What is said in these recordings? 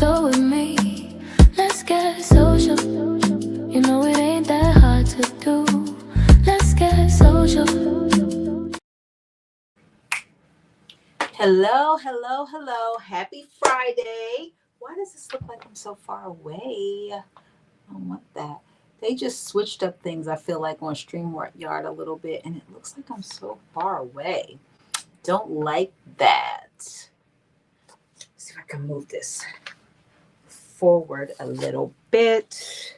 So with me, let's get social. You know it ain't that hard to do. Let's get social. Hello, hello, hello. Happy Friday. Why does this look like I'm so far away? I don't want that. They just switched up things, I feel like, on StreamYard a little bit, and it looks like I'm so far away. Don't like that. Let's see if I can move this forward a little bit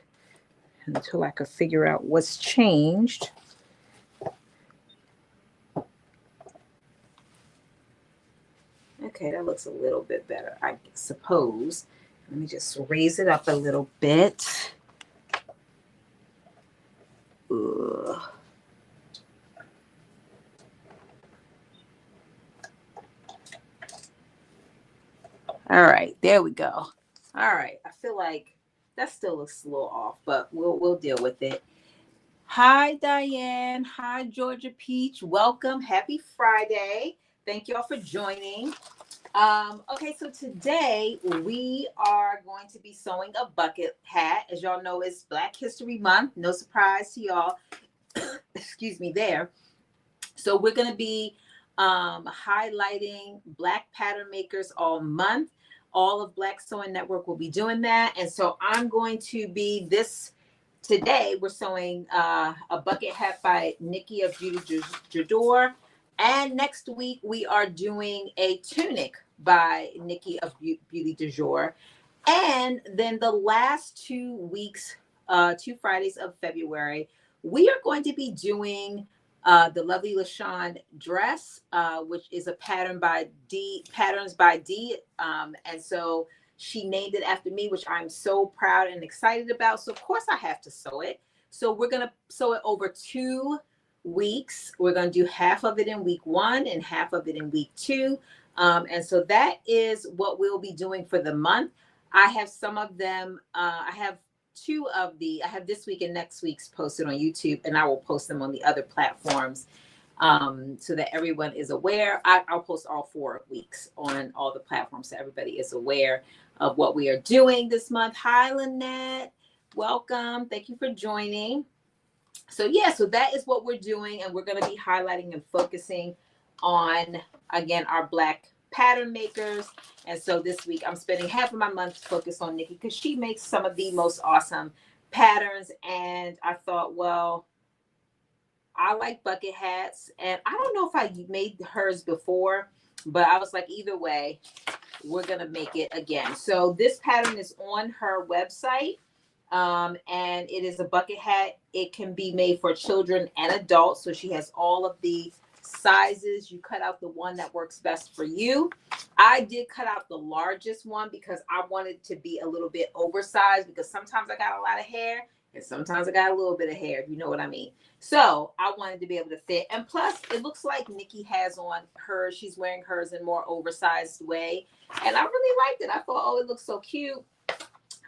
until I can figure out what's changed. Okay, that looks a little bit better, I suppose. Let me just raise it up a little bit. Ugh. All right, there we go. All right, I feel like that still looks a little off, but we'll deal with it. Hi, Diane. Hi, Georgia Peach. Welcome. Happy Friday. Thank you all for joining. Okay, so today we are going to be sewing a bucket hat. As y'all know, it's Black History Month. No surprise to y'all. Excuse me there. So we're going to be highlighting Black pattern makers all month. All of Black Sewing Network will be doing that. And so I'm going to be today we're sewing a bucket hat by Nikki of Beaute J'Adore. And next week we are doing a tunic by Nikki of Beaute J'Adore. And then the last 2 weeks, 2 Fridays of February, we are going to be doing the lovely LaShawn dress, which is a pattern by Patterns by D. And so she named it after me, which I'm so proud and excited about. So of course I have to sew it. So we're going to sew it over 2 weeks. We're going to do half of it in week 1 and half of it in week 2. And so that is what we'll be doing for the month. I have some of them. I have I have this week and next week's posted on YouTube, and I will post them on the other platforms so that everyone is aware. I'll post all 4 weeks on all the platforms so everybody is aware of what we are doing this month. Hi, Lynette. Welcome. Thank you for joining. So yeah, so that is what we're doing, and we're going to be highlighting and focusing on, again, our Black pattern makers. And so this week I'm spending half of my month focused on Nikki because she makes some of the most awesome patterns. And I thought, well, I like bucket hats, and I don't know if I made hers before, but I was like, either way, we're gonna make it again. So this pattern is on her website, and it is a bucket hat. It can be made for children and adults. So she has all of the sizes. You cut out the one that works best for you. I did cut out the largest one because I wanted to be a little bit oversized, because sometimes I got a lot of hair and sometimes I got a little bit of hair, if you know what I mean. So I wanted to be able to fit. And plus, it looks like Nikki has on hers. She's wearing hers in more oversized way. And I really liked it. I thought, oh, it looks so cute.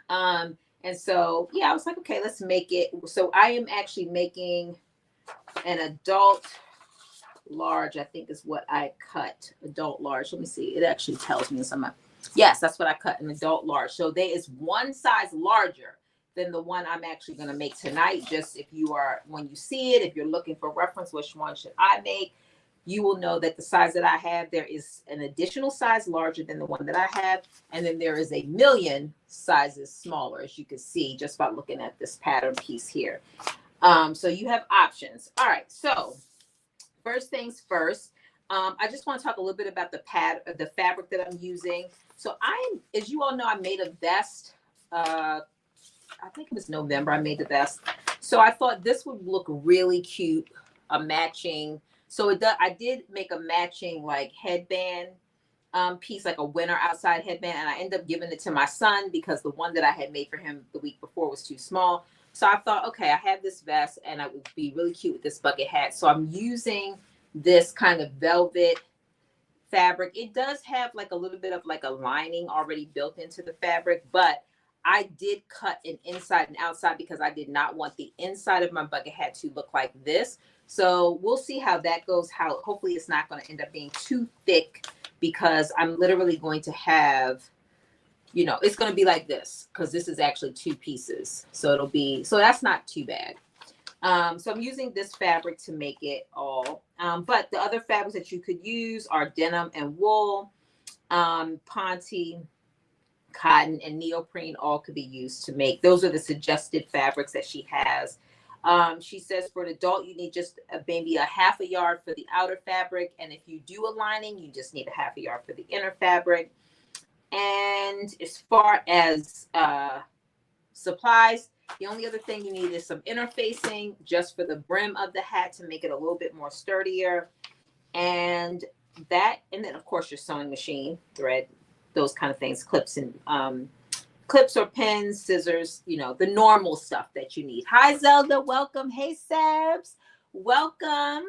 And so, yeah, I was like, okay, let's make it. So I am actually making an adult large, I think is what I cut. Adult large. Let me see. It actually tells me some. Yes, that's what I cut, an adult large. So there is one size larger than the one I'm actually going to make tonight. Just if you are, when you see it, if you're looking for reference, which one should I make, you will know that the size that I have, there is an additional size larger than the one that I have. And then there is a million sizes smaller, as you can see, just by looking at this pattern piece here. So you have options. All right. So first things first, I just want to talk a little bit about the fabric that I'm using. So as you all know, I made a vest. I think it was November I made the vest. So I thought this would look really cute, a matching. So I did make a matching like headband piece, like a winter outside headband. And I ended up giving it to my son because the one that I had made for him the week before was too small. So I thought, okay, I have this vest and it would be really cute with this bucket hat. So I'm using this kind of velvet fabric. It does have like a little bit of like a lining already built into the fabric, but I did cut an inside and outside because I did not want the inside of my bucket hat to look like this. So we'll see how that goes. Hopefully it's not going to end up being too thick, because I'm literally going to have you know, it's going to be like this because this is actually 2 pieces. So it'll be, so that's not too bad. So I'm using this fabric to make it all. But the other fabrics that you could use are denim and wool, ponte, cotton, and neoprene. All could be used to make. Those are the suggested fabrics that she has. She says for an adult, you need just maybe a half a yard for the outer fabric. And if you do a lining, you just need a half a yard for the inner fabric. And as far as supplies, the only other thing you need is some interfacing just for the brim of the hat to make it a little bit more sturdier. And that, and then of course your sewing machine, thread, those kind of things, clips and clips or pins, scissors, you know, the normal stuff that you need. Hi Zelda, welcome. Hey Sabs, welcome.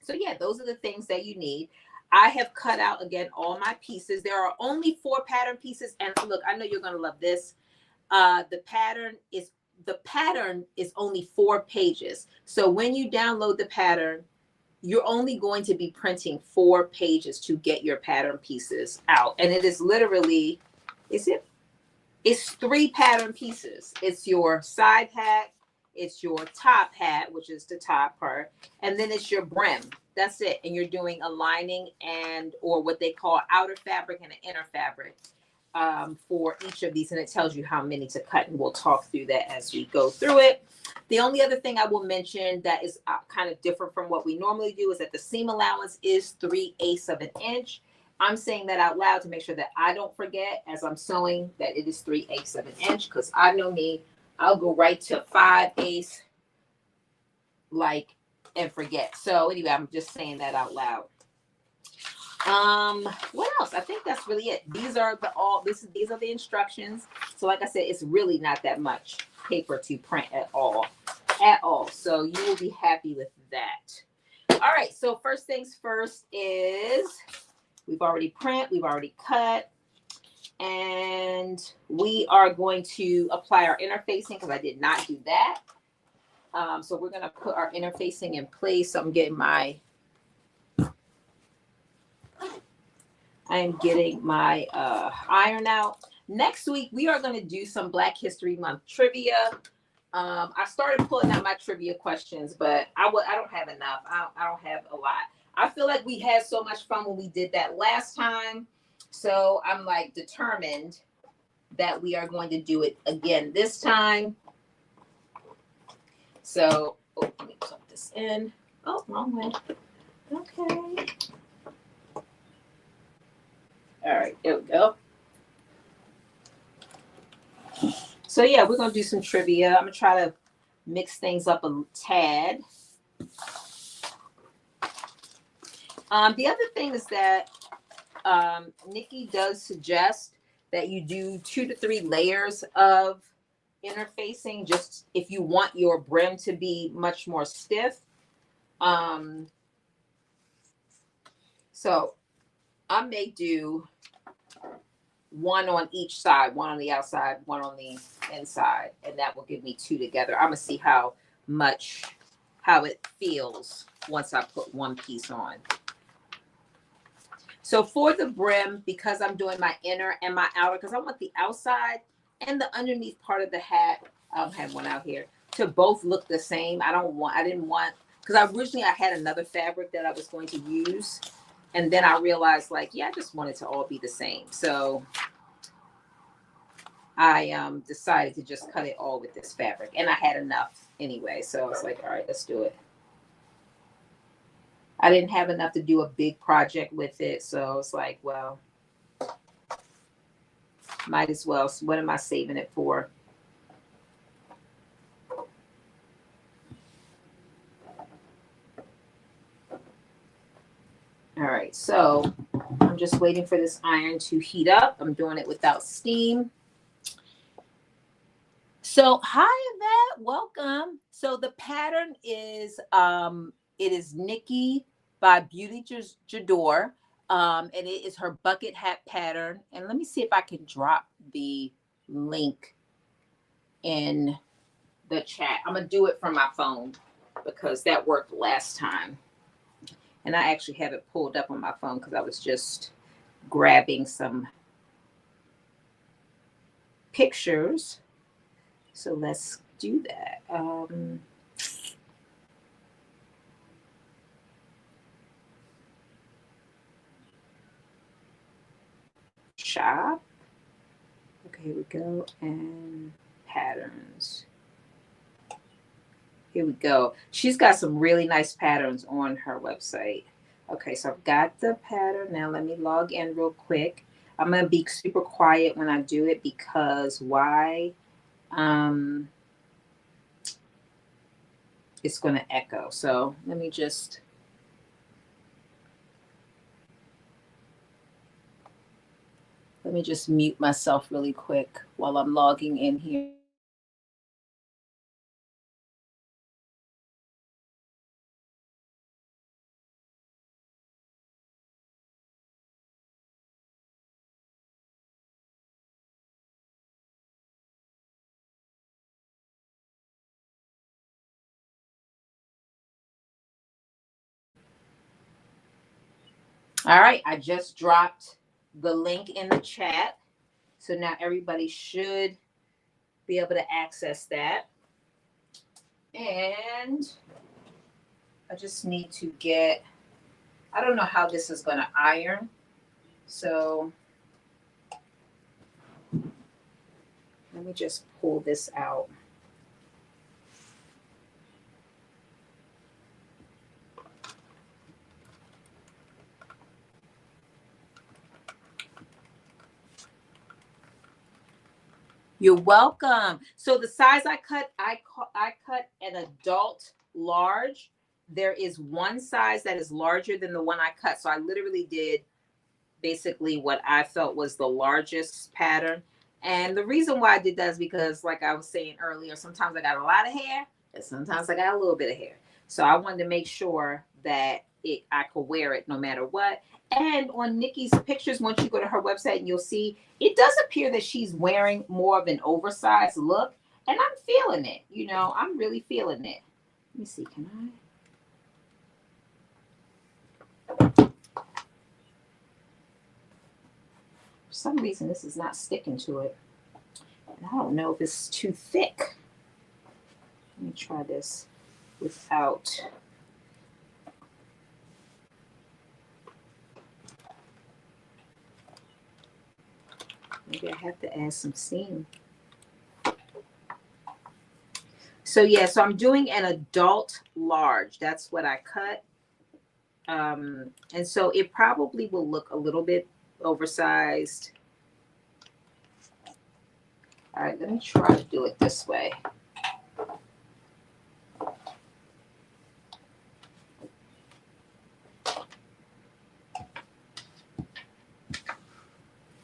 So yeah, those are the things that you need. I have cut out again all my pieces. There are only 4 pattern pieces, and look, I know you're gonna love this. The pattern is only 4 pages. So when you download the pattern, you're only going to be printing 4 pages to get your pattern pieces out. And it is literally, it's 3 pattern pieces. It's your side hat, it's your top hat, which is the top part, and then it's your brim. That's it. And you're doing a lining and, or what they call outer fabric and an inner fabric for each of these. And it tells you how many to cut. And we'll talk through that as we go through it. The only other thing I will mention that is kind of different from what we normally do is that the seam allowance is 3/8 of an inch. I'm saying that out loud to make sure that I don't forget as I'm sewing that it is 3/8 of an inch, because I know me, I'll go right to 5/8 like and forget. So anyway, I'm just saying that out loud. What else? I think that's really it. These are these are the instructions. So like I said, it's really not that much paper to print at all. So you will be happy with that. All right, so first things first is we've already we've already cut, and we are going to apply our interfacing because I did not do that. So we're going to put our interfacing in place. So I'm getting my iron out. Next week, we are going to do some Black History Month trivia. I started pulling out my trivia questions, but I don't have enough. I don't have a lot. I feel like we had so much fun when we did that last time. So I'm like determined that we are going to do it again this time. So, let me plug this in. Oh, wrong way. Okay. All right, there we go. So yeah, we're gonna do some trivia. I'm gonna try to mix things up a tad. The other thing is that Nikki does suggest that you do 2 to 3 layers of interfacing, just if you want your brim to be much more stiff. So I may do 1 on each side, 1 on the outside, 1 on the inside, and that will give me 2 together. I'm gonna see how it feels once I put 1 piece on. So for the brim, because I'm doing my inner and my outer, because I want the outside and the underneath part of the hat, I'll have one out here, to both look the same. I didn't want, because originally I had another fabric that I was going to use. And then I realized, like, yeah, I just want it to all be the same. So I decided to just cut it all with this fabric. And I had enough anyway. So I was like, all right, let's do it. I didn't have enough to do a big project with it. So it's like, well, might as well. So what am I saving it for? All right, so I'm just waiting for this iron to heat up. I'm doing it without steam. So hi Yvette, welcome. So the pattern is it is Nikki by Beaute J'Adore. And it is her bucket hat pattern. And let me see if I can drop the link in the chat. I'm gonna do it from my phone because that worked last time. And I actually have it pulled up on my phone because I was just grabbing some pictures. So let's do that. Shop. Okay, here we go. And patterns. Here we go. She's got some really nice patterns on her website. Okay, so I've got the pattern. Now let me log in real quick. I'm going to be super quiet when I do it because why? It's going to echo. So let me just mute myself really quick while I'm logging in here. All right, I just dropped the link in the chat. So now everybody should be able to access that. And I just need to get, I don't know how this is going to iron. So let me just pull this out. You're welcome. So the size I cut an adult large. There is one size that is larger than the one I cut. So I literally did basically what I felt was the largest pattern. And the reason why I did that is because, like I was saying earlier, sometimes I got a lot of hair and sometimes I got a little bit of hair. So I wanted to make sure that I could wear it no matter what. And on Nikki's pictures, once you go to her website, and you'll see it does appear that she's wearing more of an oversized look. And I'm feeling it. You know, I'm really feeling it. Let me see. Can I? For some reason, this is not sticking to it. And I don't know if it's too thick. Let me try this without. Maybe I have to add some seam. So yeah, so I'm doing an adult large. That's what I cut. And so it probably will look a little bit oversized. All right, let me try to do it this way.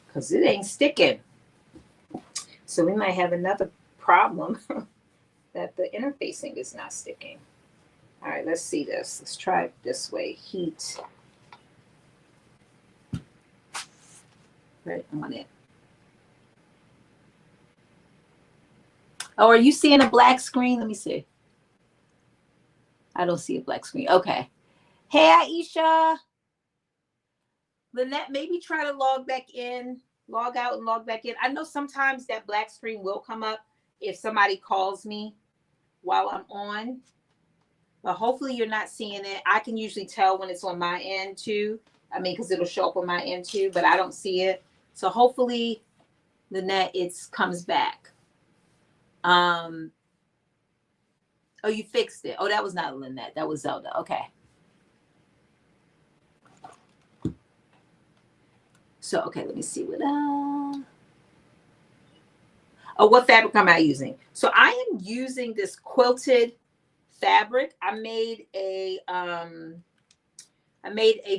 Because it ain't sticking. So we might have another problem that the interfacing is not sticking. All right, let's see this. Let's try it this way. Heat. Right on it. Oh, are you seeing a black screen? Let me see. I don't see a black screen. Okay. Hey, Aisha. Lynette, maybe try to log back in, log out and log back in. I know sometimes that black screen will come up if somebody calls me while I'm on, but hopefully you're not seeing it. I can usually tell when it's on my end too. I mean, because it'll show up on my end too, but I don't see it. So hopefully, Lynette, it comes back. Oh, you fixed it. Oh, that was not Lynette. That was Zelda. Okay. So, okay, let me see what what fabric am I using? So I am using this quilted fabric. I made a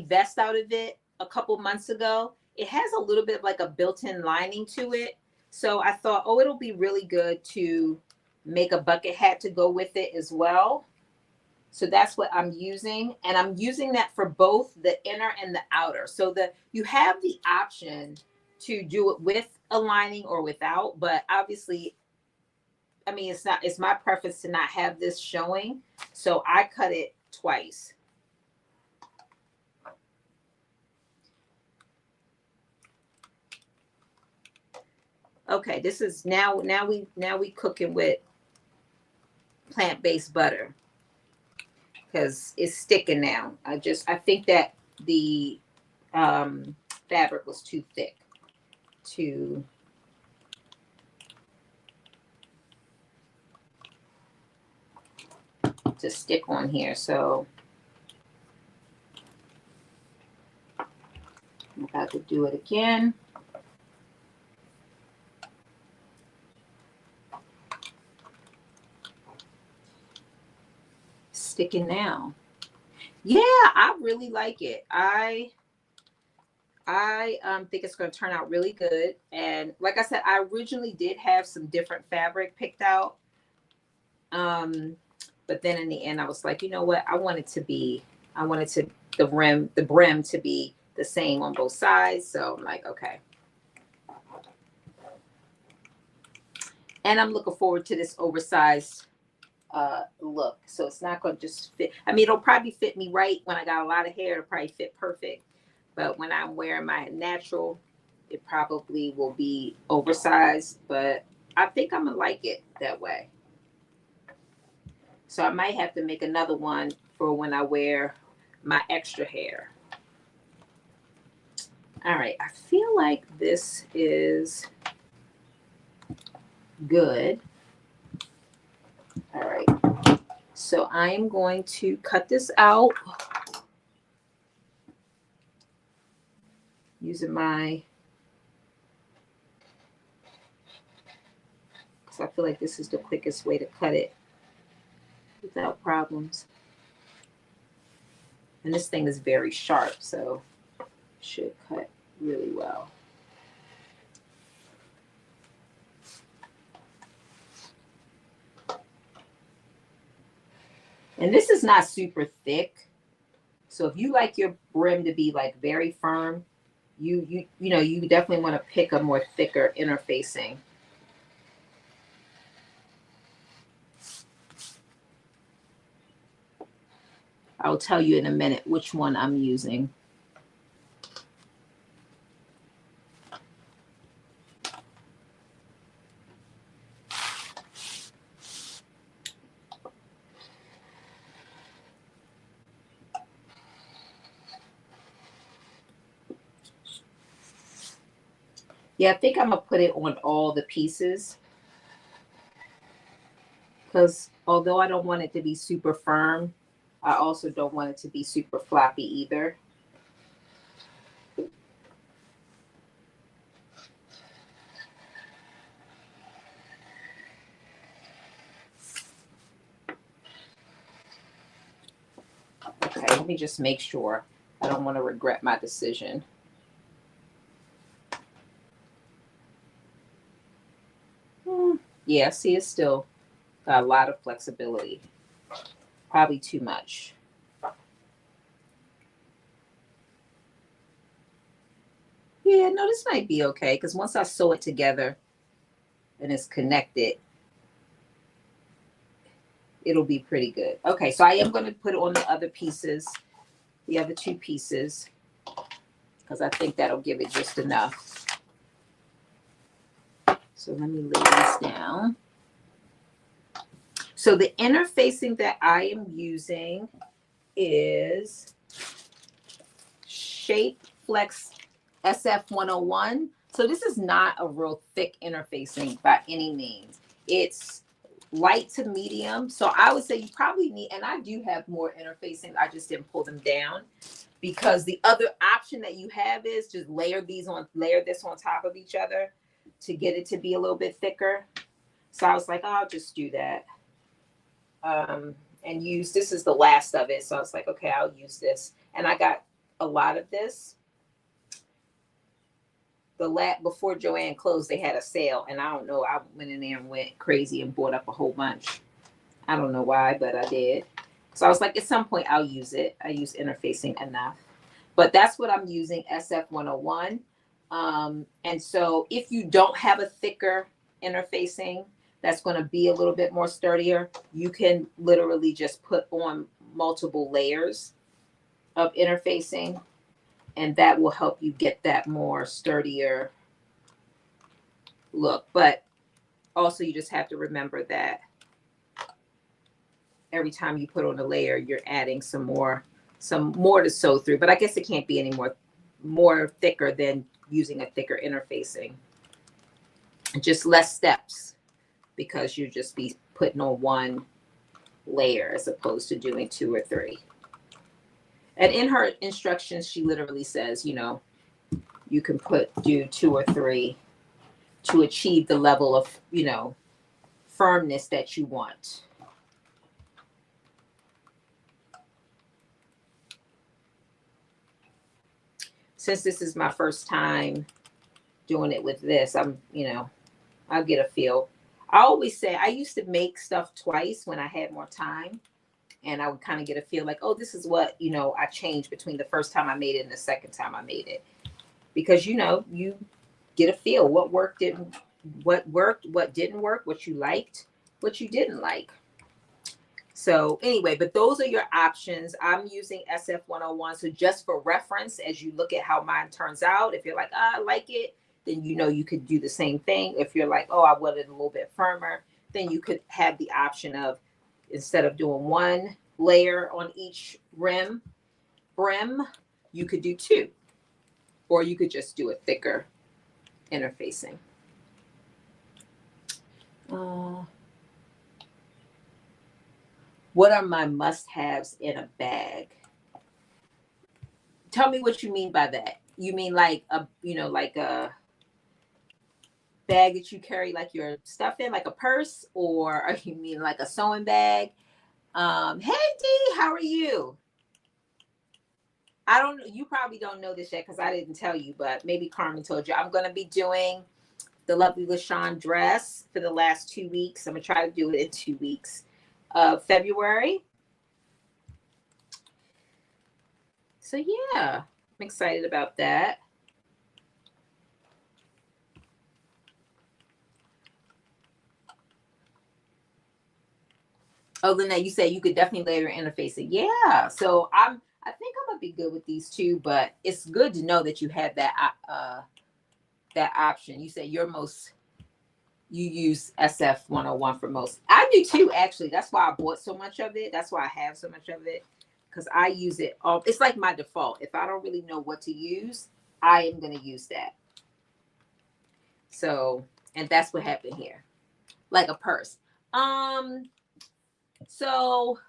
vest out of it a couple months ago. It has a little bit of like a built-in lining to it. So I thought, oh, it'll be really good to make a bucket hat to go with it as well. So that's what I'm using. And I'm using that for both the inner and the outer. So that you have the option to do it with a lining or without, but obviously, I mean, it's my preference to not have this showing. So I cut it twice. Okay, this is now we cooking with plant-based butter because it's sticking now. I think that the fabric was too thick to stick on here. So I'm about to do it again. Sticking now. Yeah, I really like it. I think it's going to turn out really good. And like I said, I originally did have some different fabric picked out. But then in the end, I was like, you know what? I wanted the brim to be the same on both sides. So I'm like, okay. And I'm looking forward to this oversized look. So it's not going to just fit. I mean, it'll probably fit me right when I got a lot of hair. It'll probably fit perfect. But when I'm wearing my natural, it probably will be oversized. But I think I'm going to like it that way. So I might have to make another one for when I wear my extra hair. All right. I feel like this is good. All right. So I am going to cut this out using my, because I feel like this is the quickest way to cut it without problems. And this thing is very sharp, so it should cut really well. And this is not super thick. So if you like your brim to be like very firm, you definitely want to pick a more thicker interfacing. I'll tell you in a minute which one I'm using. Yeah, I think I'm going to put it on all the pieces. Because although I don't want it to be super firm, I also don't want it to be super floppy either. Okay, let me just make sure. I don't want to regret my decision. Yeah, see, it's still got a lot of flexibility. Probably too much. Yeah, no, this might be okay because once I sew it together and it's connected, it'll be pretty good. Okay, so I am going to put it on the other pieces, the other two pieces, because I think that'll give it just enough. So let me lay this down. So the interfacing that I am using is Shape Flex SF101. So this is not a real thick interfacing by any means. It's light to medium. So I would say you probably need, and I do have more interfacing. I just didn't pull them down because the other option that you have is just layer this on top of each other to get it to be a little bit thicker. So I was like, oh, I'll just do that. And use, this is the last of it. So I was like, okay, I'll use this. And I got a lot of this. Before Joanne closed, they had a sale. And I don't know, I went in there and went crazy and bought up a whole bunch. I don't know why, but I did. So I was like, at some point I'll use it. I use interfacing enough. But that's what I'm using, SF101. And so if you don't have a thicker interfacing, that's going to be a little bit more sturdier, you can literally just put on multiple layers of interfacing, and that will help you get that more sturdier look. But also you just have to remember that every time you put on a layer, you're adding some more to sew through. But I guess it can't be any more thicker than using a thicker interfacing. Just less steps, because you just be putting on one layer as opposed to doing 2 or 3. And in her instructions, she literally says, you know, you can do 2 or 3 to achieve the level of, you know, firmness that you want. Since this is my first time doing it with this, I'll get a feel. I always say I used to make stuff twice when I had more time, and I would kind of get a feel like, oh, this is what, you know, I changed between the first time I made it and the second time I made it. Because, you know, you get a feel what worked, what didn't work, what you liked, what you didn't like. So anyway, but those are your options. I'm using SF101. So just for reference, as you look at how mine turns out, if you're like, I like it, then you know you could do the same thing. If you're like, oh, I want it a little bit firmer, then you could have the option of, instead of doing 1 layer on each brim, you could do 2. Or you could just do a thicker interfacing. What are my must-haves in a bag? Tell me what you mean by that. You mean like a bag that you carry like your stuff in, like a purse, or you mean like a sewing bag? Hey Dee, how are you? I don't. You probably don't know this yet because I didn't tell you, but maybe Carmen told you. I'm going to be doing the lovely LaShawn dress for the last 2 weeks. I'm going to try to do it in 2 weeks of February. So yeah, I'm excited about that. Oh, Lynette, you said you could definitely layer interfacing. Yeah, so I think I'm gonna be good with these 2, but it's good to know that you have that that option. You said you use SF101 for most. I do too, actually. That's why I bought so much of it. That's why I have so much of it, because I use it all. It's like my default. If I don't really know what to use, I am gonna use that. So, and that's what happened here, like a purse. So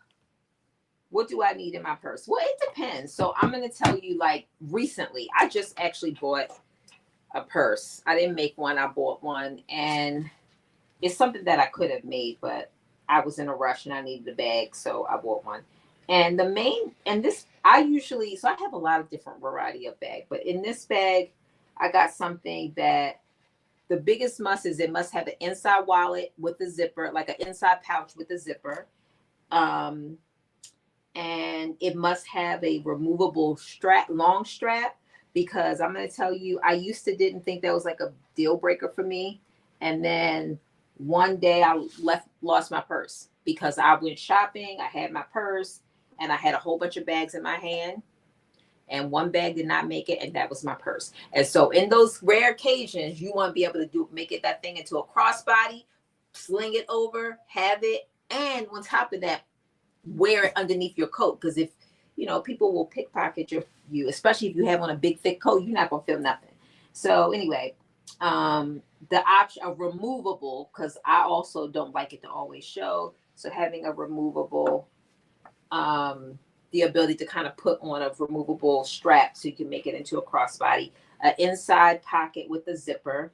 what do I need in my purse? Well, it depends. So I'm going to tell you, like, recently, I just actually bought a purse. I didn't make one. I bought one. And it's something that I could have made, but I was in a rush and I needed a bag. So I bought one. And so I have a lot of different variety of bag. But in this bag, I got something that the biggest must is it must have an inside wallet with a zipper, like an inside pouch with a zipper. And it must have a removable long strap, because I'm going to tell you, I used to didn't think that was like a deal breaker for me. And then one day I lost my purse because I went shopping. I had my purse and I had a whole bunch of bags in my hand, and one bag did not make it, and that was my purse. And so in those rare occasions, you want to be able to make that thing into a crossbody, sling it over, have it, and on top of that, wear it underneath your coat, because if people will pickpocket you, especially if you have on a big thick coat, you're not gonna feel nothing. So anyway, the option of removable, because I also don't like it to always show, so having a removable, the ability to kind of put on a removable strap so you can make it into a crossbody, an inside pocket with a zipper,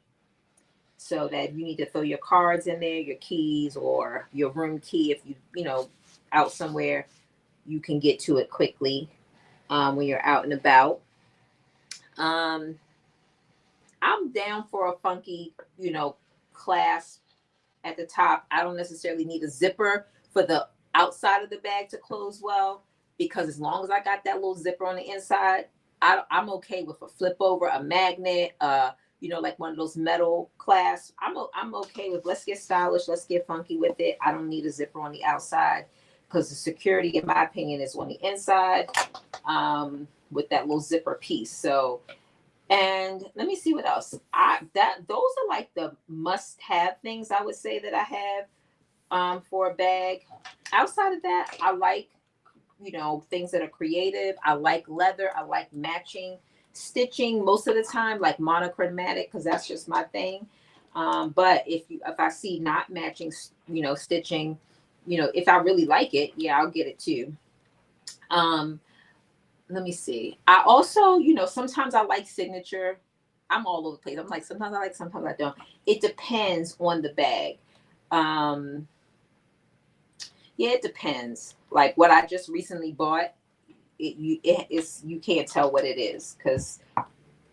so that you need to throw your cards in there, your keys, or your room key if you out somewhere, you can get to it quickly when you're out and about. I'm down for a funky, clasp at the top. I don't necessarily need a zipper for the outside of the bag to close well, because as long as I got that little zipper on the inside, I'm okay with a flip over, a magnet, like one of those metal clasps. I'm okay with, let's get stylish, let's get funky with it. I don't need a zipper on the outside, because the security, in my opinion, is on the inside, with that little zipper piece. So And let me see what else. Those are like the must-have things I would say that I have for a bag. Outside of that, I like, things that are creative. I like leather. I like matching stitching most of the time, like monochromatic, because that's just my thing. But if I see not matching, stitching, if I really like it, yeah, I'll get it too. Um, Let me see. I also, sometimes I like signature. I'm all over the place. I'm like, sometimes I like, sometimes I don't. It depends on the bag. Um, yeah, it depends. Like what I just recently bought, you can't tell what it is because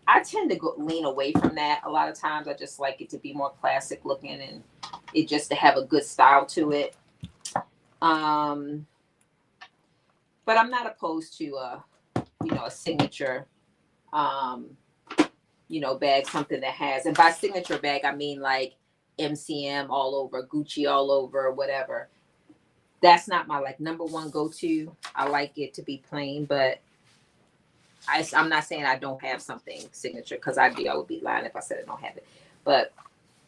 I tend to lean away from that. A lot of times I just like it to be more classic looking and it just to have a good style to it. Um, but I'm not opposed to a signature um bag, something that has, and by signature bag I mean like MCM all over, Gucci all over, whatever. That's not my like number one go-to. I like it to be plain, but I'm not saying I don't have something signature because I do. I would be lying if I said I don't have it, but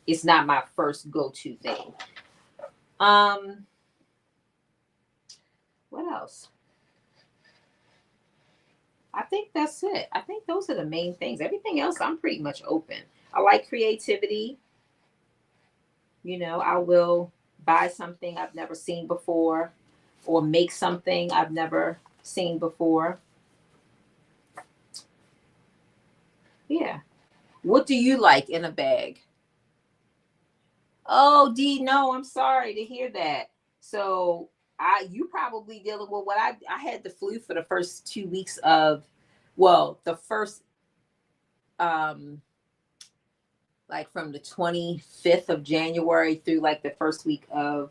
it's not my first go-to thing. um what else? I think that's it. I think those are the main things. Everything else I'm pretty much open. I like creativity. I will buy something I've never seen before or make something I've never seen before. Yeah. What do you like in a bag? Oh, D, no, I'm sorry to hear that. So you probably dealing with what I had the flu for the first 2 weeks of, well, the first um like from the 25th of January through like the first week of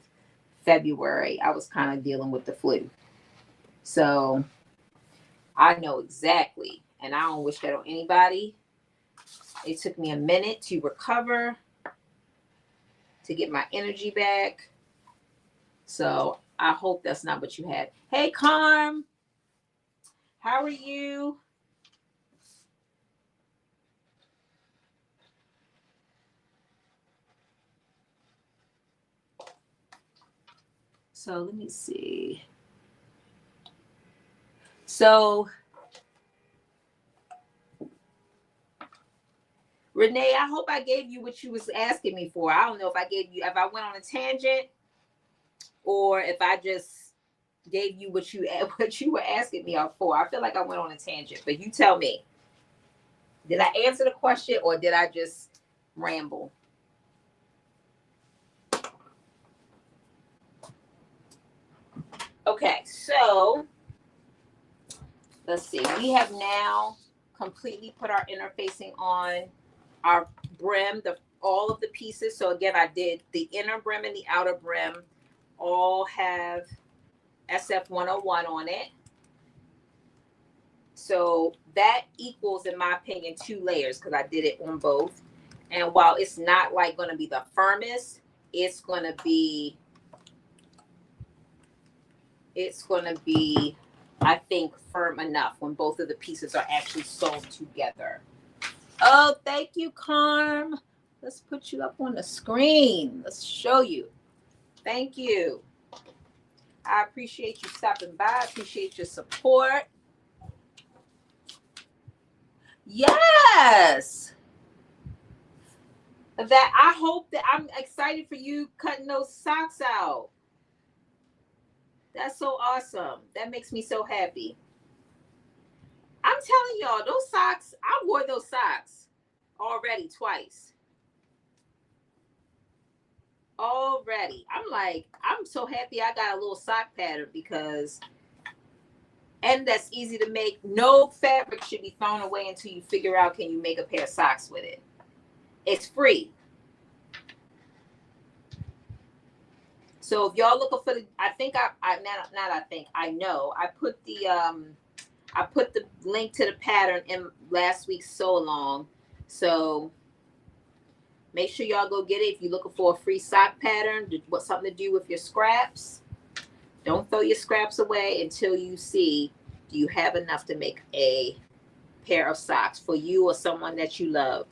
February, I was kind of dealing with the flu. So I know exactly, and I don't wish that on anybody. It took me a minute to recover, to get my energy back. So I hope that's not what you had. Hey, Carm, how are you? So let me see. So Renee, I hope I gave you what you was asking me for. I don't know if I went on a tangent or if I just gave you what you what you were asking me for. I feel like I went on a tangent, but you tell me. Did I answer the question or did I just ramble? Okay, so let's see. We have now completely put our interfacing on our brim, all of the pieces. So again, I did the inner brim and the outer brim all have SF 101 on it. So that equals, in my opinion, 2 layers because I did it on both. And while it's not like going to be the firmest, it's going to be, I think, firm enough when both of the pieces are actually sewn together. Oh, thank you, Carm. Let's put you up on the screen. Let's show you. Thank you. I appreciate you stopping by. I appreciate your support. Yes. That I hope that I'm excited for you cutting those socks out. That's so awesome. That makes me so happy. I'm telling y'all, those socks, I wore those socks already twice. Already. I'm like, I'm so happy I got a little sock pattern because, and that's easy to make. No fabric should be thrown away until you figure out can you make a pair of socks with it. It's free. So if y'all looking for the, I think I know I put the link to the pattern in last week's sew along. So make sure y'all go get it if you're looking for a free sock pattern. What's something to do with your scraps? Don't throw your scraps away until you see, do you have enough to make a pair of socks for you or someone that you love.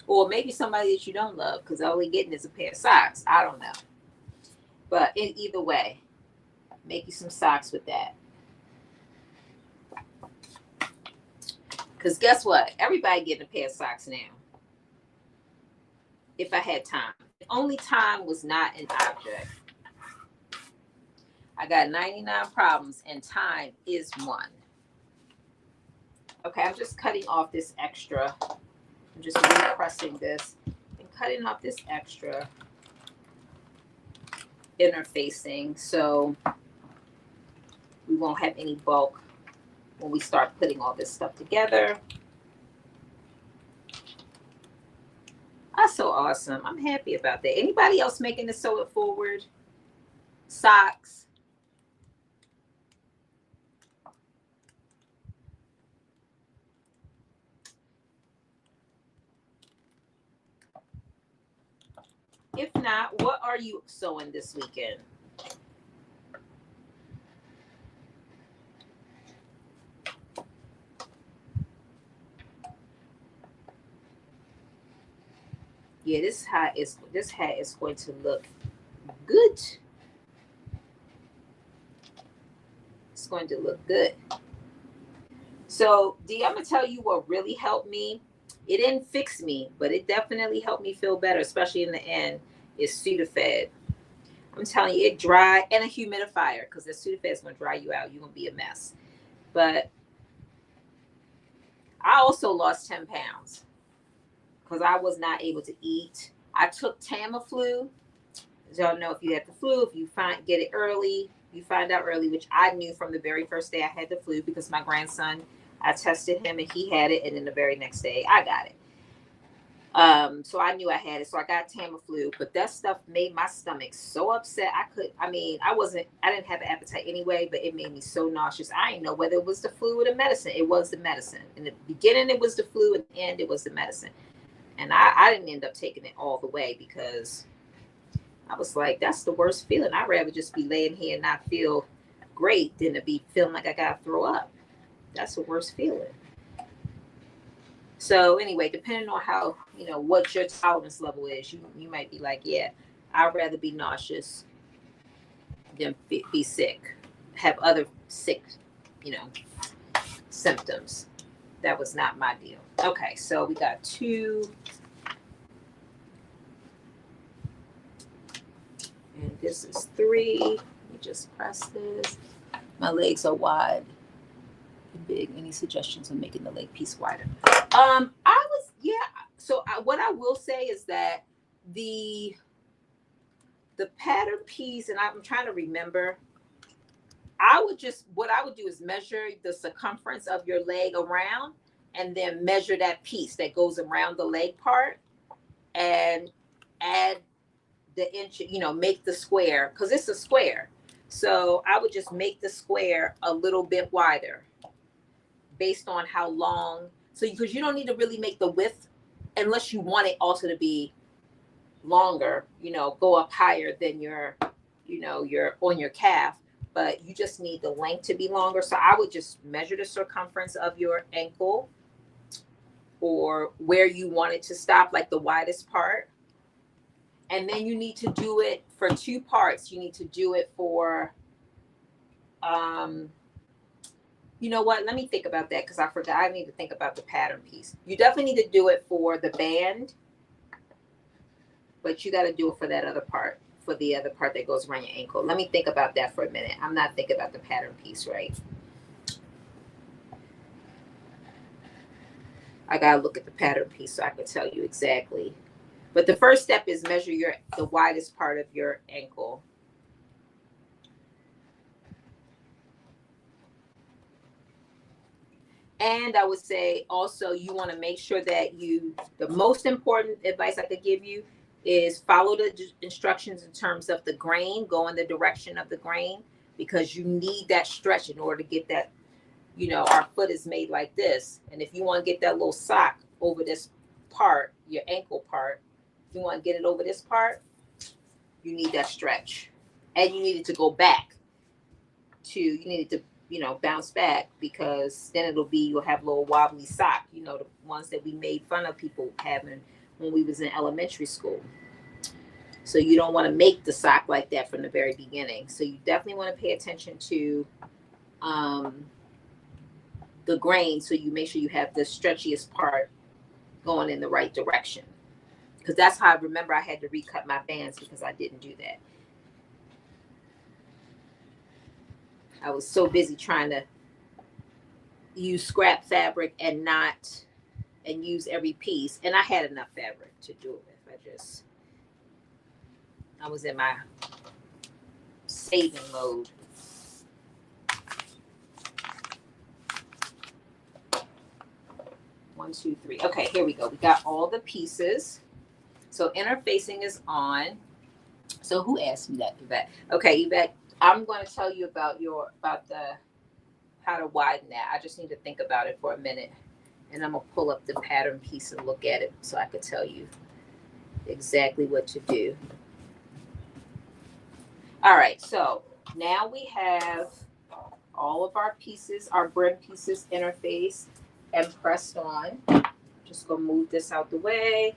Or maybe somebody that you don't love, because all we're getting is a pair of socks. I don't know. But in either way, make you some socks with that. Because guess what? Everybody getting a pair of socks now. If I had time. If only time was not an object. I got 99 problems and time is one. Okay, I'm just cutting off this extra. I'm just repressing this and cutting off this extra interfacing so we won't have any bulk when we start putting all this stuff together. That's so awesome. I'm happy about that. Anybody else making the sew it forward socks? If not, what are you sewing this weekend? Yeah, this hat is going to look good. It's going to look good. So, D, I'm gonna tell you what really helped me. It didn't fix me, but it definitely helped me feel better, especially in the end. Is Sudafed. I'm telling you, it dry, and a humidifier, because the Sudafed is gonna dry you out. You're gonna be a mess. But I also lost 10 pounds because I was not able to eat. I took Tamiflu. As y'all know, if you have the flu, if you get it early, you find out early, which I knew from the very first day I had the flu because my grandson, I tested him and he had it, and then the very next day I got it. So I knew I had it. So I got Tamiflu, but that stuff made my stomach so upset. I didn't have an appetite anyway, but it made me so nauseous. I didn't know whether it was the flu or the medicine. It was the medicine. In the beginning, it was the flu. In the end, it was the medicine. And I didn't end up taking it all the way because I was like, that's the worst feeling. I'd rather just be laying here and not feel great than to be feeling like I got to throw up. That's the worst feeling. So anyway, depending on how, what your tolerance level is, you might be like, yeah, I'd rather be nauseous than be sick, have other sick, symptoms. That was not my deal. Okay, so we got 2. And this is 3. Let me just press this. My legs are wide and big. Any suggestions on making the leg piece wider? So what I will say is that the pattern piece, and I'm trying to remember, what I would do is measure the circumference of your leg around and then measure that piece that goes around the leg part and add the inch, make the square, because it's a square. So I would just make the square a little bit wider based on how long. So because you don't need to really make the width unless you want it also to be longer, go up higher than your on your calf, but you just need the length to be longer. So I would just measure the circumference of your ankle or where you want it to stop, like the widest part. And then you need to do it for 2 parts. You need to do it for, you know what? Let me think about that because I forgot. I need to think about the pattern piece. You definitely need to do it for the band, but you got to do it for that other part, for the other part that goes around your ankle. Let me think about that for a minute. I'm not thinking about the pattern piece, right? I got to look at the pattern piece so I can tell you exactly. But the first step is measure the widest part of your ankle. And I would say also you want to make sure that the most important advice I could give you is follow the instructions in terms of the grain, go in the direction of the grain, because you need that stretch in order to get that, our foot is made like this. And if you want to get that little sock over this part, your ankle part, if you want to get it over this part, you need that stretch. And you need it to go back you need it to you know, bounce back, because then it'll be, you'll have little wobbly sock, you know, the ones that we made fun of people having when we was in elementary school. So you don't want to make the sock like that from the very beginning. So you definitely want to pay attention to the grain, so you make sure you have the stretchiest part going in the right direction. Because that's how I remember I had to recut my bands, because I didn't do that. I was so busy trying to use scrap fabric and use every piece. And I had enough fabric to do it with. I was in my saving mode. One, two, three. Okay, here we go. We got all the pieces. So interfacing is on. So who asked me that, Yvette? Okay, Yvette, I'm going to tell you about how to widen that. I just need to think about it for a minute, and I'm gonna pull up the pattern piece and look at it so I could tell you exactly what to do. All right, so now we have all of our pieces, our brim pieces, interfaced and pressed on. Just gonna move this out the way.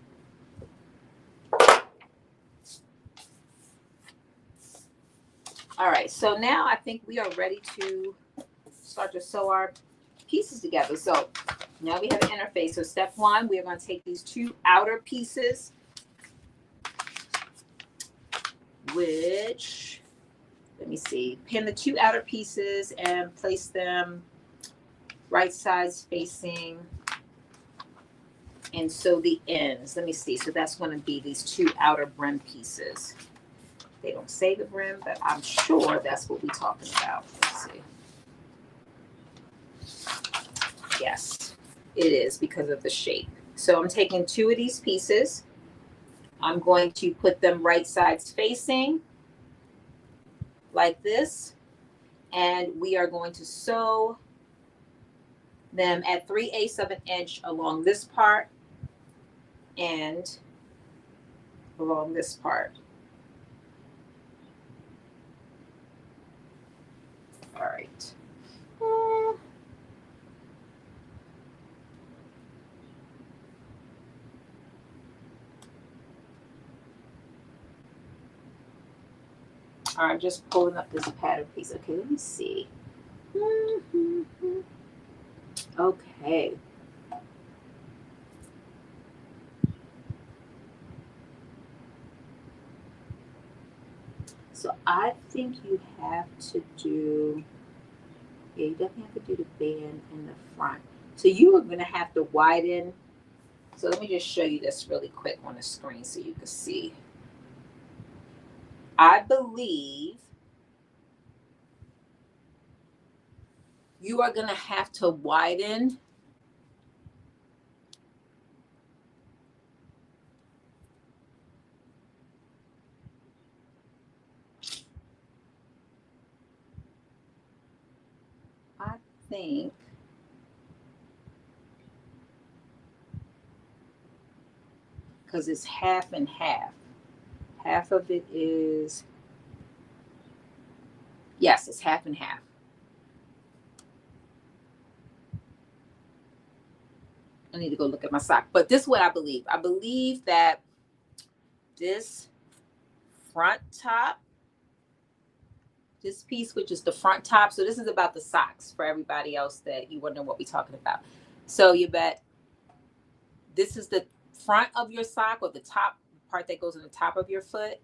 All right, so now I think we are ready to start to sew our pieces together. So now we have an interface. So step one, we are going to take these two outer pieces, which, let me see, pin the two outer pieces and place them right sides facing, and sew the ends. Let me see. So that's going to be these two outer brim pieces. They don't say the brim, but I'm sure that's what we're talking about. Let's see. Yes, it is, because of the shape. So I'm taking two of these pieces. I'm going to put them right sides facing like this. And we are going to sew them at 3/8 of an inch along this part and along this part. All right. All right, I'm just pulling up this pattern piece. Okay, let me see. Okay. So I think you have to do, yeah, you definitely have to do the band in the front. So you are going to have to widen. So let me just show you this really quick on the screen so you can see. I believe you are going to have to widen I think because it's half and half. Half of it is, yes, it's half and half. I need to go look at my sock. But this is what I believe. I believe that this front top, this piece, which is the front top. So this is about the socks for everybody else that you wonder what we're talking about. So you bet this is the front of your sock, or the top part that goes on the top of your foot.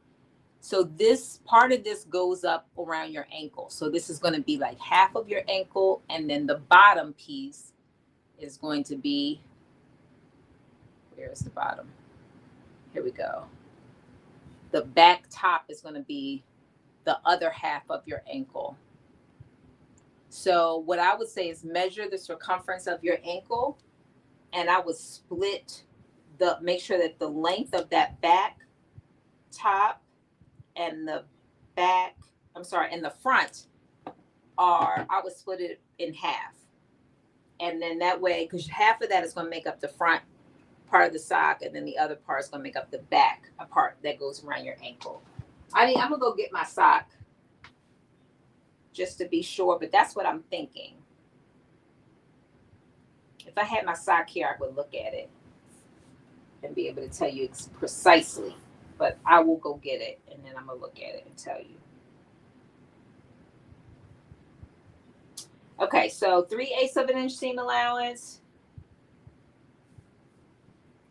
So this part of this goes up around your ankle. So this is going to be like half of your ankle, and then the bottom piece is going to be, where is the bottom? Here we go. The back top is going to be the other half of your ankle. So what I would say is measure the circumference of your ankle, and I would split make sure that the length of that back top and the and the front I would split it in half. And then that way, because half of that is going to make up the front part of the sock, and then the other part is going to make up the back part that goes around your ankle. I'm going to go get my sock just to be sure, but that's what I'm thinking. If I had my sock here, I would look at it and be able to tell you precisely. But I will go get it, and then I'm going to look at it and tell you. Okay, so 3/8 of an inch seam allowance.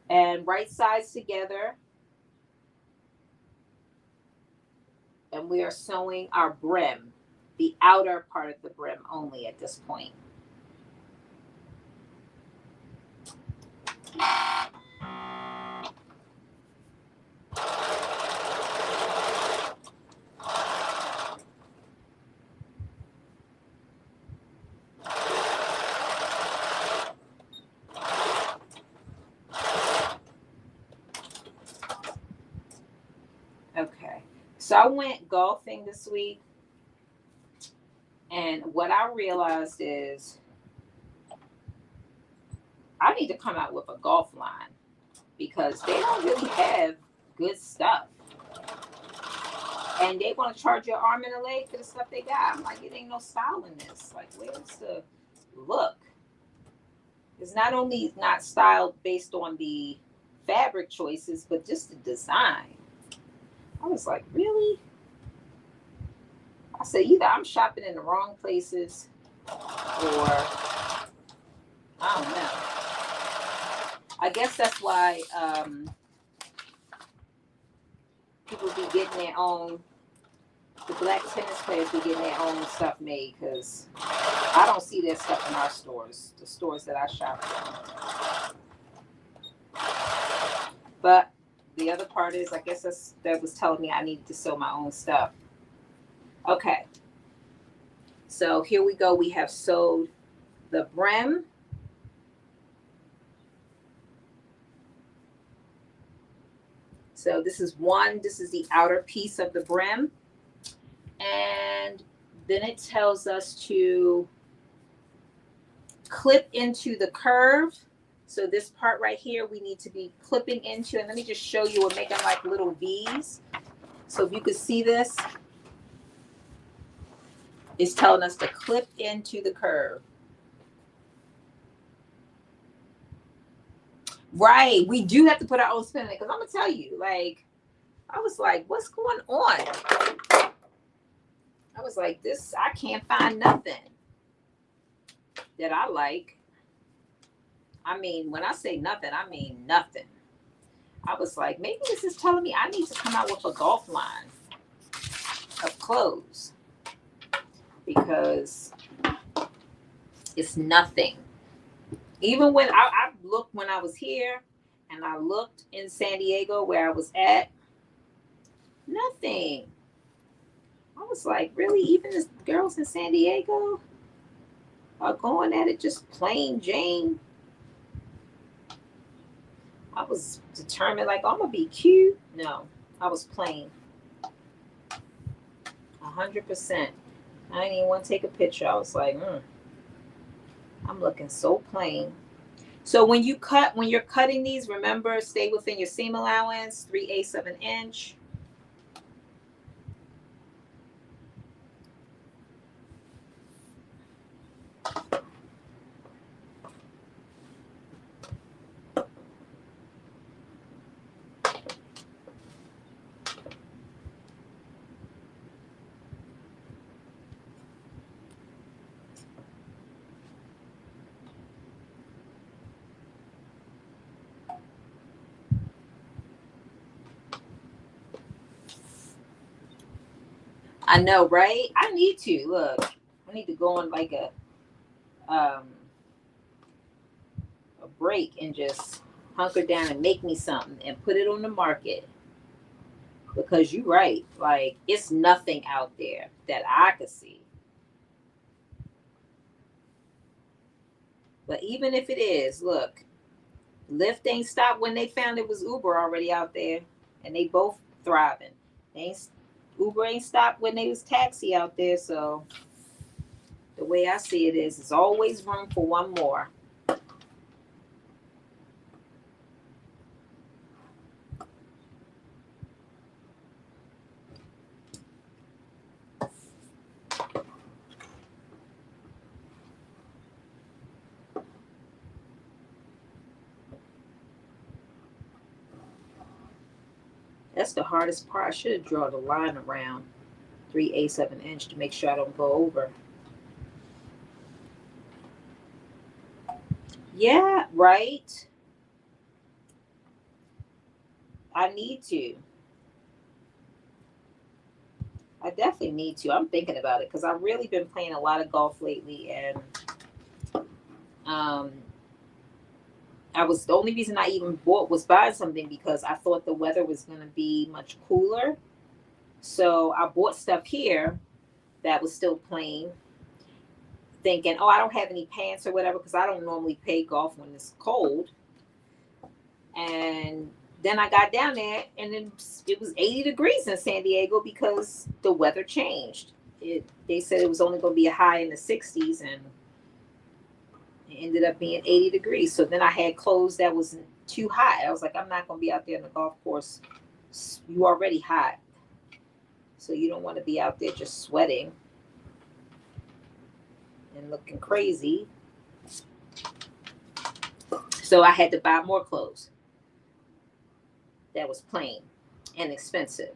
And right sides together. And we are sewing our brim, the outer part of the brim only at this point. Okay, so I went golfing this week, and what I realized is I need to come out with a golf line because they don't really have good stuff. And they want to charge your arm and a leg for the stuff they got. I'm like, it ain't no style in this. Like, where's the look? It's not only not styled based on the fabric choices, but just the design. I was like, really? I said, either I'm shopping in the wrong places or I don't know. I guess that's why people be getting their own, the black tennis players be getting their own stuff made because I don't see their stuff in our stores, the stores that I shop in. But the other part is, I guess that was telling me I needed to sew my own stuff. Okay. So here we go. We have sewed the brim. So this is the outer piece of the brim. And then it tells us to clip into the curve. So this part right here, we need to be clipping into, and let me just show you, we're making like little V's. So if you could see this, it's telling us to clip into the curve. Right, we do have to put our own spin in it, because I'm gonna tell you, like, I was like, what's going on? I was like, I can't find nothing that I like. I mean, when I say nothing, I mean nothing. I was like, maybe this is telling me I need to come out with a golf line of clothes because it's nothing. Even when I looked when I was here and I looked in San Diego where I was at, nothing. I was like, really? Even the girls in San Diego are going at it just plain Jane? I was determined, like, I'm gonna be cute. No, I was plain. 100%. I didn't even want to take a picture. I was like, I'm looking so plain. So when you're cutting these, remember, stay within your seam allowance, 3/8 of an inch. I know, right? I need to look. I need to go on like a break and just hunker down and make me something and put it on the market. Because you're right, like it's nothing out there that I could see. But even if it is, look, Lyft ain't stopped when they found it was Uber already out there, and they both thriving. Uber ain't stopped when they was taxi out there. So the way I see it is, there's always room for one more. That's the hardest part. I should have drawn a line around 3/8 of an inch to make sure I don't go over. Yeah, right. I need to. I definitely need to. I'm thinking about it because I've really been playing a lot of golf lately, and um, the only reason I even was buying something because I thought the weather was going to be much cooler. So I bought stuff here that was still plain, thinking, oh, I don't have any pants or whatever because I don't normally play golf when it's cold. And then I got down there and then it was 80 degrees in San Diego because the weather changed. They said it was only going to be a high in the 60s, and it ended up being 80 degrees. So then I had clothes that wasn't too hot. I was like, I'm not going to be out there in the golf course. You already hot. So you don't want to be out there just sweating and looking crazy. So I had to buy more clothes that was plain and expensive.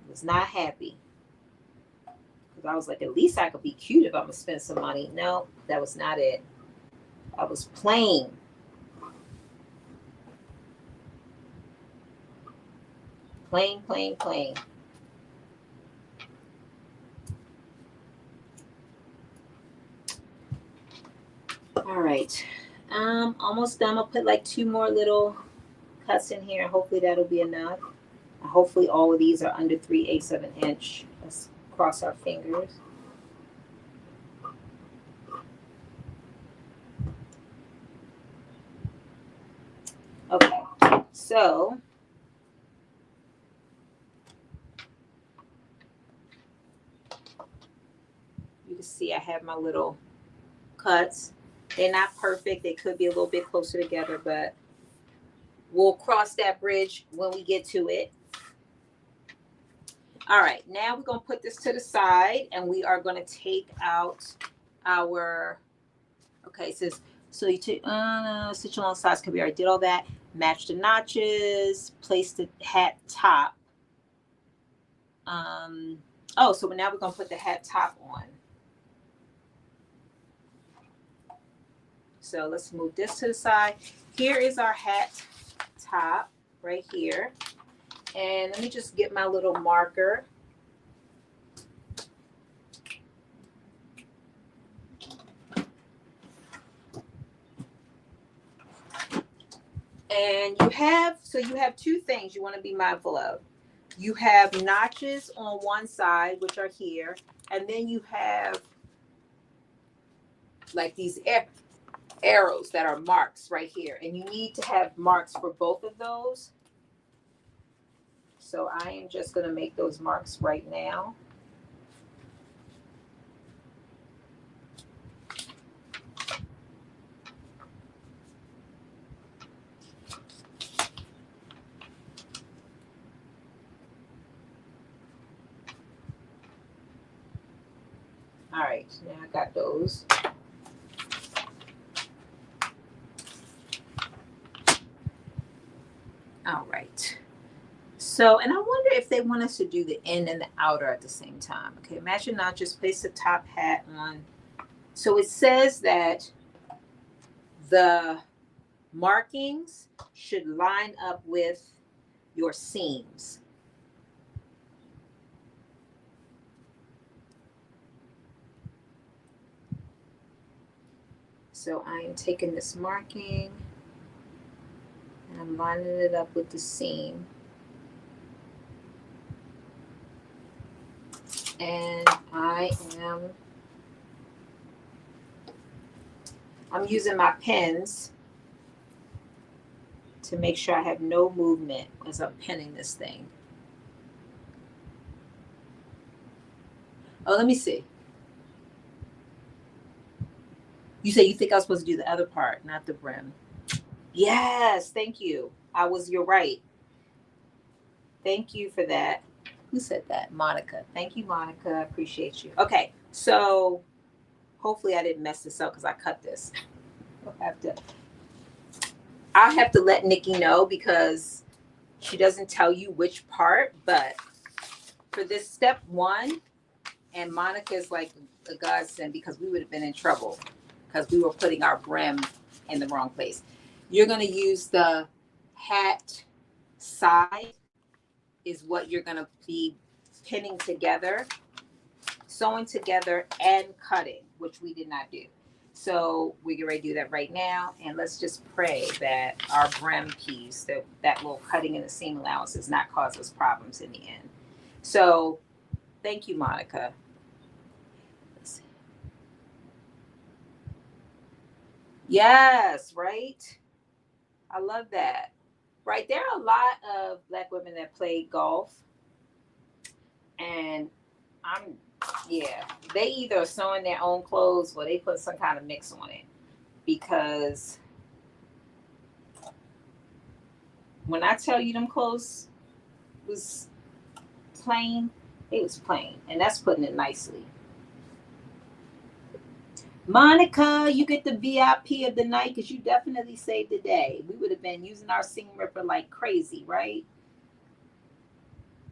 Was not happy. Because I was like, at least I could be cute if I'm going to spend some money. No, that was not it. I was plain. Plain, plain, plain. All right. Almost done. I'll put like 2 more little cuts in here. Hopefully that'll be enough. Hopefully all of these are under 3/8 of an inch. Let's cross our fingers. Okay, so you can see I have my little cuts. They're not perfect. They could be a little bit closer together, but we'll cross that bridge when we get to it. All right, now we're going to put this to the side, and we are going to take out our, okay, it says, so you take, stitch along sides, because we already did all that. Match the notches, place the hat top. Oh, so now we're going to put the hat top on. So let's move this to the side. Here is our hat top right here. And let me just get my little marker. And you have 2 things you want to be mindful of. You have notches on one side, which are here, and then you have like these arrows that are marks right here, and you need to have marks for both of those. So I am just going to make those marks right now. All right, now I got those. All right. So, and I wonder if they want us to do the in and the outer at the same time. Okay, imagine not just place the top hat on. So it says that the markings should line up with your seams. So I am taking this marking and I'm lining it up with the seam. And I'm using my pens to make sure I have no movement as I'm pinning this thing. Oh, let me see. You say you think I was supposed to do the other part, not the brim. Yes, thank you. You're right. Thank you for that. Who said that? Monica. Thank you, Monica. I appreciate you. Okay, so hopefully I didn't mess this up because I cut this. I'll have to I'll have to let Nikki know because she doesn't tell you which part, but for this step one, and Monica's like a godsend because we would have been in trouble because we were putting our brim in the wrong place. You're going to use the hat side is what you're going to be pinning together, sewing together, and cutting, which we did not do. So we get ready to do that right now, and let's just pray that our brim piece, that little cutting in the seam allowance, does not cause us problems in the end. So thank you, Monica. Yes, right. I love that. Right, there are a lot of Black women that play golf, and I'm, yeah, they either are sewing their own clothes or they put some kind of mix on it because when I tell you them clothes was plain, it was plain, and that's putting it nicely. Monica, you get the VIP of the night because you definitely saved the day. We would have been using our seam ripper like crazy, right?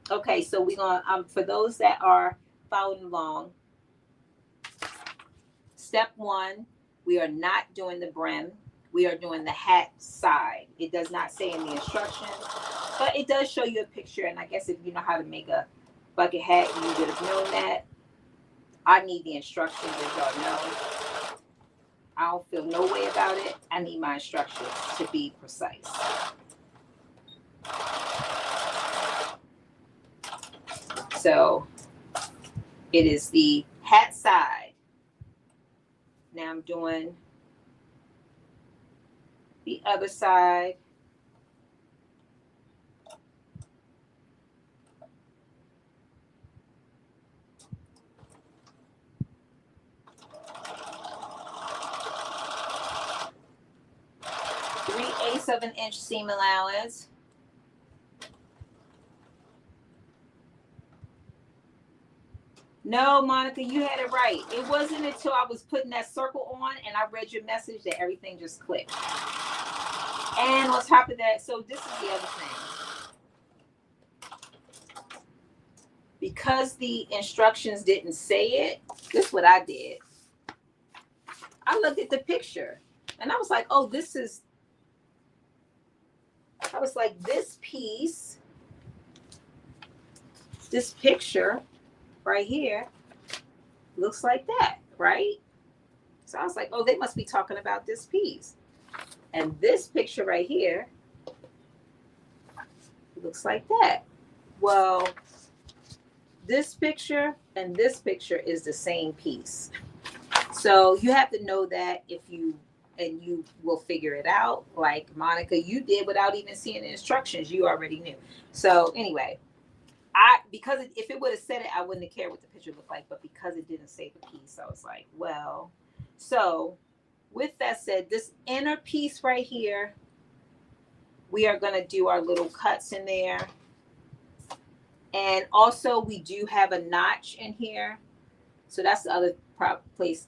Okay, so we're gonna for those that are following along, step one, we are not doing the brim. We are doing the hat side. It does not say in the instructions, but it does show you a picture. And I guess if you know how to make a bucket hat, you would have known that. I need the instructions, as y'all know. I don't feel no way about it. I need my instructions to be precise. So it is the hat side. Now I'm doing the other side. Three-eighths of an inch seam allowance. No, Monica, you had it right. It wasn't until I was putting that circle on and I read your message that everything just clicked. And on top of that, so this is the other thing. Because the instructions didn't say it, this is what I did. I looked at the picture and I was like, oh, I was like, this piece, this picture right here looks like that, right? So I was like, oh, they must be talking about this piece. And this picture right here looks like that. Well, this picture and this picture is the same piece. So you have to know that and you will figure it out. Like Monica, you did without even seeing the instructions. You already knew. So anyway, because if it would have said it, I wouldn't have cared what the picture looked like. But because it didn't say the piece, I was like, well. So with that said, this inner piece right here, we are going to do our little cuts in there. And also we do have a notch in here. So that's the other place.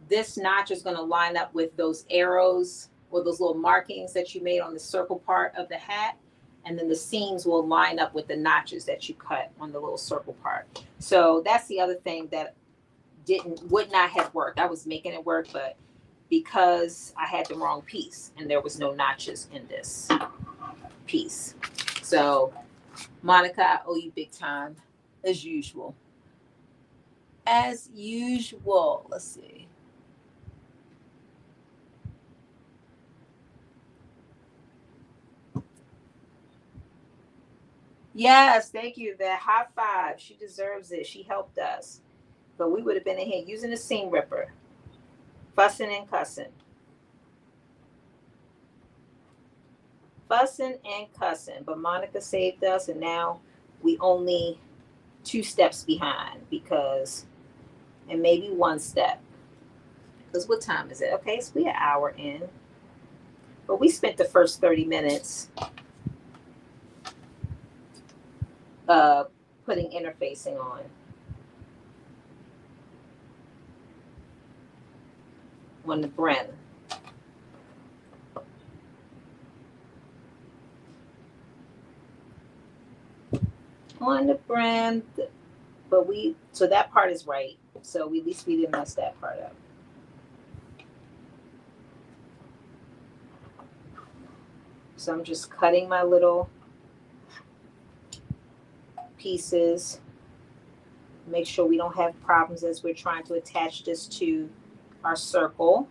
This notch is going to line up with those arrows or those little markings that you made on the circle part of the hat. And then the seams will line up with the notches that you cut on the little circle part. So that's the other thing that would not have worked. I was making it work, but because I had the wrong piece and there was no notches in this piece. So Monica, I owe you big time as usual. As usual. Let's see. Yes, thank you. That high five. She deserves it. She helped us. But we would have been in here using the seam ripper, fussing and cussing. Fussing and cussing. But Monica saved us, and now we only 2 steps behind and maybe 1 step. Because what time is it? Okay, so we're an hour in. But we spent the first 30 minutes putting interfacing on the brim. on the brim, but so that part is right. So at least we didn't mess that part up. So I'm just cutting my little pieces. Make sure we don't have problems as we're trying to attach this to our circle.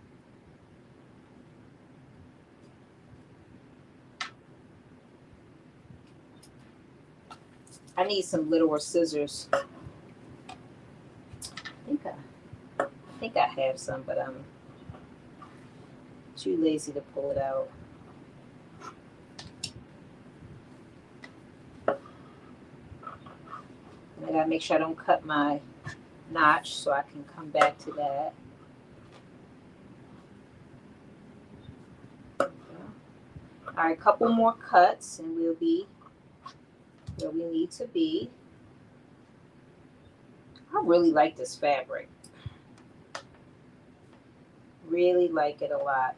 I need some littler scissors. I think I have some, but I'm too lazy to pull it out. And I gotta make sure I don't cut my notch so I can come back to that. All right, a couple more cuts and we'll be where we need to be. I really like this fabric. Really like it a lot.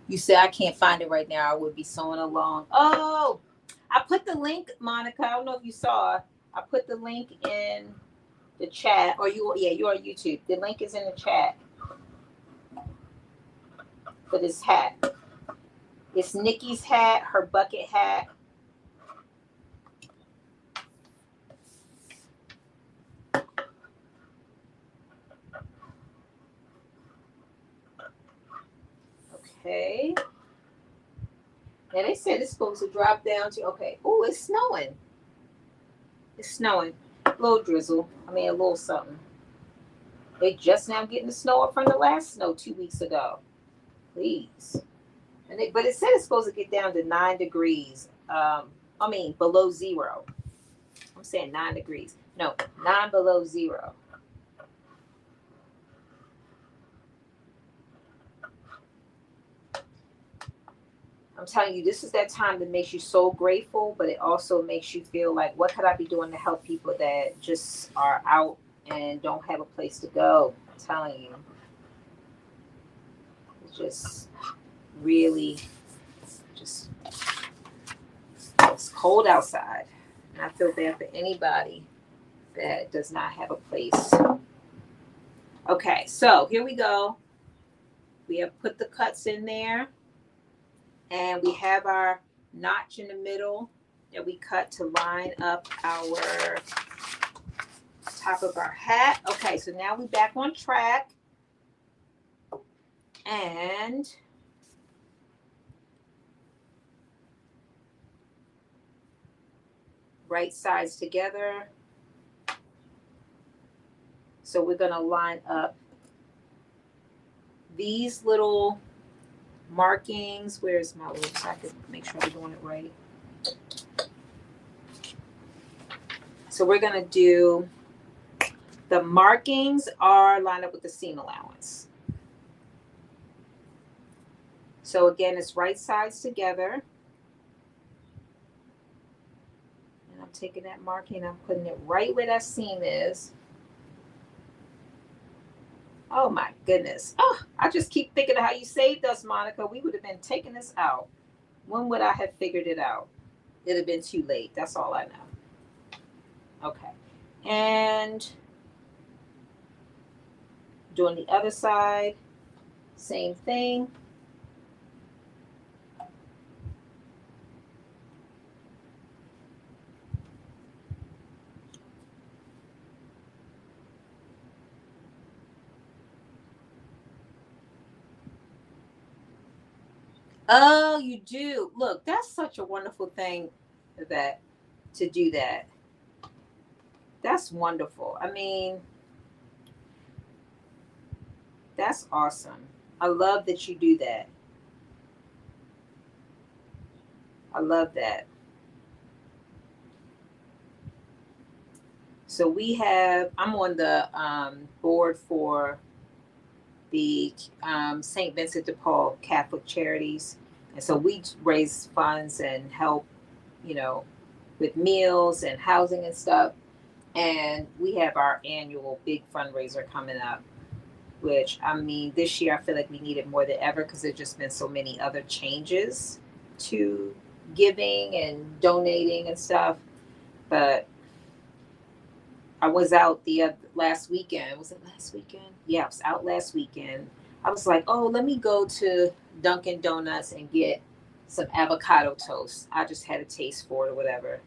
You said I can't find it right now. I would be sewing along. Oh, I put the link, Monica. I don't know if you saw. I put the link in the chat. Or you're on YouTube. The link is in the chat for this hat. It's Nikki's hat, her bucket hat. Okay. Now they said it's supposed to drop down to, okay. Oh, it's snowing. It's snowing. A little drizzle. I mean, a little something. They just now getting the snow up from the last snow 2 weeks ago. Please. But it said it's supposed to get down to 9 degrees. Below zero. I'm saying 9 degrees. No, 9 below zero. I'm telling you, this is that time that makes you so grateful, but it also makes you feel like, what could I be doing to help people that just are out and don't have a place to go? I'm telling you. It's just really, it's cold outside. And I feel bad for anybody that does not have a place. Okay, so here we go. We have put the cuts in there. And we have our notch in the middle that we cut to line up our top of our hat. Okay, so now we're back on track. And right sides together. So we're going to line up these little markings. Where's my little, so I can make sure we're doing it right. So we're going to do, the markings are lined up with the seam allowance. So again, it's right sides together. And I'm taking that marking and I'm putting it right where that seam is. Oh my goodness. Oh, I just keep thinking of how you saved us, Monica. We would have been taking this out. When would I have figured it out? It'd have been too late. That's all I know. Okay. And doing the other side, same thing. Oh, you do. Look, that's such a wonderful thing to do that. That's wonderful. I mean, that's awesome. I love that you do that. I love that. So I'm on the board for the St. Vincent de Paul Catholic Charities. And so we raise funds and help, with meals and housing and stuff. And we have our annual big fundraiser coming up. which I mean, this year I feel like we need it more than ever because there's just been so many other changes to giving and donating and stuff. But I was out the last weekend. Was it last weekend? Yeah, I was out last weekend. I was like, oh, let me go to Dunkin' Donuts and get some avocado toast. I just had a taste for it or whatever.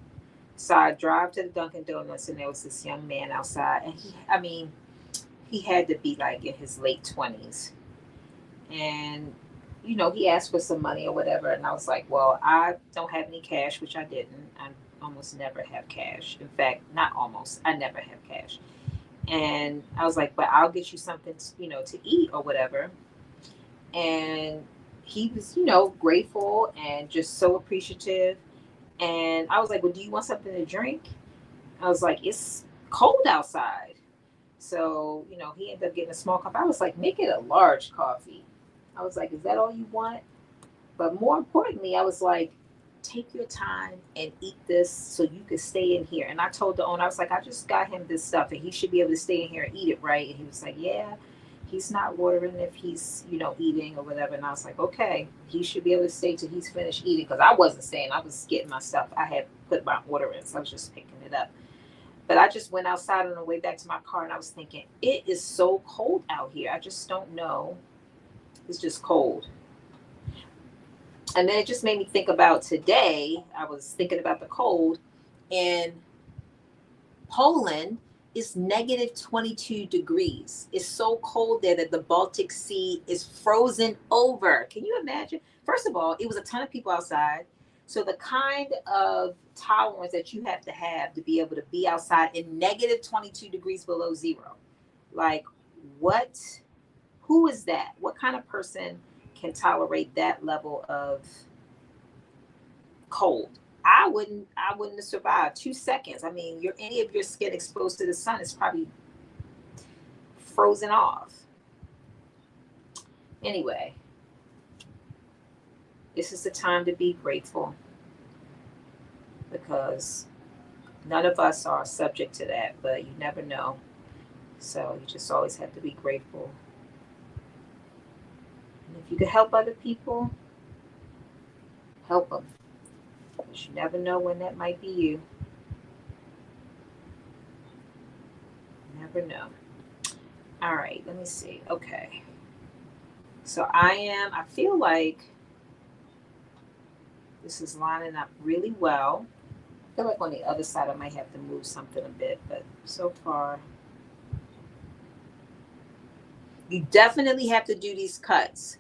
So I drive to the Dunkin' Donuts and there was this young man outside, and I mean, he had to be like in his late 20s. And, he asked for some money or whatever. And I was like, well, I don't have any cash, which I didn't. I almost never have cash. In fact, not almost, I never have cash. And I was like, but I'll get you something, to eat or whatever. And he was, grateful and just so appreciative. And I was like, well, do you want something to drink? I was like, it's cold outside. So, he ended up getting a small cup. I was like, make it a large coffee. I was like, is that all you want? But more importantly, I was like, take your time and eat this so you can stay in here. And I told the owner, I was like, I just got him this stuff and he should be able to stay in here and eat it, right? And he was like, yeah, he's not ordering if he's, eating or whatever. And I was like, okay, he should be able to stay till he's finished eating. Because I wasn't staying. I was getting my stuff. I had put my order in, so I was just picking it up. But I just went outside on the way back to my car and I was thinking, it is so cold out here. I just don't know. It's just cold. And then it just made me think about today. I was thinking about the cold. In Poland, it's negative 22 degrees. It's so cold there that the Baltic Sea is frozen over. Can you imagine? First of all, it was a ton of people outside. So the kind of tolerance that you have to be able to be outside in negative 22 degrees below zero. Like, what? Who is that? What kind of person can tolerate that level of cold? I wouldn't have survived 2 seconds. I mean, any of your skin exposed to the sun is probably frozen off. Anyway, this is the time to be grateful because none of us are subject to that, but you never know. So you just always have to be grateful. And if you can help other people, help them. Because you never know when that might be you. Never know. All right, let me see. Okay. So I feel like this is lining up really well. I feel like on the other side I might have to move something a bit, but so far. You definitely have to do these cuts.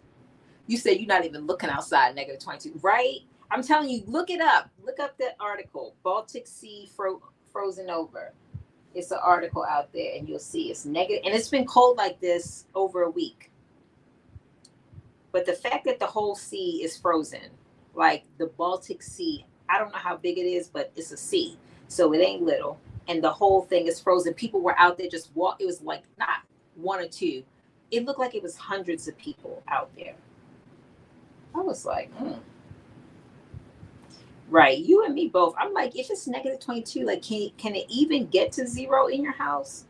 You said you're not even looking outside negative 22, right? I'm telling you, look it up. Look up that article, Baltic Sea frozen over. It's an article out there and you'll see it's negative. And it's been cold like this over a week. But the fact that the whole sea is frozen, like the Baltic Sea, I don't know how big it is, but it's a sea. So it ain't little. And the whole thing is frozen. People were out there just walk. It was like not one or two. It looked like it was hundreds of people out there. I was like, Right, you and me both. I'm like, it's just negative 22. Like, can it even get to zero in your house?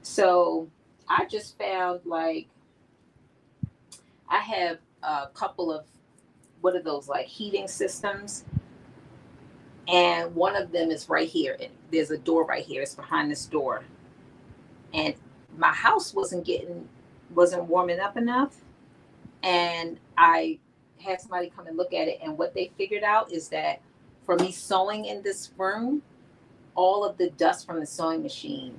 So I just found like I have a couple of what are those like heating systems, and one of them is right here. And there's a door right here. It's behind this door, and my house wasn't warming up enough, and I had somebody come and look at it, and what they figured out is that for me sewing in this room, all of the dust from the sewing machine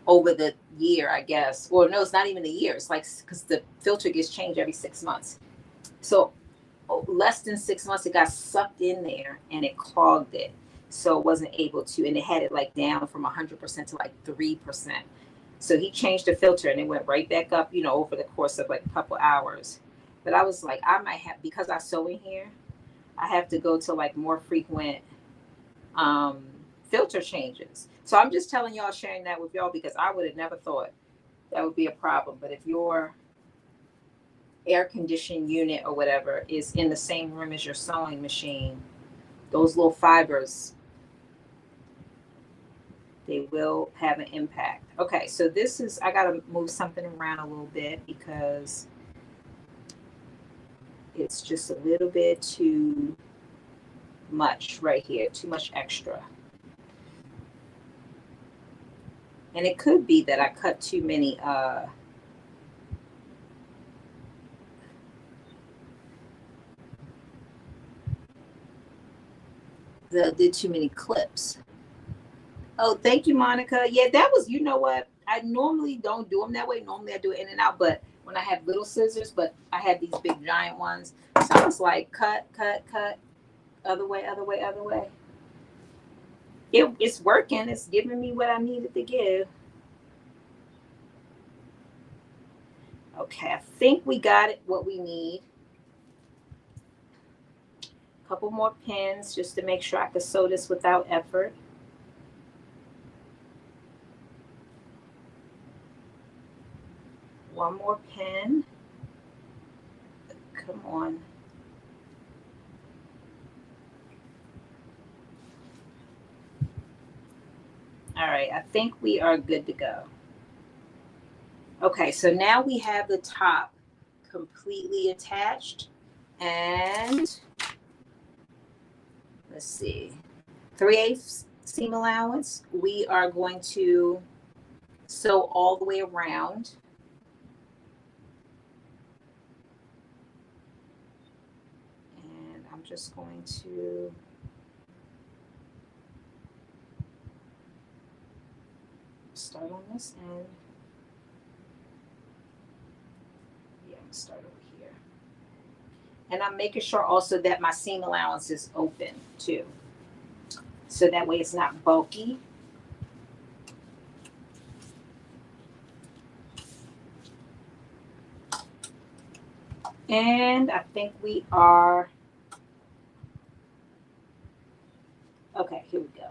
over the year, I guess, or no, it's not even a year. It's like because the filter gets changed every 6 months. So less than 6 months, it got sucked in there and it clogged it. So it wasn't able to, and it had it like down from 100% to like 3%. So he changed the filter and it went right back up, over the course of like a couple hours. But I was like, I might have, because I sew in here, I have to go to like more frequent filter changes. So I'm just telling y'all, sharing that with y'all because I would have never thought that would be a problem. But if your air conditioning unit or whatever is in the same room as your sewing machine, those little fibers They will have an impact. Okay, so this is, I got to move something around a little bit because it's just a little bit too much right here, too much extra. And it could be that I cut too many did too many clips. Oh, thank you, Monica. Yeah, that was, you know what? I normally don't do them that way. Normally I do it in and out, but when I have little scissors, but I have these big giant ones. So I was like, cut, cut, cut, other way, other way, other way. It's working. It's giving me what I needed to give. Okay, I think we got it, what we need. A couple more pins just to make sure I could sew this without effort. One more pin. Come on. All right, I think we are good to go. Okay, so now we have the top completely attached, and let's see, 3/8 seam allowance. We are going to sew all the way around. And I'm just going to start on this end. Yeah, I'm gonna start over here. And I'm making sure also that my seam allowance is open too. So that way it's not bulky. And I think we are, okay, here we go.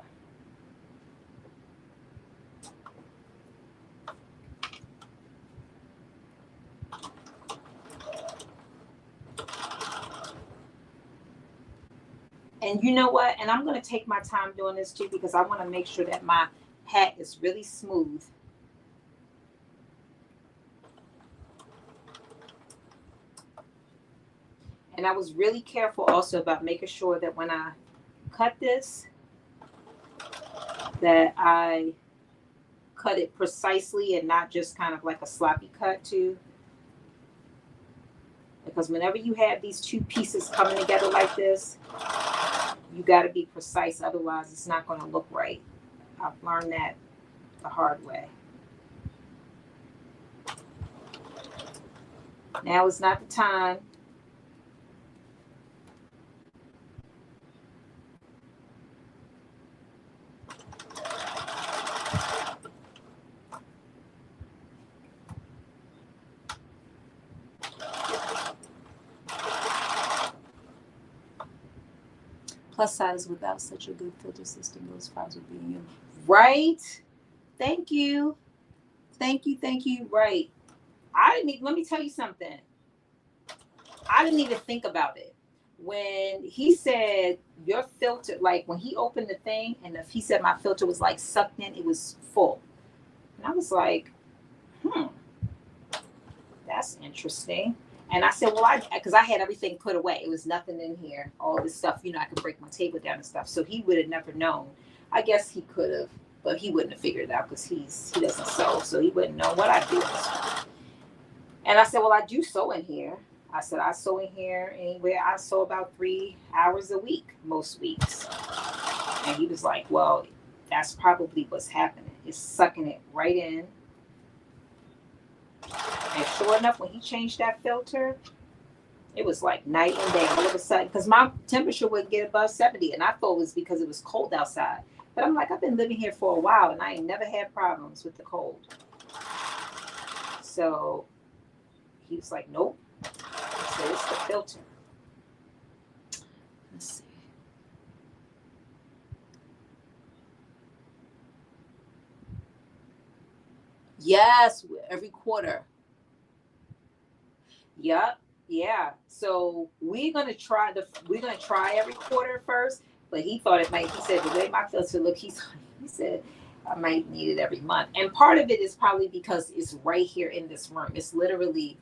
And you know what? And I'm going to take my time doing this too because I want to make sure that my hat is really smooth. And I was really careful also about making sure that when I cut this, that I cut it precisely and not just kind of like a sloppy cut too. Because whenever you have these two pieces coming together like this, you got to be precise. Otherwise, it's not going to look right. I've learned that the hard way. Now is not the time. Plus size without such a good filter system, those files would be in you. Right? Thank you. Thank you. Thank you. Right. I didn't even, let me tell you something. I didn't even think about it. When he said your filter, like when he opened the thing and if he said my filter was like sucked in, it was full. And I was like, that's interesting. And I said, well, because I had everything put away. It was nothing in here. All this stuff, you know, I could break my table down and stuff. So he would have never known. I guess he could have, but he wouldn't have figured it out because he doesn't sew. So he wouldn't know what I do. And I said, well, I do sew in here. I said, I sew in here anywhere. I sew about 3 hours a week, most weeks. And he was like, well, that's probably what's happening. It's sucking it right in. And sure enough, when he changed that filter, it was like night and day all of a sudden. Because my temperature wouldn't get above 70. And I thought it was because it was cold outside. But I'm like, I've been living here for a while and I ain't never had problems with the cold. So he was like, nope. So it's the filter. Let's see. Yes, every quarter. Yep. Yeah. So we're gonna try every quarter first. But he thought it might. He said the way my filter look. He said I might need it every month. And part of it is probably because it's right here in this room. It's literally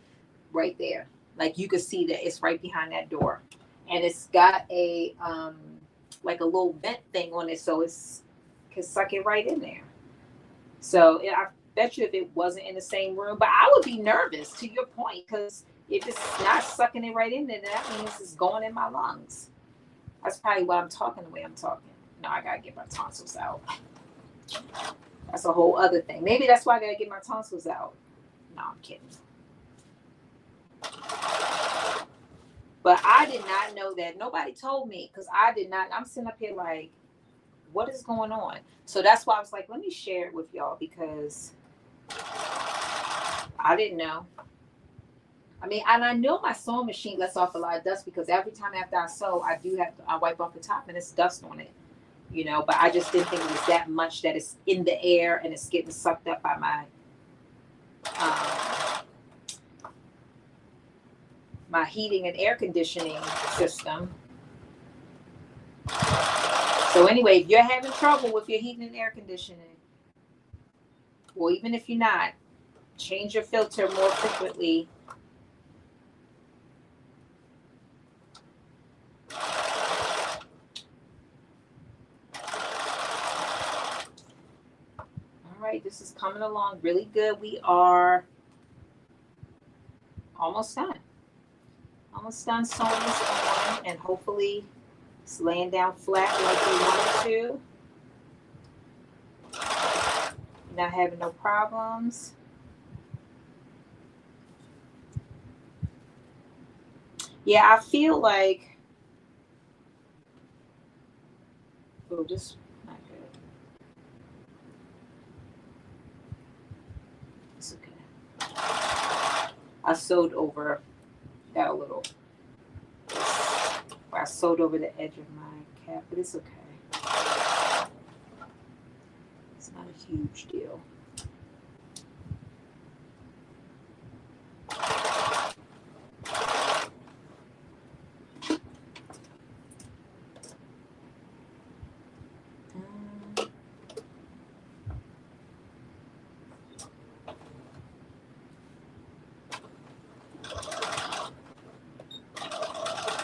right there. Like you could see that it's right behind that door. And it's got a like a little vent thing on it, so it's can suck it right in there. So I bet you if it wasn't in the same room, but I would be nervous to your point, because if it's not sucking it right in there, then that means it's going in my lungs. That's probably why I'm talking the way I'm talking. No, I gotta get my tonsils out. That's a whole other thing. Maybe that's why I gotta get my tonsils out. No, I'm kidding. But I did not know that. Nobody told me, because I did not. I'm sitting up here like, what is going on? So that's why I was like, let me share it with y'all, because I didn't know. I mean, and I know my sewing machine lets off a lot of dust, because every time after I sew, I wipe off the top and it's dust on it, you know. But I just didn't think it was that much that it's in the air and it's getting sucked up by my heating and air conditioning system. So anyway, if you're having trouble with your heating and air conditioning, or even if you're not, change your filter more frequently. All right, this is coming along really good. We are almost done. Almost done sewing this on, and hopefully it's laying down flat like we wanted to. Not having no problems. Yeah, I feel like, oh, this not good. It's okay. I sewed over that a little. I sewed over the edge of my cap, but it's okay. It's not a huge deal.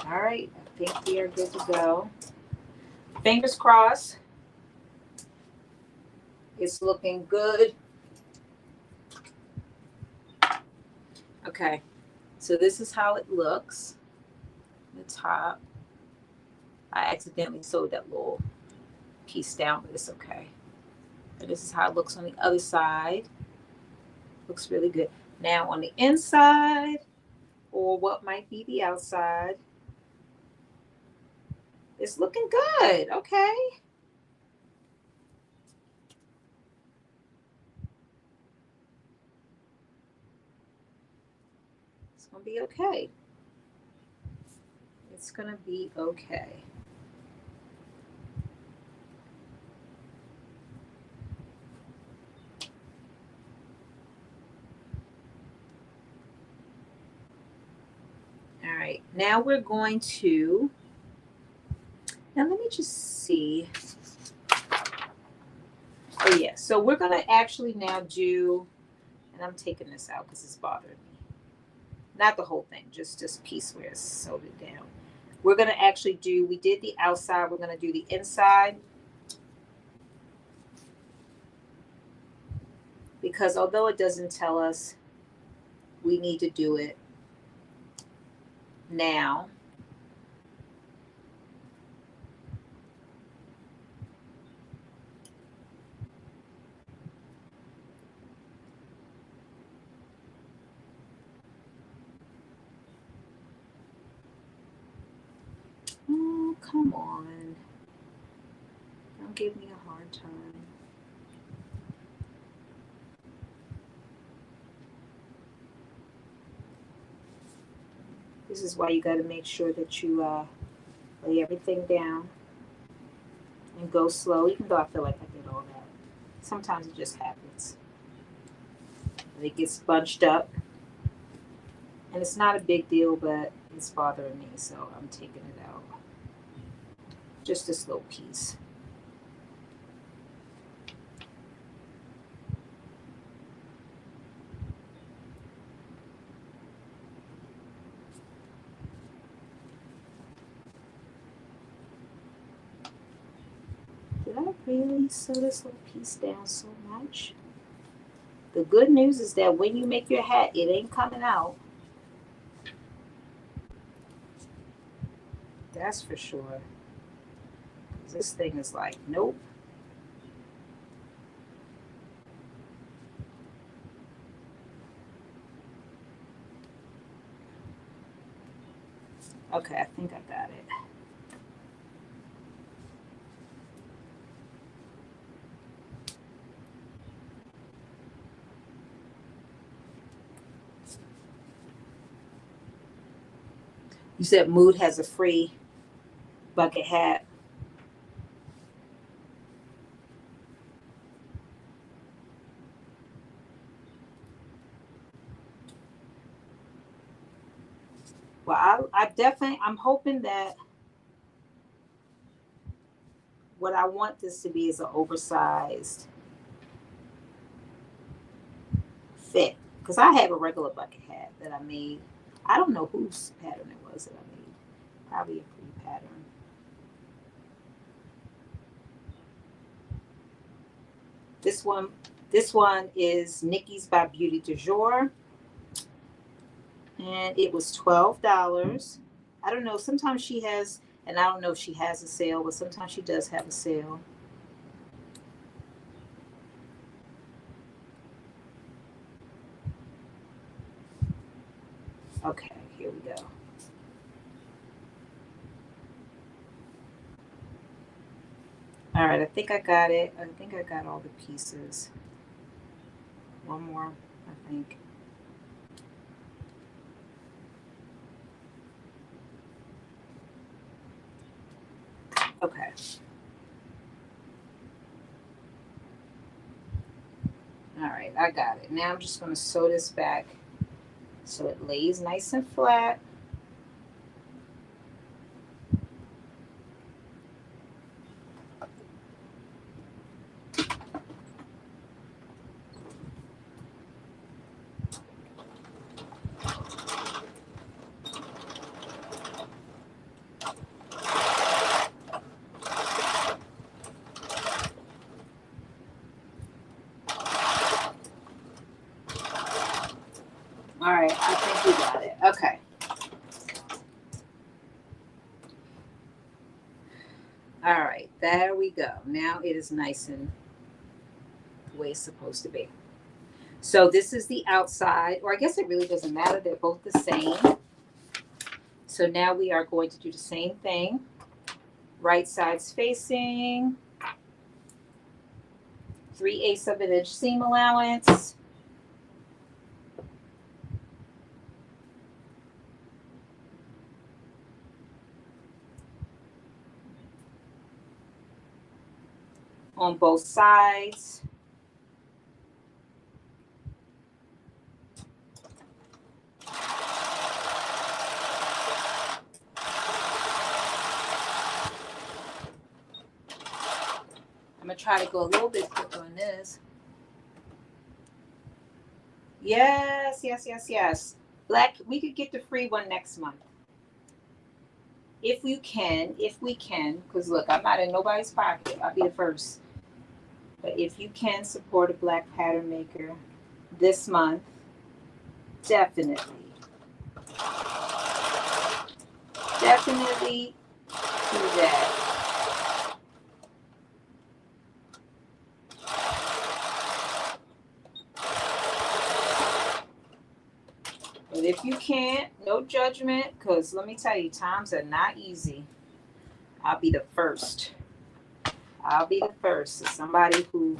All right, I think we are good to go. Fingers crossed. It's looking good. Okay, so this is how it looks. The top. I accidentally sewed that little piece down, but it's okay. And this is how it looks on the other side. Looks really good. Now on the inside, or what might be the outside, it's looking good. Okay. It's gonna be okay. It's gonna be okay. All right, now we're going to, now let me just see. Oh yeah, so we're gonna actually now do, and I'm taking this out because it's bothering me. Not the whole thing, just this piece where it's sewed it down. We're gonna actually do, we did the outside, we're gonna do the inside. Because although it doesn't tell us we need to do it now, oh, come on. Don't give me a hard time. This is why you got to make sure that you lay everything down and go slow, even though I feel like I did all that. Sometimes it just happens. And it gets bunched up. And it's not a big deal, but it's bothering me, so I'm taking it out. Just this little piece. really sew this little piece down so much? The good news is that when you make your hat, it ain't coming out. That's for sure. This thing is like, nope. Okay, I think I got it. You said Mood has a free bucket hat. Well, I definitely, I'm hoping that what I want this to be is an oversized fit. Because I have a regular bucket hat that I made. I don't know whose pattern it was that I made. Probably a free pattern. This one is Nikki's by Beaute J'Adore. And it was $12. I don't know. Sometimes she has, and I don't know if she has a sale, but sometimes she does have a sale. Okay, here we go. All right, I think I got it. I think I got all the pieces. One more, I think. Okay. All right, I got it. Now I'm just going to sew this back so it lays nice and flat. All right, I think we got it. Okay. All right, there we go. Now it is nice and the way it's supposed to be. So this is the outside, or I guess it really doesn't matter. They're both the same. So now we are going to do the same thing. Right sides facing. 3/8 of an inch seam allowance. On both sides. I'm gonna try to go a little bit quicker on this. Yes, yes, yes, yes. Black, we could get the free one next month. If we can, because look, I'm not in nobody's pocket. I'll be the first. But if you can support a black pattern maker this month, definitely. Definitely do that. But if you can't, no judgment, because let me tell you, times are not easy. I'll be the first. I'll be the first. As somebody who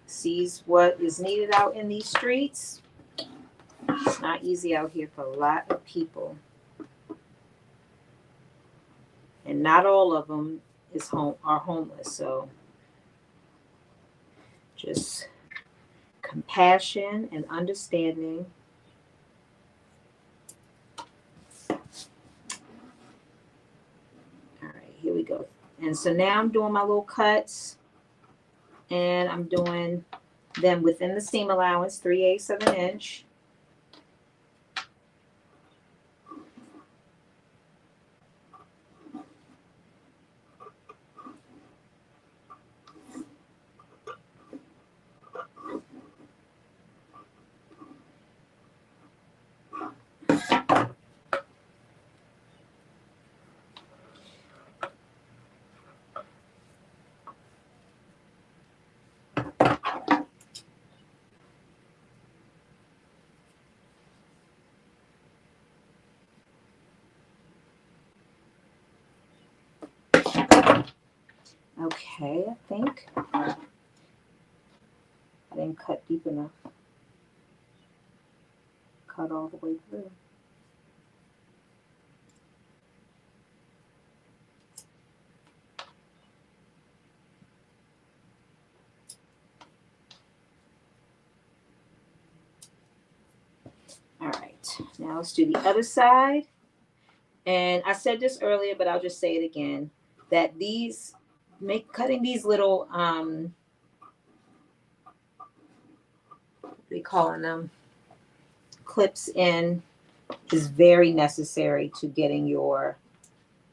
sees what is needed out in these streets, it's not easy out here for a lot of people. And not all of them are homeless. So just compassion and understanding. All right, here we go. And so now I'm doing my little cuts, and I'm doing them within the seam allowance, 3/8 of an inch. Okay, I think I didn't cut deep enough. Cut all the way through. All right, now let's do the other side. And I said this earlier, but I'll just say it again, that these cutting these little what are they calling them, clips in, is very necessary to getting your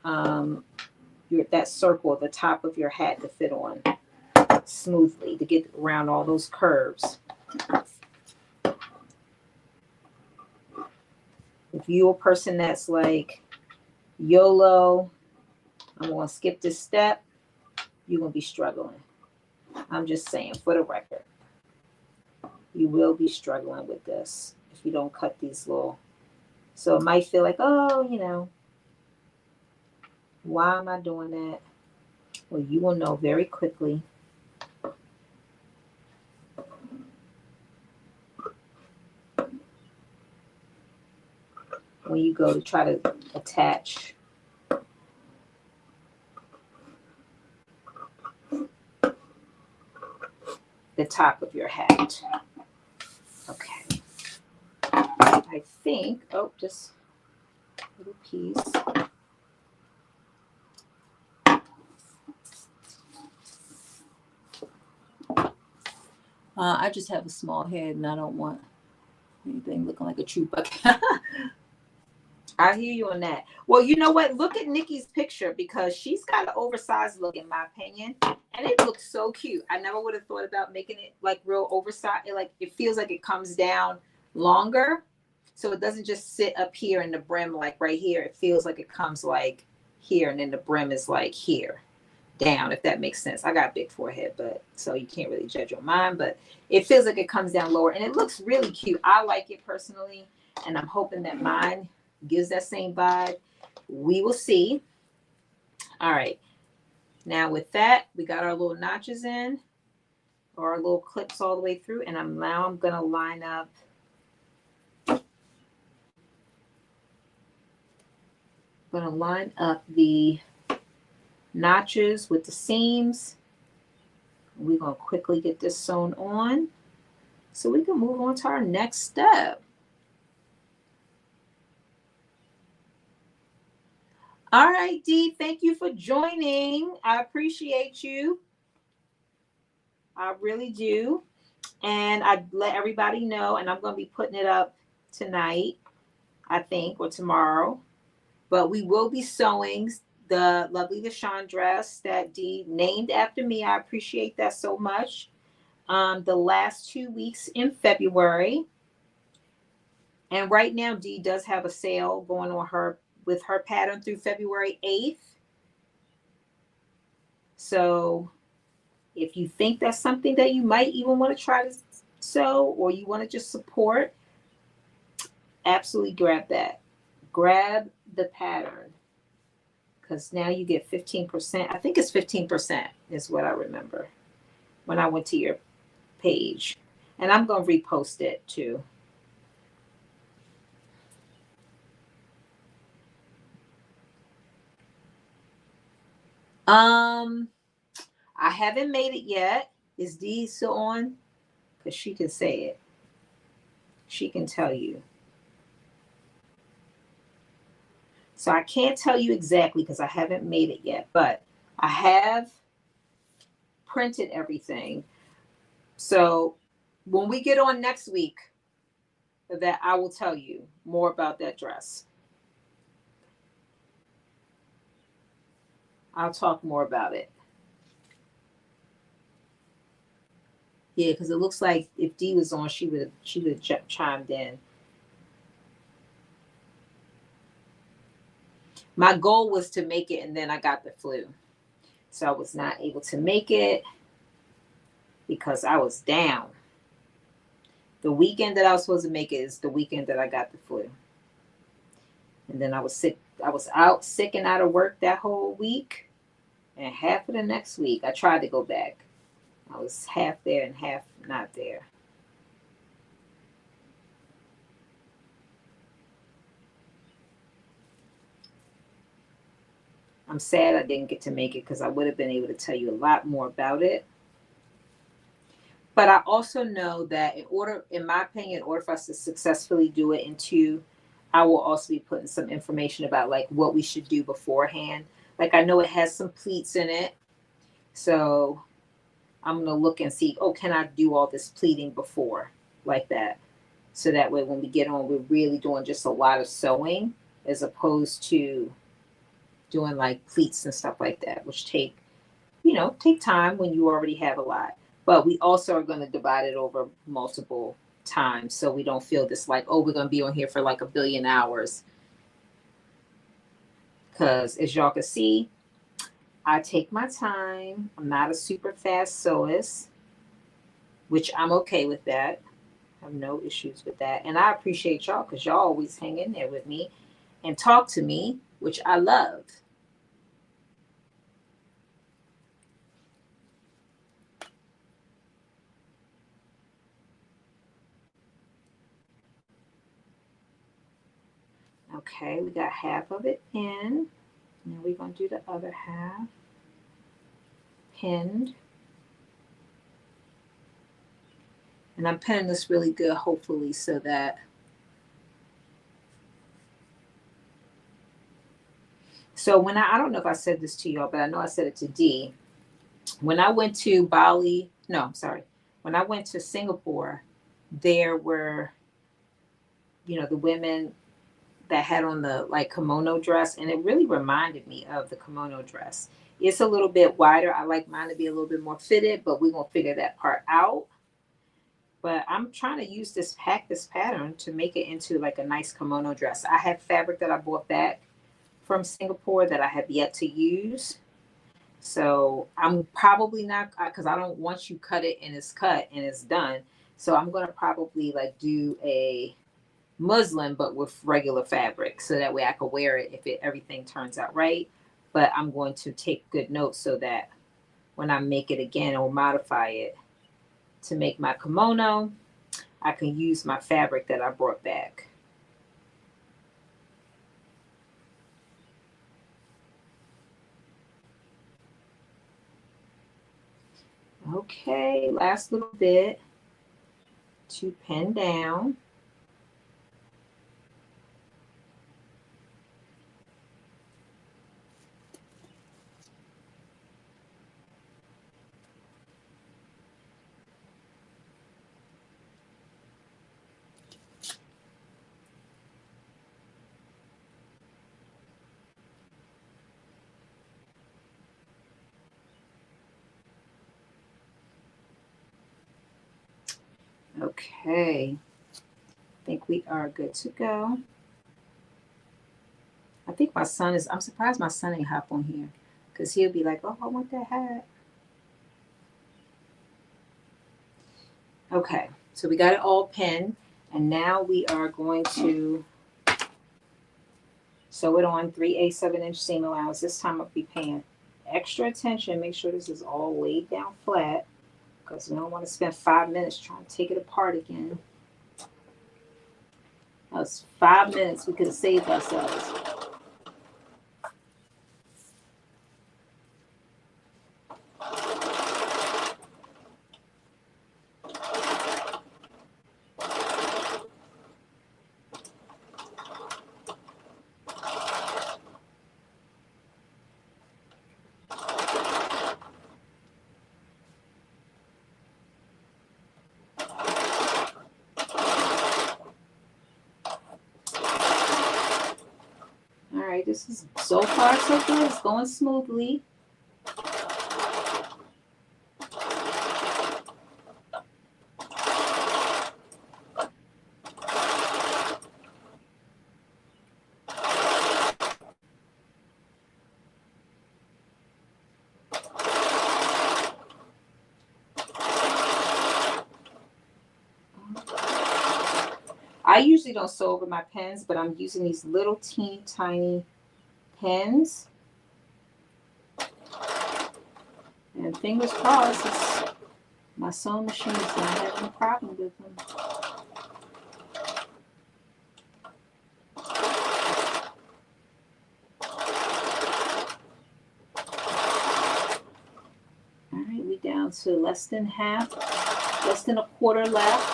that circle at the top of your hat to fit on smoothly, to get around all those curves. If you're a person that's like YOLO, I'm going to skip this step, you're going to be struggling. I'm just saying, for the record, you will be struggling with this if you don't cut these little. So it might feel like, oh, you know, why am I doing that? Well, you will know very quickly. When you go to try to attach the top of your hat. Okay. I think, oh, just a little piece. I just have a small head and I don't want anything looking like a true bucket. I hear you on that. Well, you know what? Look at Nikki's picture, because she's got an oversized look, in my opinion, and it looks so cute. I never would have thought about making it like real oversized. It feels like it comes down longer, so it doesn't just sit up here in the brim like right here. It feels like it comes like here, and then the brim is like here down, if that makes sense. I got a big forehead, but so you can't really judge on mine, but it feels like it comes down lower, and it looks really cute. I like it personally, and I'm hoping that mine gives that same vibe. We will see. All right, now with that, we got our little notches in, or our little clips all the way through, and I'm gonna line up the notches with the seams. We're gonna quickly get this sewn on so we can move on to our next step. All right, Dee, thank you for joining. I appreciate you. I really do. And I let everybody know, and I'm going to be putting it up tonight, I think, or tomorrow. But we will be sewing the lovely LaShawn dress that Dee named after me. I appreciate that so much. The last 2 weeks in February. And right now, Dee does have a sale going on with her pattern through February 8th. So if you think that's something that you might even want to try to sew, or you want to just support, absolutely grab that. Grab the pattern, because now you get 15%. I think it's 15% is what I remember when I went to your page. And I'm going to repost it too. I haven't made it yet. Is Dee still on? Because she can say it. She can tell you. So I can't tell you exactly because I haven't made it yet, but I have printed everything. So when we get on next week, that I will tell you more about that dress. I'll talk more about it. Yeah, because it looks like if Dee was on, she would have chimed in. My goal was to make it, and then I got the flu. So I was not able to make it because I was down. The weekend that I was supposed to make it is the weekend that I got the flu. And then I was sick. I was out sick and out of work that whole week. and half of the next week. I tried to go back. I was half there and half not there. I'm sad I didn't get to make it because I would have been able to tell you a lot more about it. But I also know that in my opinion, in order for us to successfully do it, and two, I will also be putting some information about like what we should do beforehand. Like I know it has some pleats in it, so I'm gonna look and see. Oh, can I do all this pleating before, like that? So that way, when we get on, we're really doing just a lot of sewing as opposed to doing like pleats and stuff like that, which take time when you already have a lot. But we also are going to divide it over multiple times so we don't feel this like, oh, we're going to be on here for like a billion hours. Because as y'all can see, I take my time. I'm not a super fast sewist, which I'm okay with that. I have no issues with that. And I appreciate y'all because y'all always hang in there with me and talk to me, which I love. Okay, we got half of it in. Now we're going to do the other half. Pinned. And I'm pinning this really good, hopefully, so that when I don't know if I said this to y'all, but I know I said it to D. When I went to Bali, no, I'm sorry. When I went to Singapore, there were, the women that had on the like kimono dress, and it really reminded me of the kimono dress. It's a little bit wider. I like mine to be a little bit more fitted, but we're gonna figure that part out. But I'm trying to use this pattern to make it into like a nice kimono dress. I have fabric that I bought back from Singapore that I have yet to use. So I'm probably not, because I don't want you cut it and it's cut and it's done. So I'm going to probably like do a muslin, but with regular fabric. So that way I can wear it if everything turns out right. But I'm going to take good notes so that when I make it again or modify it to make my kimono, I can use my fabric that I brought back. Okay, last little bit to pin down. Okay, I think we are good to go. I think I'm surprised my son ain't hop on here because he'll be like, oh, I want that hat. Okay, so we got it all pinned, and now we are going to sew it on 3/8 7-inch seam allowance. This time I'll be paying extra attention. Make sure this is all laid down flat because we don't want to spend 5 minutes trying to take it apart again. That was 5 minutes we could have saved ourselves. All right, this is so far so good. It's going smoothly. I usually don't sew over my pens, but I'm using these little teeny tiny pens And fingers crossed, my sewing machine is not having a problem with them. All right, we down to less than half, less than a quarter left.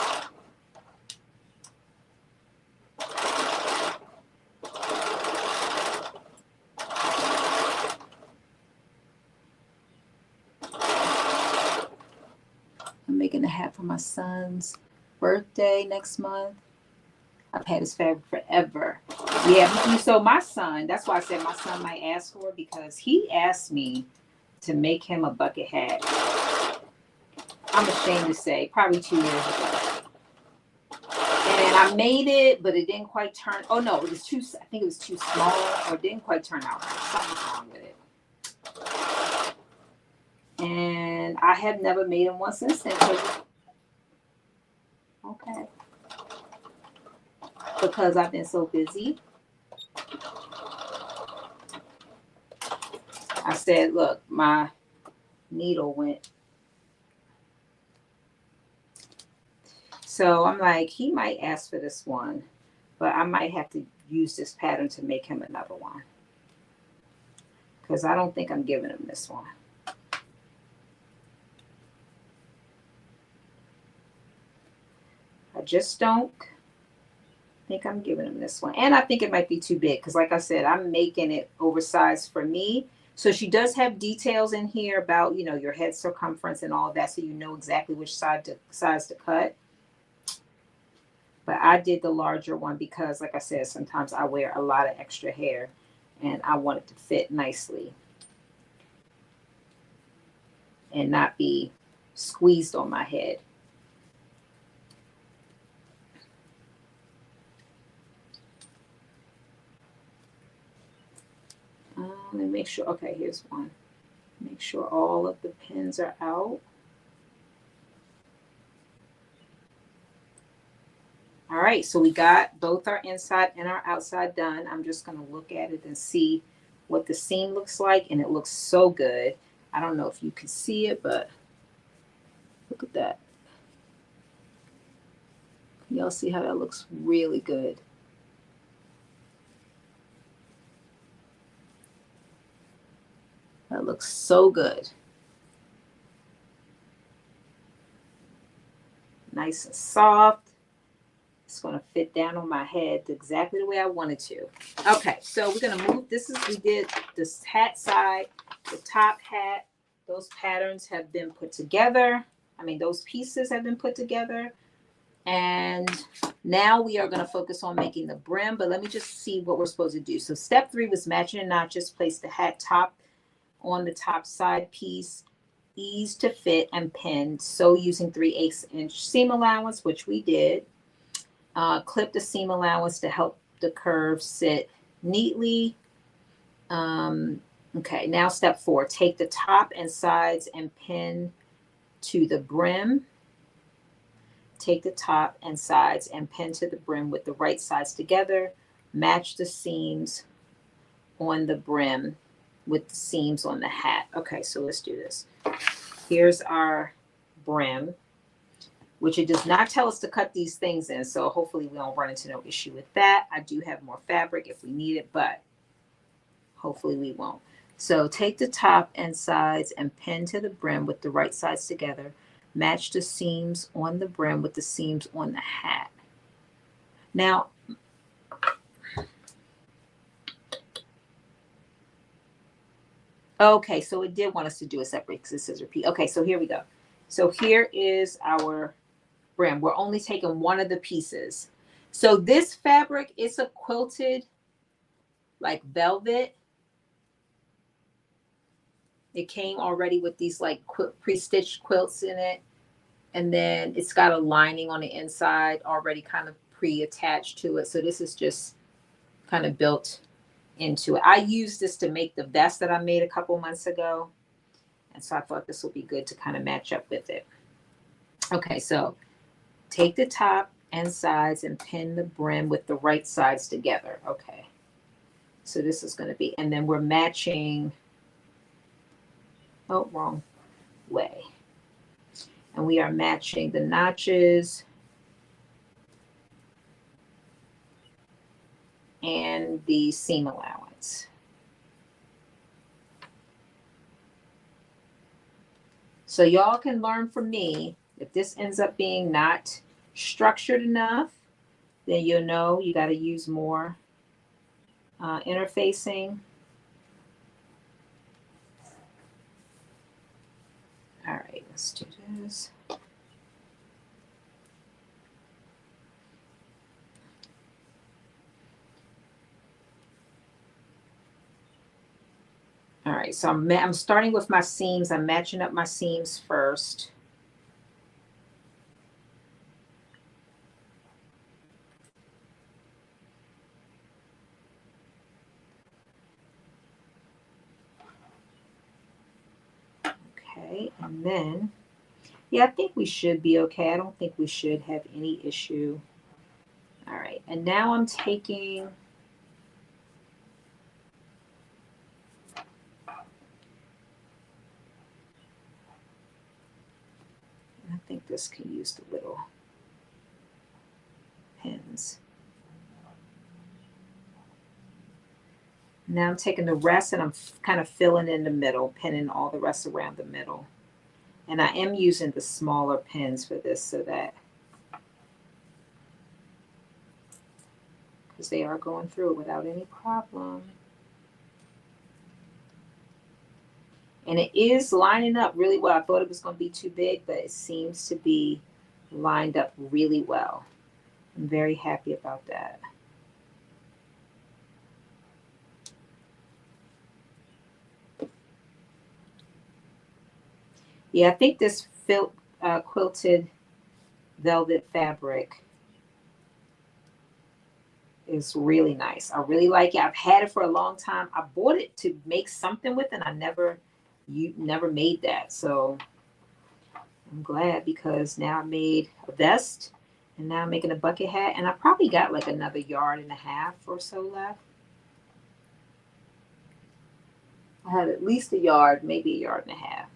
I'm making a hat for my son's birthday next month. I've had this fabric forever. Yeah, so my son, that's why I said my son might ask for it, because he asked me to make him a bucket hat. I'm ashamed to say, probably 2 years ago. And I made it, but it didn't quite turn. Oh no, it was too, I think it was too small, or it didn't quite turn out right. Something's wrong with it. And I have never made him one since then. Okay. Because I've been so busy. I said, look, my needle went. So I'm like, he might ask for this one, but I might have to use this pattern to make him another one. Because I don't think I'm giving him this one. I just don't think I'm giving him this one. And I think it might be too big, because like I said, I'm making it oversized for me. So she does have details in here about, you know, your head circumference and all of that, so you know exactly which size to cut. But I did the larger one because, like I said, sometimes I wear a lot of extra hair and I want it to fit nicely and not be squeezed on my head. Let me make sure. Okay, here's one. Make sure all of the pins are out. All right, so we got both our inside and our outside done. I'm just going to look at it and see what the seam looks like, and it looks so good. I don't know if you can see it, but look at that. Y'all see how that looks really good. That looks so good. Nice and soft. It's going to fit down on my head exactly the way I wanted to. Okay, so we're going to move. We did this hat side, the top hat. Those patterns have been put together. I mean, those pieces have been put together. And now we are going to focus on making the brim, but let me just see what we're supposed to do. So step 3 was matching the notches. Place the hat top on the top side piece, ease to fit and pin. Sew using 3/8 inch seam allowance, which we did. Clip the seam allowance to help the curve sit neatly. Okay, now step 4, take the top and sides and pin to the brim. Take the top and sides and pin to the brim with the right sides together. Match the seams on the brim with the seams on the hat. Okay, so let's do this. Here's our brim, which it does not tell us to cut these things in, so hopefully we don't run into no issue with that. I do have more fabric if we need it, but hopefully we won't. So take the top and sides and pin to the brim with the right sides together. Match the seams on the brim with the seams on the hat. Now, okay, so it did want us to do a separate because it says repeat. Okay, so here we go. So here is our brim. We're only taking one of the pieces. So this fabric is a quilted, like velvet. It came already with these like pre-stitched quilts in it. And then it's got a lining on the inside already kind of pre-attached to it. So this is just kind of built into it. I used this to make the vest that I made a couple months ago. And so I thought this would be good to kind of match up with it. Okay, so take the top and sides and pin the brim with the right sides together. Okay. So this is going to be, and then we're matching, oh, wrong. way. And we are matching the notches and the seam allowance. So y'all can learn from me. If this ends up being not structured enough, then you'll know you got to use more interfacing. All right, let's do this. All right, so I'm starting with my seams. I'm matching up my seams first. Okay, and then, yeah, I think we should be okay. I don't think we should have any issue. All right, and now I'm taking, I think this can use the little pins. Now I'm taking the rest and I'm kind of filling in the middle, pinning all the rest around the middle. And I am using the smaller pins for this so that, because they are going through it without any problem. And it is lining up really well. I thought it was going to be too big, but it seems to be lined up really well. I'm very happy about that. Yeah, I think this quilted velvet fabric is really nice. I really like it. I've had it for a long time. I bought it to make something with, and I never made that. So I'm glad, because now I made a vest, and now I'm making a bucket hat, and I probably got like another 1.5 yards or so left. I had at least 1 yard, maybe 1.5 yards.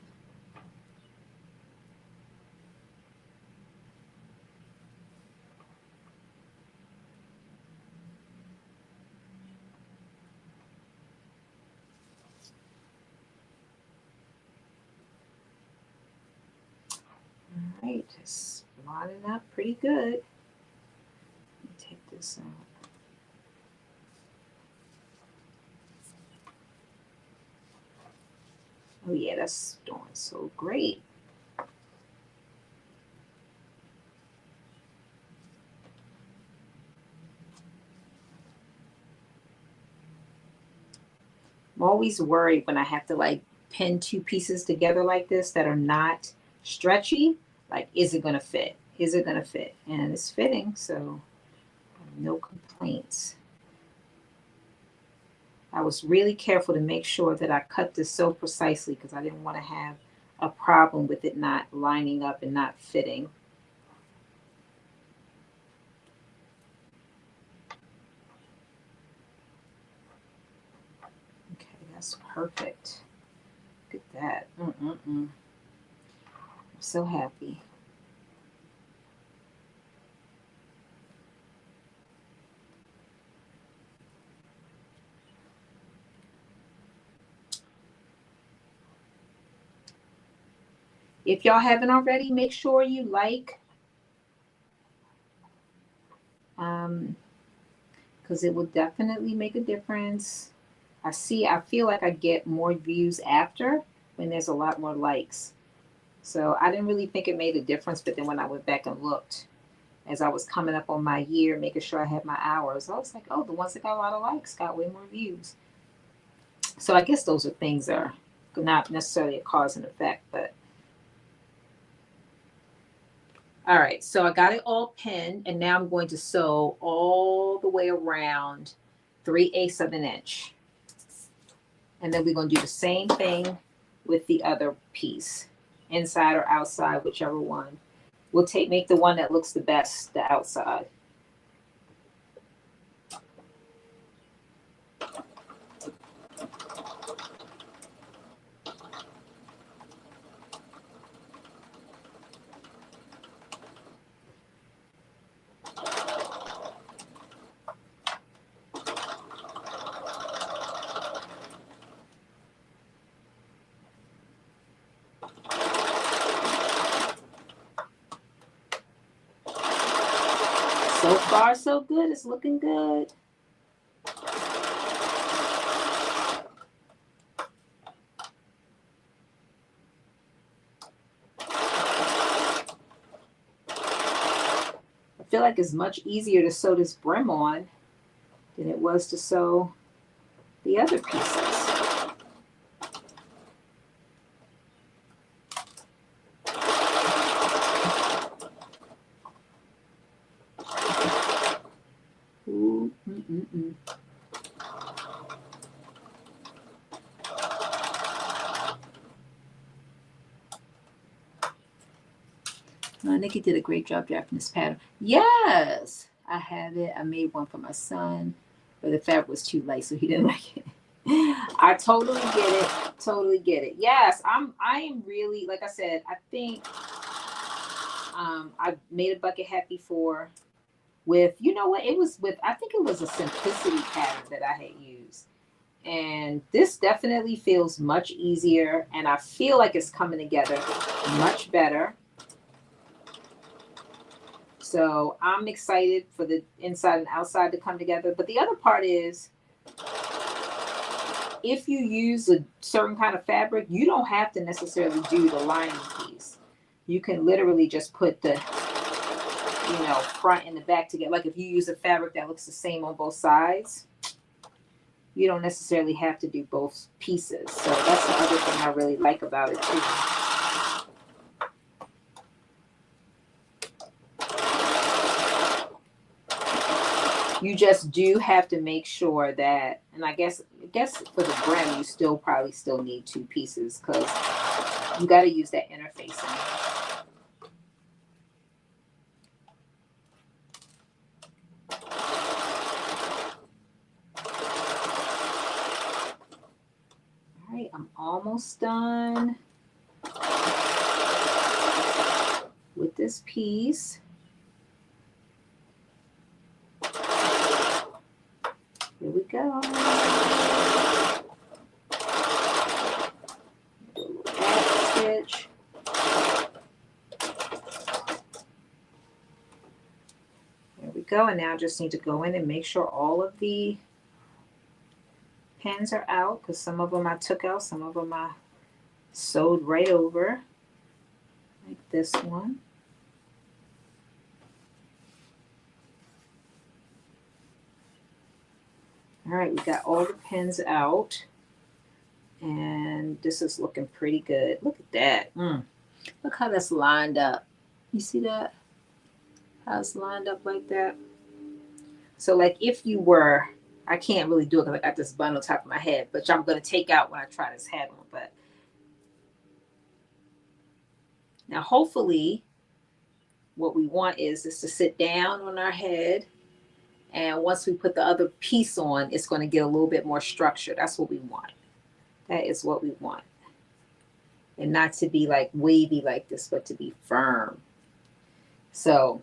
All right, it's lining up pretty good. Let me take this out. Oh yeah, that's doing so great. I'm always worried when I have to like pin two pieces together like this that are not stretchy. Like, is it gonna fit? Is it gonna fit? And it's fitting, so no complaints. I was really careful to make sure that I cut this so precisely because I didn't want to have a problem with it not lining up and not fitting. Okay, that's perfect. Look at that. I'm so happy. If y'all haven't already, make sure you like, because it will definitely make a difference. I feel like I get more views after when there's a lot more likes. So I didn't really think it made a difference, but then when I went back and looked, as I was coming up on my year, making sure I had my hours, I was like, oh, the ones that got a lot of likes got way more views. So I guess those are things that are not necessarily a cause and effect, but. All right, so I got it all pinned, and now I'm going to sew all the way around 3/8 of an inch. And then we're going to do the same thing with the other piece, inside or outside, whichever one. We'll make the one that looks the best, the outside. So far, so good. It's looking good. I feel like it's much easier to sew this brim on than it was to sew the other pieces. Ooh, Nikki did a great job drafting this pattern. Yes, I have it. I made one for my son, but the fabric was too light, so he didn't like it. I totally get it. Totally get it. Yes, I am really, like I said, I think I've made a bucket hat before with, you know what, it was with, I think it was a simplicity pattern that I had used. And this definitely feels much easier, and I feel like it's coming together much better. So I'm excited for the inside and outside to come together. But the other part is, if you use a certain kind of fabric, you don't have to necessarily do the lining piece. You can literally just put the, you know, front and the back together. Like if you use a fabric that looks the same on both sides, you don't necessarily have to do both pieces. So that's the other thing I really like about it too. You just do have to make sure that, and I guess for the brim, you still probably still need two pieces because you got to use that interfacing. All right, I'm almost done with this piece. Here we go. Back stitch. There we go. And now I just need to go in and make sure all of the pins are out, because some of them I took out, some of them I sewed right over, like this one. All right, we got all the pins out, and this is looking pretty good. Look at that. Look how that's lined up. You see that? How it's lined up like that? So like if you were, I can't really do it because I got this bun on top of my head, which I'm going to take out when I try this hat on. But now hopefully what we want is to sit down on our head. And once we put the other piece on, it's going to get a little bit more structure. That's what we want. That is what we want. And not to be like wavy like this, but to be firm. So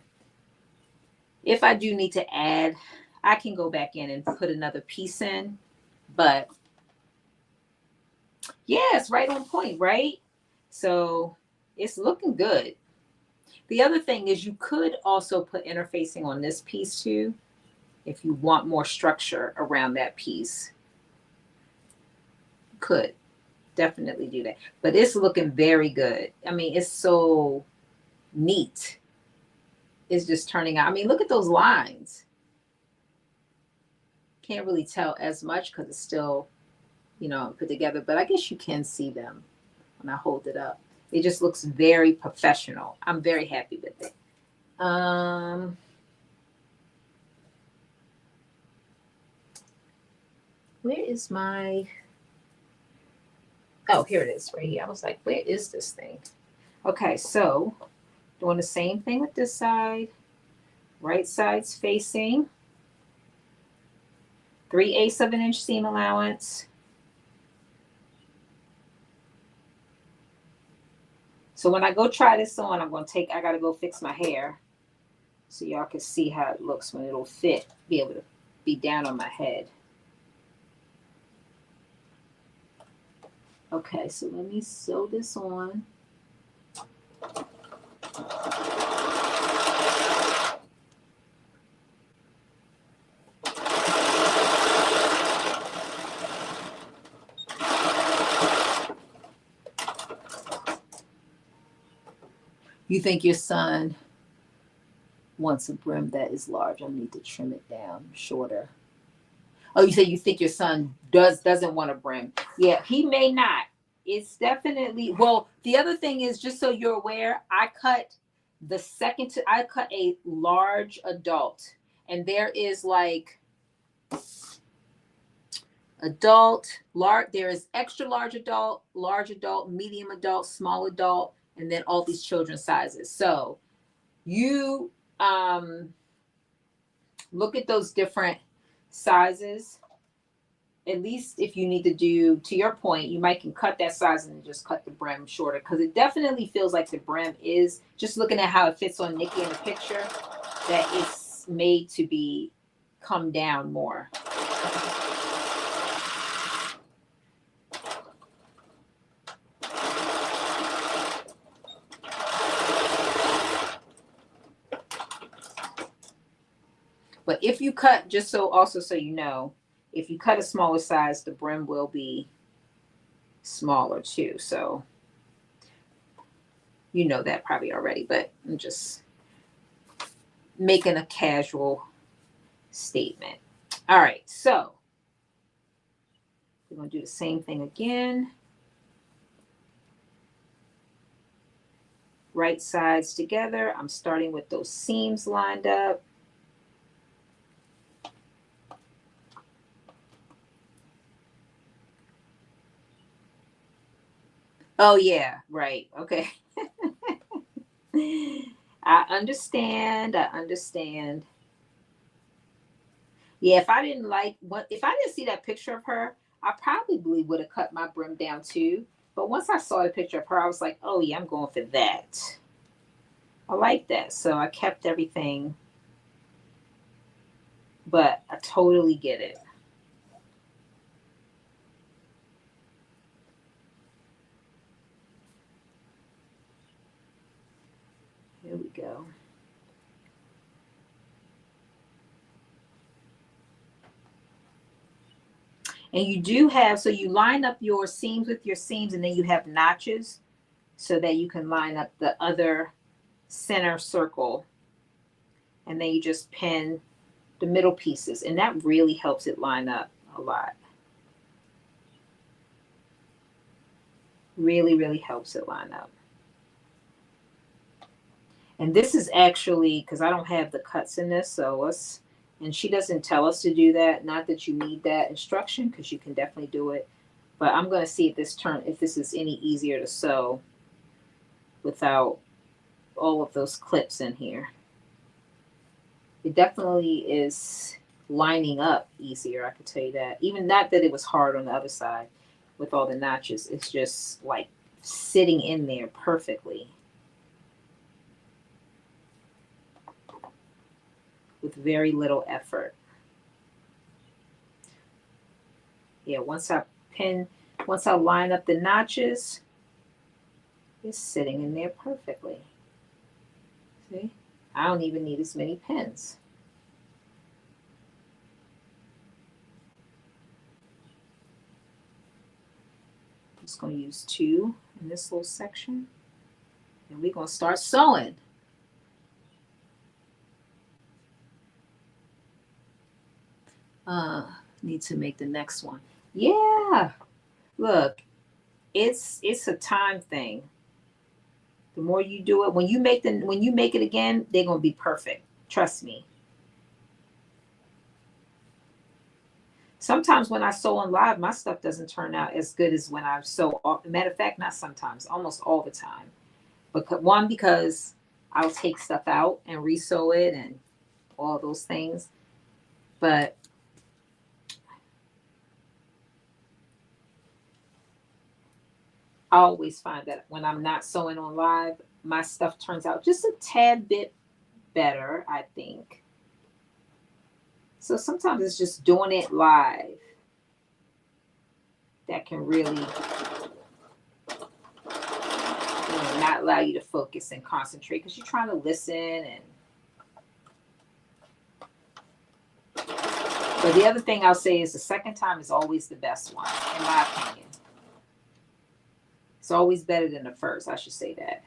if I do need to add, I can go back in and put another piece in. But yeah, it's right on point, right? So it's looking good. The other thing is you could also put interfacing on this piece too, if you want more structure around that piece. Could definitely do that. But it's looking very good. I mean, it's so neat. It's just turning out. I mean, look at those lines. Can't really tell as much because it's still, you know, put together, but I guess you can see them when I hold it up. It just looks very professional. I'm very happy with it. Where is my, oh, here it is right here. I was like, where is this thing? Okay, so doing the same thing with this side. Right side's facing. 3/8 of an inch seam allowance. So when I go try this on, I gotta go fix my hair so y'all can see how it looks when it'll fit, be able to be down on my head. Okay, so let me sew this on. You think your son wants a brim that is large. I need to trim it down shorter. Oh, you say you think your son doesn't want a brim. Yeah, he may not. It's definitely, well, the other thing is, just so you're aware, I cut a large adult, and there is like adult, large, there is extra large adult, medium adult, small adult, and then all these children's sizes. So you look at those different sizes. At least if you need to do, to your point, you might can cut that size and just cut the brim shorter, because it definitely feels like the brim is, just looking at how it fits on Nikki in the picture, that it's made to be come down more. But if you cut, just so also so you know, if you cut a smaller size, the brim will be smaller too. So you know that probably already, but I'm just making a casual statement. All right, so we're going to do the same thing again. Right sides together. I'm starting with those seams lined up. Oh, yeah, right. Okay. I understand. I understand. Yeah, if I didn't if I didn't see that picture of her, I probably would have cut my brim down too. But once I saw the picture of her, I was like, oh, yeah, I'm going for that. I like that. So I kept everything. But I totally get it. Here we go. And you do have, so you line up your seams with your seams, and then you have notches so that you can line up the other center circle. And then you just pin the middle pieces. And that really helps it line up a lot. Really, really helps it line up. And this is actually, because I don't have the cuts in this, so let's, and she doesn't tell us to do that. Not that you need that instruction, because you can definitely do it. But I'm going to see if this is any easier to sew without all of those clips in here. It definitely is lining up easier, I could tell you that. Even not that it was hard on the other side with all the notches. It's just like sitting in there perfectly with very little effort. Yeah, once I line up the notches, it's sitting in there perfectly. See? I don't even need as many pins. I'm just going to use 2 in this little section. And we're going to start sewing. Need to make the next one. Yeah. Look, it's a time thing. The more you do it, when you make it again, they're going to be perfect. Trust me. Sometimes when I sew on live, my stuff doesn't turn out as good as when I sew. Matter of fact, not sometimes, almost all the time. Because I'll take stuff out and resew it and all those things. But I always find that when I'm not sewing on live, my stuff turns out just a tad bit better, I think. So sometimes it's just doing it live that can really, not allow you to focus and concentrate, because you're trying to listen. And but the other thing I'll say is the second time is always the best one, in my opinion. It's always better than the first, I should say that.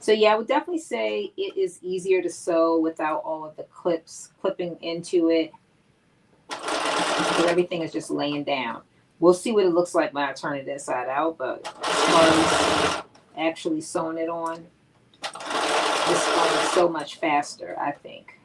So yeah, I would definitely say it is easier to sew without all of the clipping into it, because everything is just laying down. We'll see what it looks like when I turn it inside out, but as far as actually sewing it on, this one is so much faster, I think.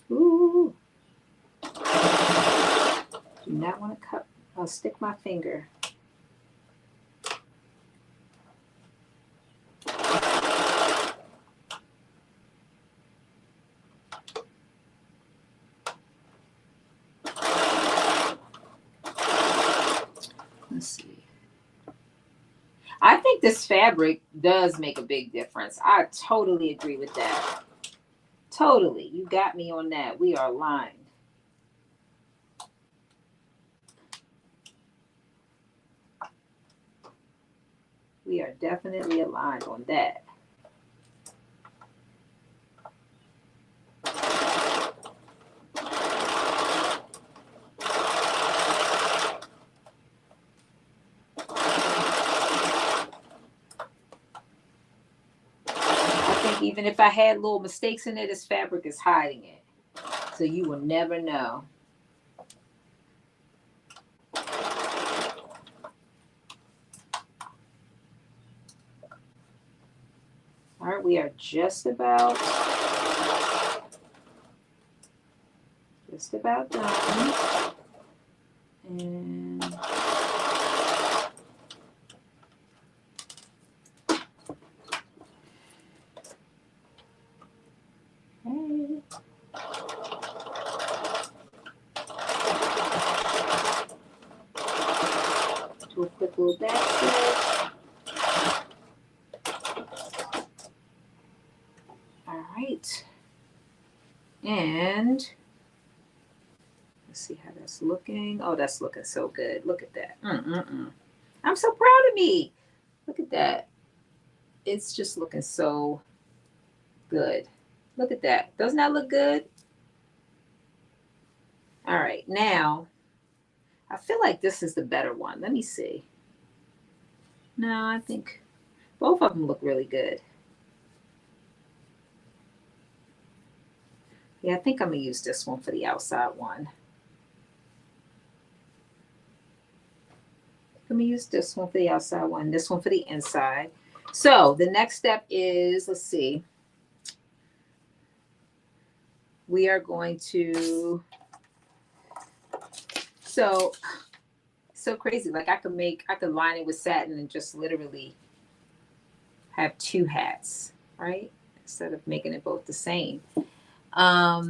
Ooh. Do not want to cut, I'll stick my finger. Let's see. I think this fabric does make a big difference. I totally agree with that. Totally. You got me on that. We are aligned. We are definitely aligned on that. Even if I had little mistakes in it, this fabric is hiding it. So you will never know. All right, we are just about done. And okay. Do a quick little back stitch. All right. And let's see how that's looking. Oh, that's looking so good. Look at that. I'm so proud of me. Look at that. It's just looking so good. Look at that. Doesn't that look good? All right. Now, I feel like this is the better one. Let me see. No, I think both of them look really good. Yeah, I think I'm going to use this one for the outside one. Let me use this one for the outside one, this one for the inside. So the next step is, let's see. We are going to, so crazy. Like I could line it with satin and just literally have two hats, right? Instead of making it both the same. Yeah,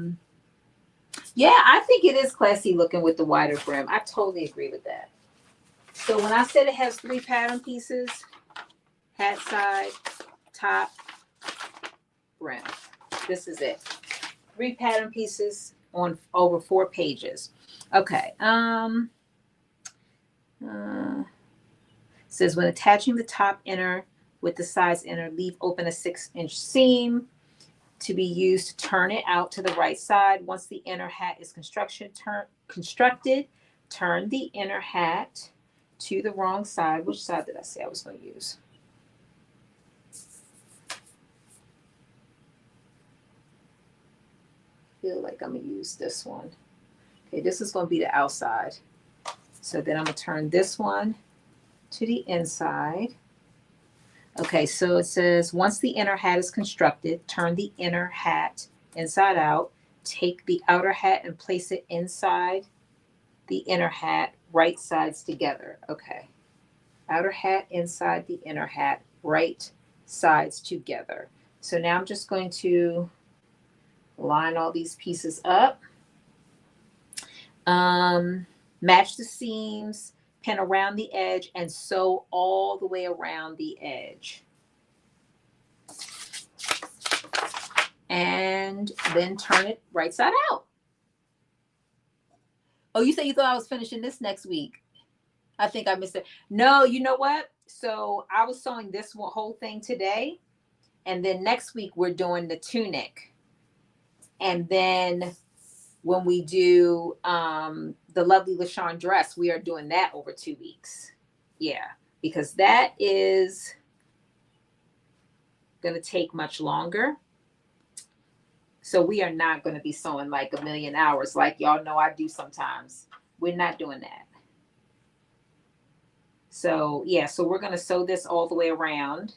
I think it is classy looking with the wider brim. I totally agree with that. So when I said it has 3 pattern pieces, hat side, top, brim, this is it. 3 pattern pieces on over 4 pages. Okay. Says when attaching the top inner with the sides inner, leave open a 6-inch seam to be used to turn it out to the right side. Once the inner hat is constructed, turn the inner hat to the wrong side. Which side did I say I was going to use? I feel like I'm going to use this one. Okay, this is going to be the outside. So then I'm going to turn this one to the inside. Okay, so it says once the inner hat is constructed, turn the inner hat inside out. Take the outer hat and place it inside the inner hat, right sides together. Okay. Outer hat inside the inner hat, right sides together. So now I'm just going to line all these pieces up. Match the seams, pin around the edge, and sew all the way around the edge. And then turn it right side out. Oh, you said you thought I was finishing this next week. I think I missed it. No, you know what? So I was sewing this whole thing today, and then next week we're doing the tunic, and then when we do the lovely LaShawn dress, we are doing that over 2 weeks. Yeah, because that is going to take much longer. So we are not going to be sewing like a million hours like y'all know I do sometimes. We're not doing that. So yeah, so we're going to sew this all the way around.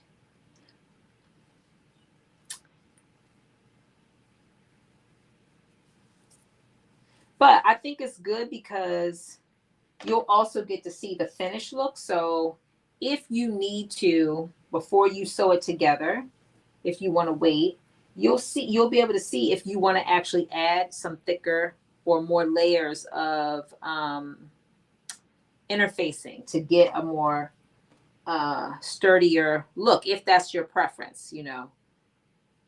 But I think it's good because you'll also get to see the finished look. So if you need to, before you sew it together, if you want to wait, you'll be able to see if you want to actually add some thicker or more layers of interfacing to get a more sturdier look, if that's your preference, you know.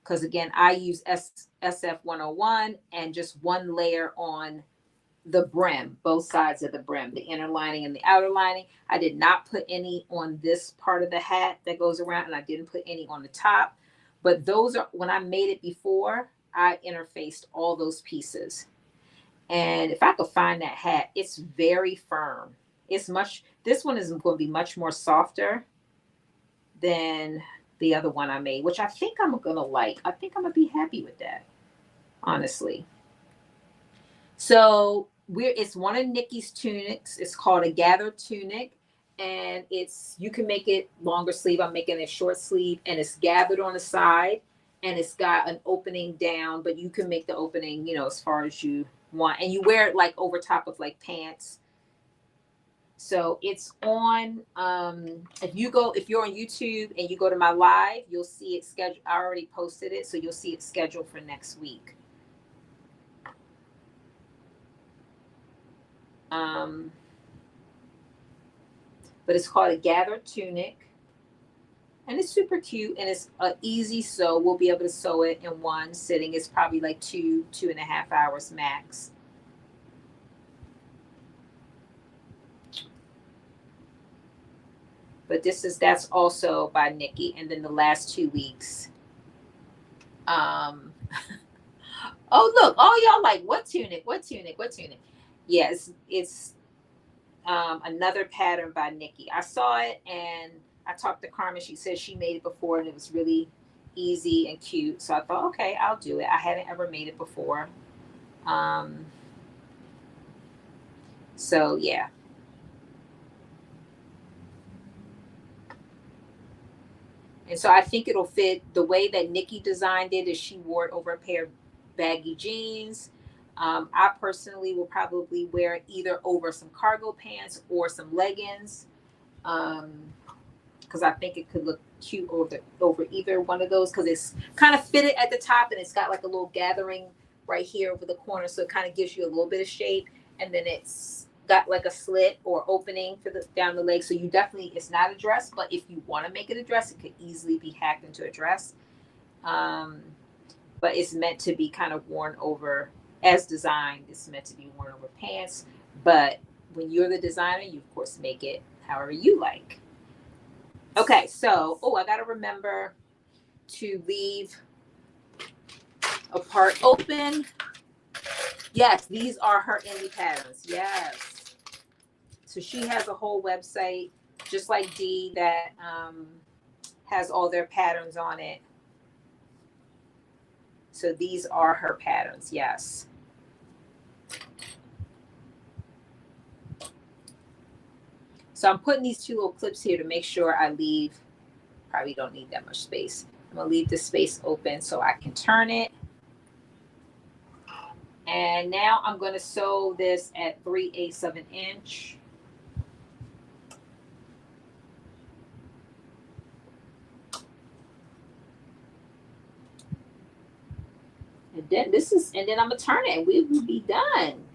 Because again, I use SF 101 and just one layer on the brim, both sides of the brim, the inner lining and the outer lining. I did not put any on this part of the hat that goes around, and I didn't put any on the top. But those are, when I made it before, I interfaced all those pieces. And if I could find that hat, it's very firm. It's much, this one is going to be much more softer than the other one I made, which I think I'm going to like. I think I'm going to be happy with that, honestly. So it's one of Nikki's tunics. It's called a gathered tunic, and you can make it longer sleeve. I'm making it short sleeve, and it's gathered on the side, and it's got an opening down, but you can make the opening, you know, as far as you want, and you wear it like over top of like pants. So it's on, if you're on YouTube and you go to my live, you'll see it scheduled. I already posted it, so you'll see it scheduled for next week. But it's called a gathered tunic, and it's super cute, and it's easy sew. We'll be able to sew it in one sitting. It's probably like 2.5 hours max. But that's also by Nikki. And then the last 2 weeks. Oh look, oh y'all like, what tunic? What tunic? What tunic? Yes, it's another pattern by Nikki. I saw it and I talked to Carmen. She said she made it before and it was really easy and cute. So I thought, okay, I'll do it. I hadn't ever made it before. So yeah. And so I think it'll fit. The way that Nikki designed it is she wore it over a pair of baggy jeans. I personally will probably wear it either over some cargo pants or some leggings, because I think it could look cute over either one of those, because it's kind of fitted at the top and it's got like a little gathering right here over the corner, so it kind of gives you a little bit of shape, and then it's got like a slit or opening for down the leg. So you definitely, it's not a dress, but if you want to make it a dress, it could easily be hacked into a dress. But it's meant to be kind of worn over, as designed, it's meant to be worn over pants. But when you're the designer, you of course make it however you like. Okay, so I gotta remember to leave a part open. Yes, these are her indie patterns. Yes. So she has a whole website, just like Dee, that has all their patterns on it. So these are her patterns, yes. So I'm putting these two little clips here to make sure I leave, probably don't need that much space. I'm gonna leave this space open so I can turn it. And now I'm gonna sew this at 3/8 of an inch. And then I'm gonna turn it and we will be done.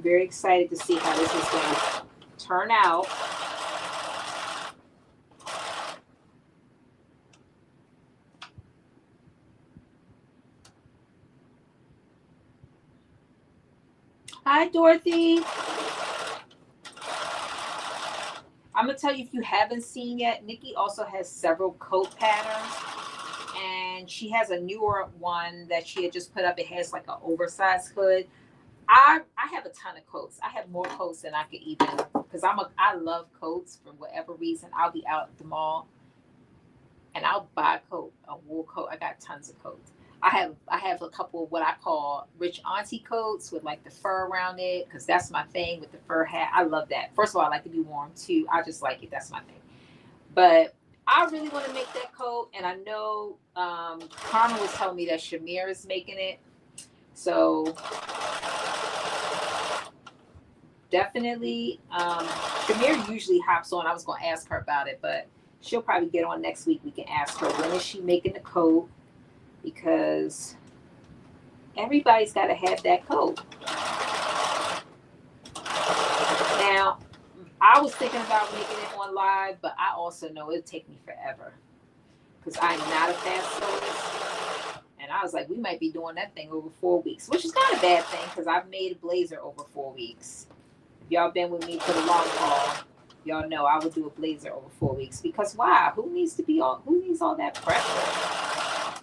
very excited to see how this is going to turn out. Hi, Dorothy. I'm going to tell you, if you haven't seen yet, Nikki also has several coat patterns. And she has a newer one that she had just put up. It has like an oversized hood. I have a ton of coats. I have more coats than I could even, because I love coats for whatever reason. I'll be out at the mall and I'll buy a coat, a wool coat. I got tons of coats. I have a couple of what I call rich auntie coats with like the fur around it, because that's my thing with the fur hat. I love that. First of all, I like to be warm too. I just like it. That's my thing. But I really want to make that coat, and I know Carmen was telling me that Shamir is making it. So definitely, Shamir usually hops on. I was going to ask her about it, but she'll probably get on next week. We can ask her, when is she making the coat? Because everybody's got to have that coat. Now, I was thinking about making it on live, but I also know it'll take me forever, because I'm not a fast sewist. And I was like, we might be doing that thing over 4 weeks, which is not a bad thing, because I've made a blazer over 4 weeks. If y'all been with me for the long haul, y'all know I would do a blazer over 4 weeks. Because why? Who needs all that pressure?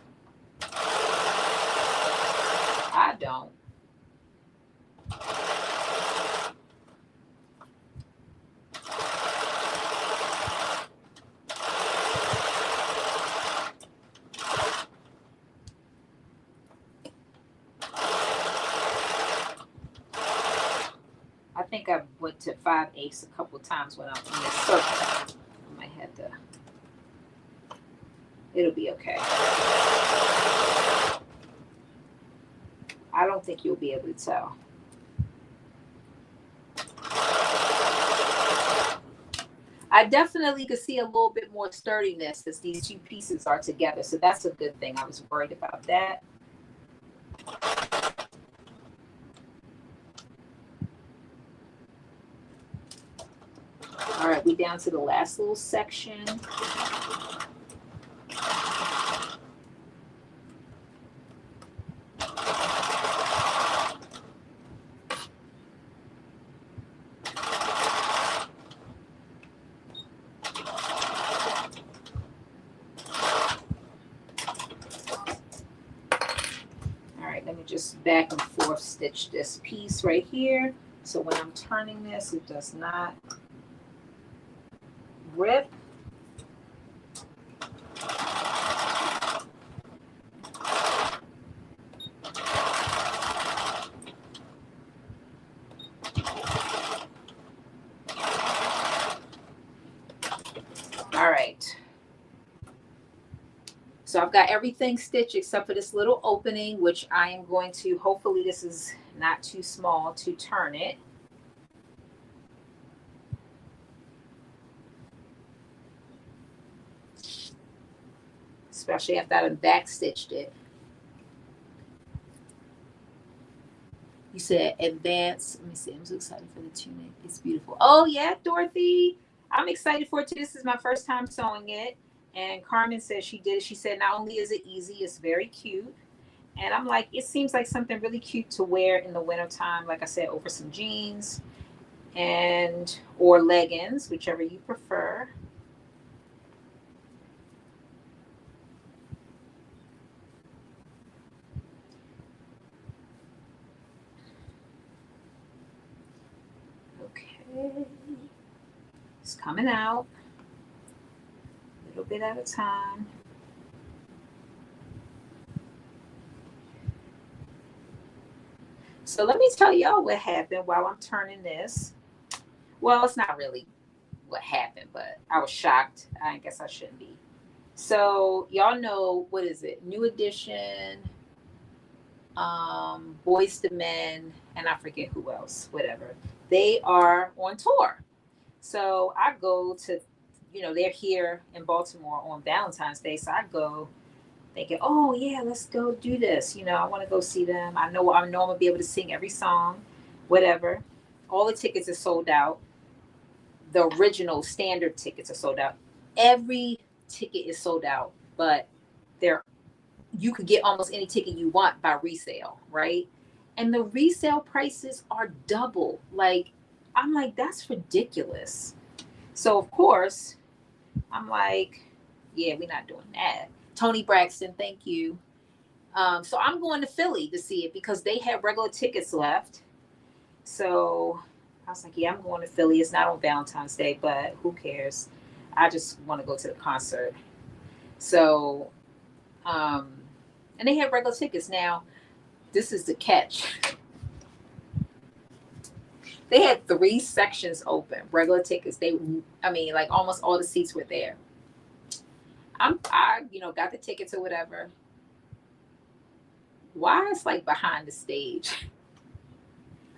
I don't. I think I went to 5/8 a couple times when I'm in this circle. I might have to. It'll be okay. I don't think you'll be able to tell. I definitely could see a little bit more sturdiness as these two pieces are together. So that's a good thing. I was worried about that. All right, we down to the last little section. Just back and forth stitch this piece right here, so when I'm turning this, it does not rip. All right, so I've got everything stitched except for this little opening, which I am going to, hopefully this is not too small to turn it. Especially after I've back stitched it. You said advance. Let me see. I'm so excited for the tunic. It's beautiful. Oh yeah, Dorothy. I'm excited for it too. This is my first time sewing it. And Carmen said she did it. She said not only is it easy, it's very cute. And I'm like, it seems like something really cute to wear in the wintertime, like I said, over some jeans and or leggings, whichever you prefer. Okay. It's coming out a little bit at a time. So let me tell y'all what happened while I'm turning this. Well, it's not really what happened, but I was shocked. I guess I shouldn't be. So y'all know, what is it? New Edition, Boys to Men, and I forget who else, whatever. They are on tour. So I go to, they're here in Baltimore on Valentine's Day. So I go thinking, oh yeah, let's go do this. I want to go see them. I know I'm gonna be able to sing every song, whatever. All the tickets are sold out. The original standard tickets are sold out. Every ticket is sold out, but there you could get almost any ticket you want by resale, right? And the resale prices are double. Like, I'm like, that's ridiculous. So of course, I'm like, yeah, we're not doing that. Tony Braxton, thank you. So I'm going to Philly to see it because they have regular tickets left. So I was like, yeah, I'm going to Philly. It's not on Valentine's Day, but who cares? I just want to go to the concert. So, and they have regular tickets. Now, this is the catch. They had 3 sections open, regular tickets. I mean, like almost all the seats were there. I got the tickets or whatever. Why it's like behind the stage?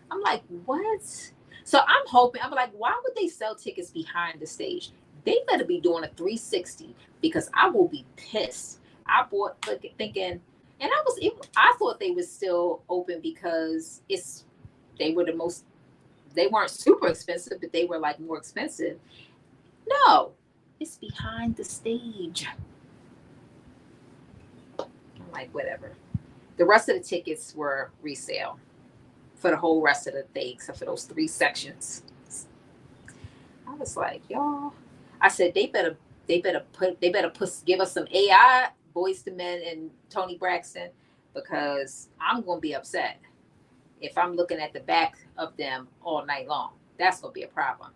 I'm like, what? So I'm hoping, I'm like, why would they sell tickets behind the stage? They better be doing a 360 because I will be pissed. I bought thinking, and I thought they were still open because they were they weren't super expensive, but they were like more expensive. No, it's behind the stage. I'm like, whatever. The rest of the tickets were resale for the whole rest of the day, except for those 3 sections. I was like, y'all. I said they better give us some AI Boys to Men and Tony Braxton because I'm gonna be upset if I'm looking at the back of them all night long. That's gonna be a problem.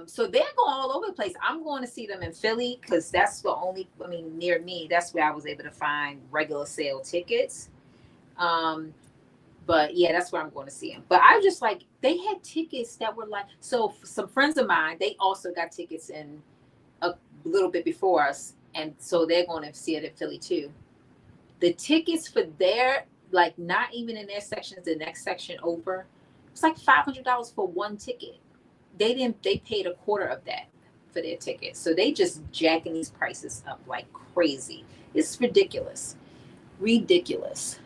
So they're going all over the place. I'm going to see them in Philly because that's near me, that's where I was able to find regular sale tickets. But yeah, that's where I'm going to see them. But I was just like, they had tickets that were like, so some friends of mine, they also got tickets in a little bit before us. And so they're going to see it in Philly too. The tickets for their, like not even in their sections, the next section over, it's like $500 for one ticket. They paid a quarter of that for their tickets. So they just jacking these prices up like crazy. It's ridiculous. Ridiculous.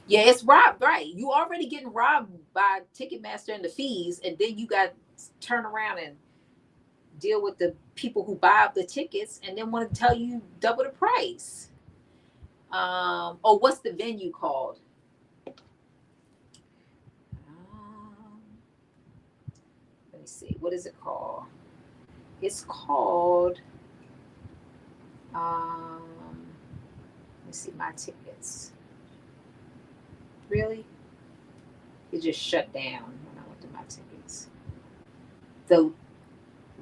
Yeah, it's robbed, right? You already getting robbed by Ticketmaster and the fees, and then you got to turn around and deal with the people who buy up the tickets and then want to tell you double the price. What's the venue called? Let me see. What is it called? It's called. Let me see my tickets. Really? It just shut down when I went to my tickets. The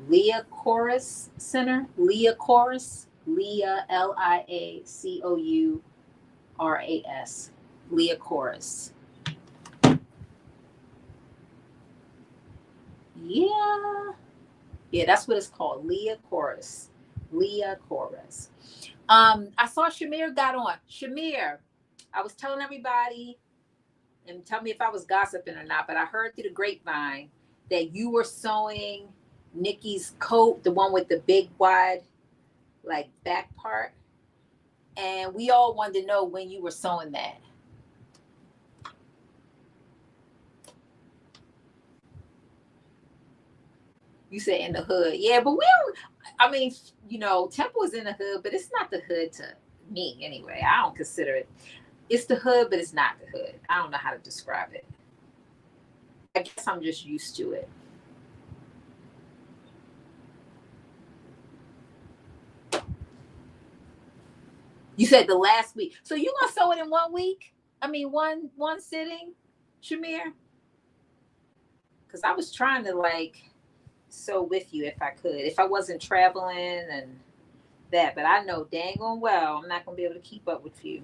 Leah Chorus Center. Leah Chorus. Leah LIACOURAS. Leah Chorus. Yeah, that's what it's called. Leah Chorus. Leah Chorus. I saw Shamir got on. Shamir, I was telling everybody, and tell me if I was gossiping or not, but I heard through the grapevine that you were sewing Nikki's coat, the one with the big wide like back part. And we all wanted to know when you were sewing that. You said in the hood. Yeah, but we don't, I mean, Temple is in the hood, but it's not the hood to me anyway. I don't consider it. It's the hood, but it's not the hood. I don't know how to describe it. I guess I'm just used to it. You said the last week. So you gonna sew it in 1 week? I mean, one sitting, Shamir? Because I was trying to like sew with you if I could. If I wasn't traveling and that. But I know dang on well I'm not gonna be able to keep up with you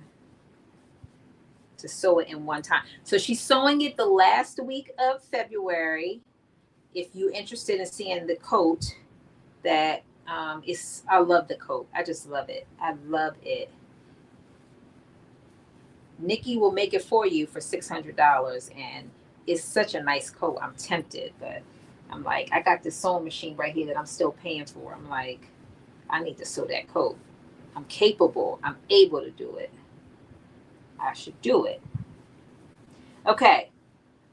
to sew it in one time. So she's sewing it the last week of February. If you're interested in seeing the coat, that I love the coat. I just love it. I love it. Nikki will make it for you for $600, and it's such a nice coat. I'm tempted, but I'm like, I got this sewing machine right here that I'm still paying for. I'm like, I need to sew that coat. I'm capable. I'm able to do it. I should do it. Okay.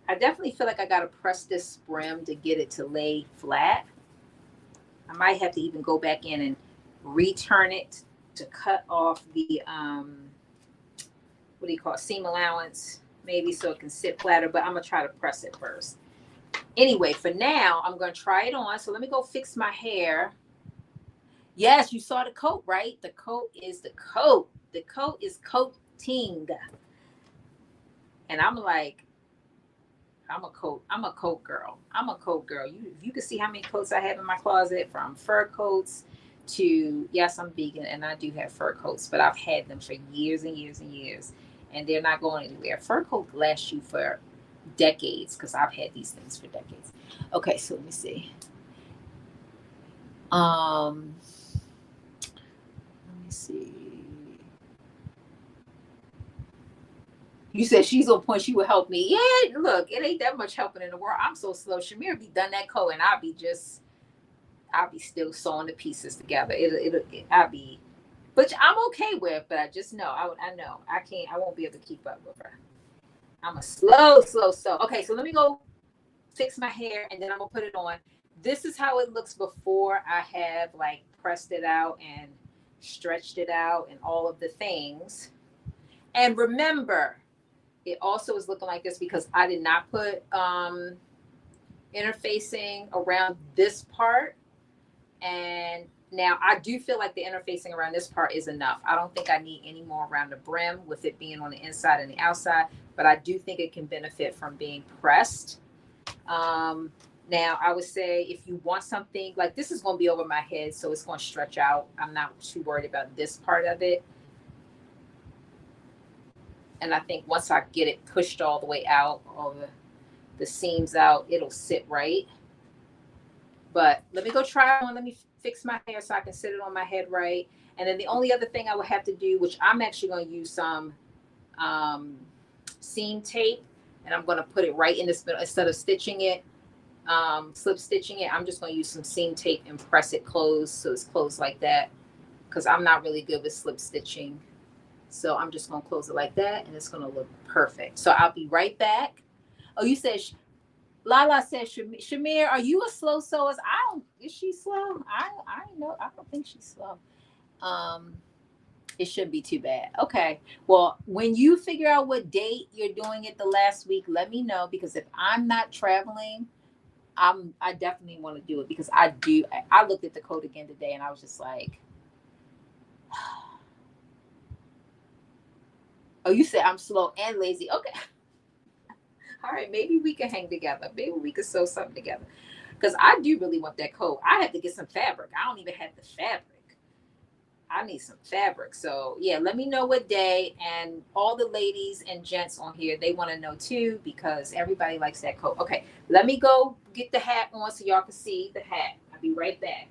I definitely feel like I gotta press this brim to get it to lay flat. I might have to even go back in and return it to cut off the what do you call it, seam allowance, maybe so it can sit flatter, but I'm gonna try to press it first. Anyway, for now, I'm gonna try it on. So let me go fix my hair. Yes, you saw the coat, right? The coat is the coat. The coat is coating. And I'm like, I'm a coat girl. I'm a coat girl. You can see how many coats I have in my closet, from fur coats to, yes, I'm vegan and I do have fur coats, but I've had them for years and years and years, and they're not going anywhere. Fur coat lasts you for decades because I've had these things for decades. Okay, so let me see. Let me see. You said she's on point. She would help me. Yeah, look, it ain't that much helping in the world. I'm so slow. Shamir be done that coat, and I'll be still sewing the pieces together. I'll be, which I'm okay with, but I just know, I know I can't, I won't be able to keep up with her. I'm a slow. Okay, so let me go fix my hair, and then I'm gonna put it on. This is how it looks before I have like pressed it out and stretched it out and all of the things. And remember, it also is looking like this because I did not put interfacing around this part. And now I do feel like the interfacing around this part is enough. I don't think I need any more around the brim with it being on the inside and the outside, but I do think it can benefit from being pressed. Now I would say if you want something like this, is going to be over my head, so it's going to stretch out. I'm not too worried about this part of it. And I think once I get it pushed all the way out, all the seams out, it'll sit right. But let me go try on. Let me fix my hair so I can sit it on my head right. And then the only other thing I would have to do, which I'm actually going to use some seam tape, and I'm going to put it right in this middle instead of stitching it, slip stitching it. I'm just going to use some seam tape and press it closed so it's closed like that, because I'm not really good with slip stitching. So I'm just going to close it like that, and it's going to look perfect. So I'll be right back. Oh, you said Lala said, Shamir, are you a slow sewer? I don't. Is she slow? I know. I don't think she's slow. Um, it shouldn't be too bad. Okay. Well, when you figure out what date you're doing it the last week, let me know, because if I'm not traveling, I definitely want to do it, because I do. I looked at the code again today and I was just like, oh, you said I'm slow and lazy. Okay. All right, maybe we can hang together. Maybe we could sew something together. Because I do really want that coat. I have to get some fabric. I don't even have the fabric. I need some fabric. So yeah, let me know what day. And all the ladies and gents on here, they want to know too, because everybody likes that coat. Okay, let me go get the hat on so y'all can see the hat. I'll be right back.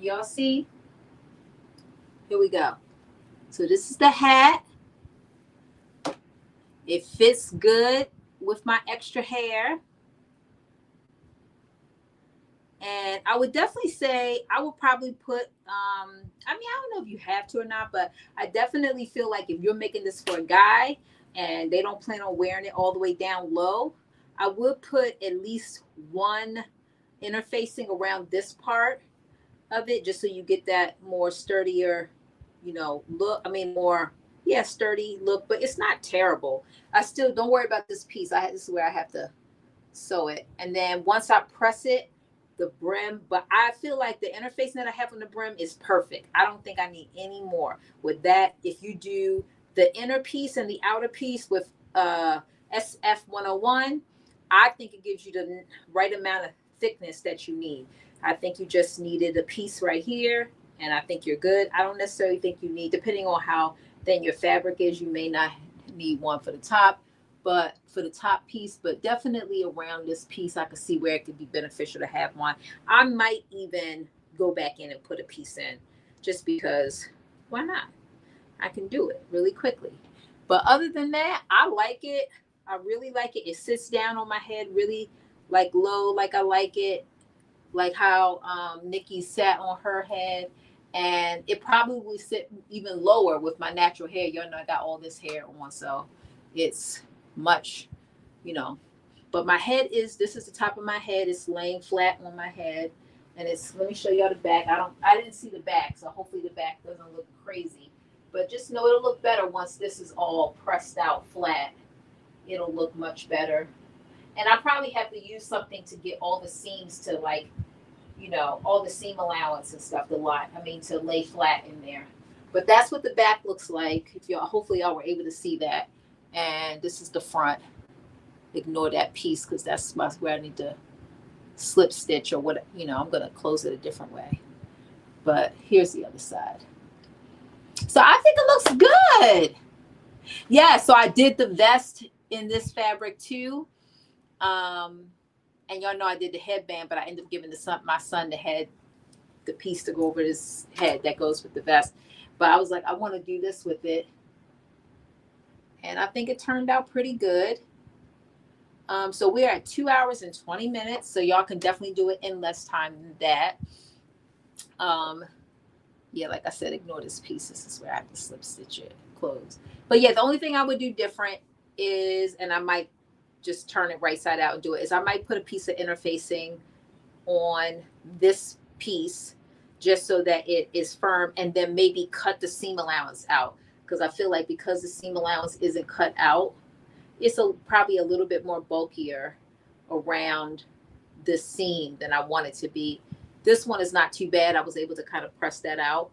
Y'all see? Here we go. So this is the hat. It fits good with my extra hair. And I would definitely say I would probably put, I mean, I don't know if you have to or not, but I definitely feel like if you're making this for a guy and they don't plan on wearing it all the way down low, I would put at least one interfacing around this part of it just so you get that more sturdier, look. I mean, more, yeah, sturdy look, but it's not terrible. I still don't worry about this piece. This is where I have to sew it. And then once I press it, the brim, but I feel like the interfacing that I have on the brim is perfect. I don't think I need any more with that. If you do the inner piece and the outer piece with SF 101, I think it gives you the right amount of thickness that you need. I think you just needed a piece right here, and I think you're good. I don't necessarily think you need, depending on how thin your fabric is, you may not need one for the top. But for the top piece, but definitely around this piece, I could see where it could be beneficial to have one. I might even go back in and put a piece in just because why not? I can do it really quickly. But other than that, I like it. I really like it. It sits down on my head really like low, like I like it, like how Nikki sat on her head. And it probably would sit even lower with my natural hair. You know, I got all this hair on, so it's much, but my head this is the top of my head. It's laying flat on my head, and let me show y'all the back. I didn't see the back, so hopefully the back doesn't look crazy, but just know it'll look better once this is all pressed out flat. It'll look much better. And I probably have to use something to get all the seams to all the seam allowance and stuff to lay flat in there. But that's what the back looks like. Hopefully y'all were able to see that. And this is the front. Ignore that piece because that's where I need to slip stitch or what, I'm going to close it a different way. But here's the other side. So I think it looks good. Yeah, so I did the vest in this fabric too. And y'all know I did the headband, but I ended up giving my son the piece to go over his head that goes with the vest. But I was like, I want to do this with it. And I think it turned out pretty good. So we're at 2 hours and 20 minutes. So y'all can definitely do it in less time than that. Yeah, like I said, ignore this piece. This is where I have to slip stitch it, close. But yeah, the only thing I would do different is, and I might just turn it right side out and do it, is I might put a piece of interfacing on this piece just so that it is firm, and then maybe cut the seam allowance out. Because I feel like because the seam allowance isn't cut out, it's probably a little bit more bulkier around the seam than I want it to be. This one is not too bad. I was able to kind of press that out.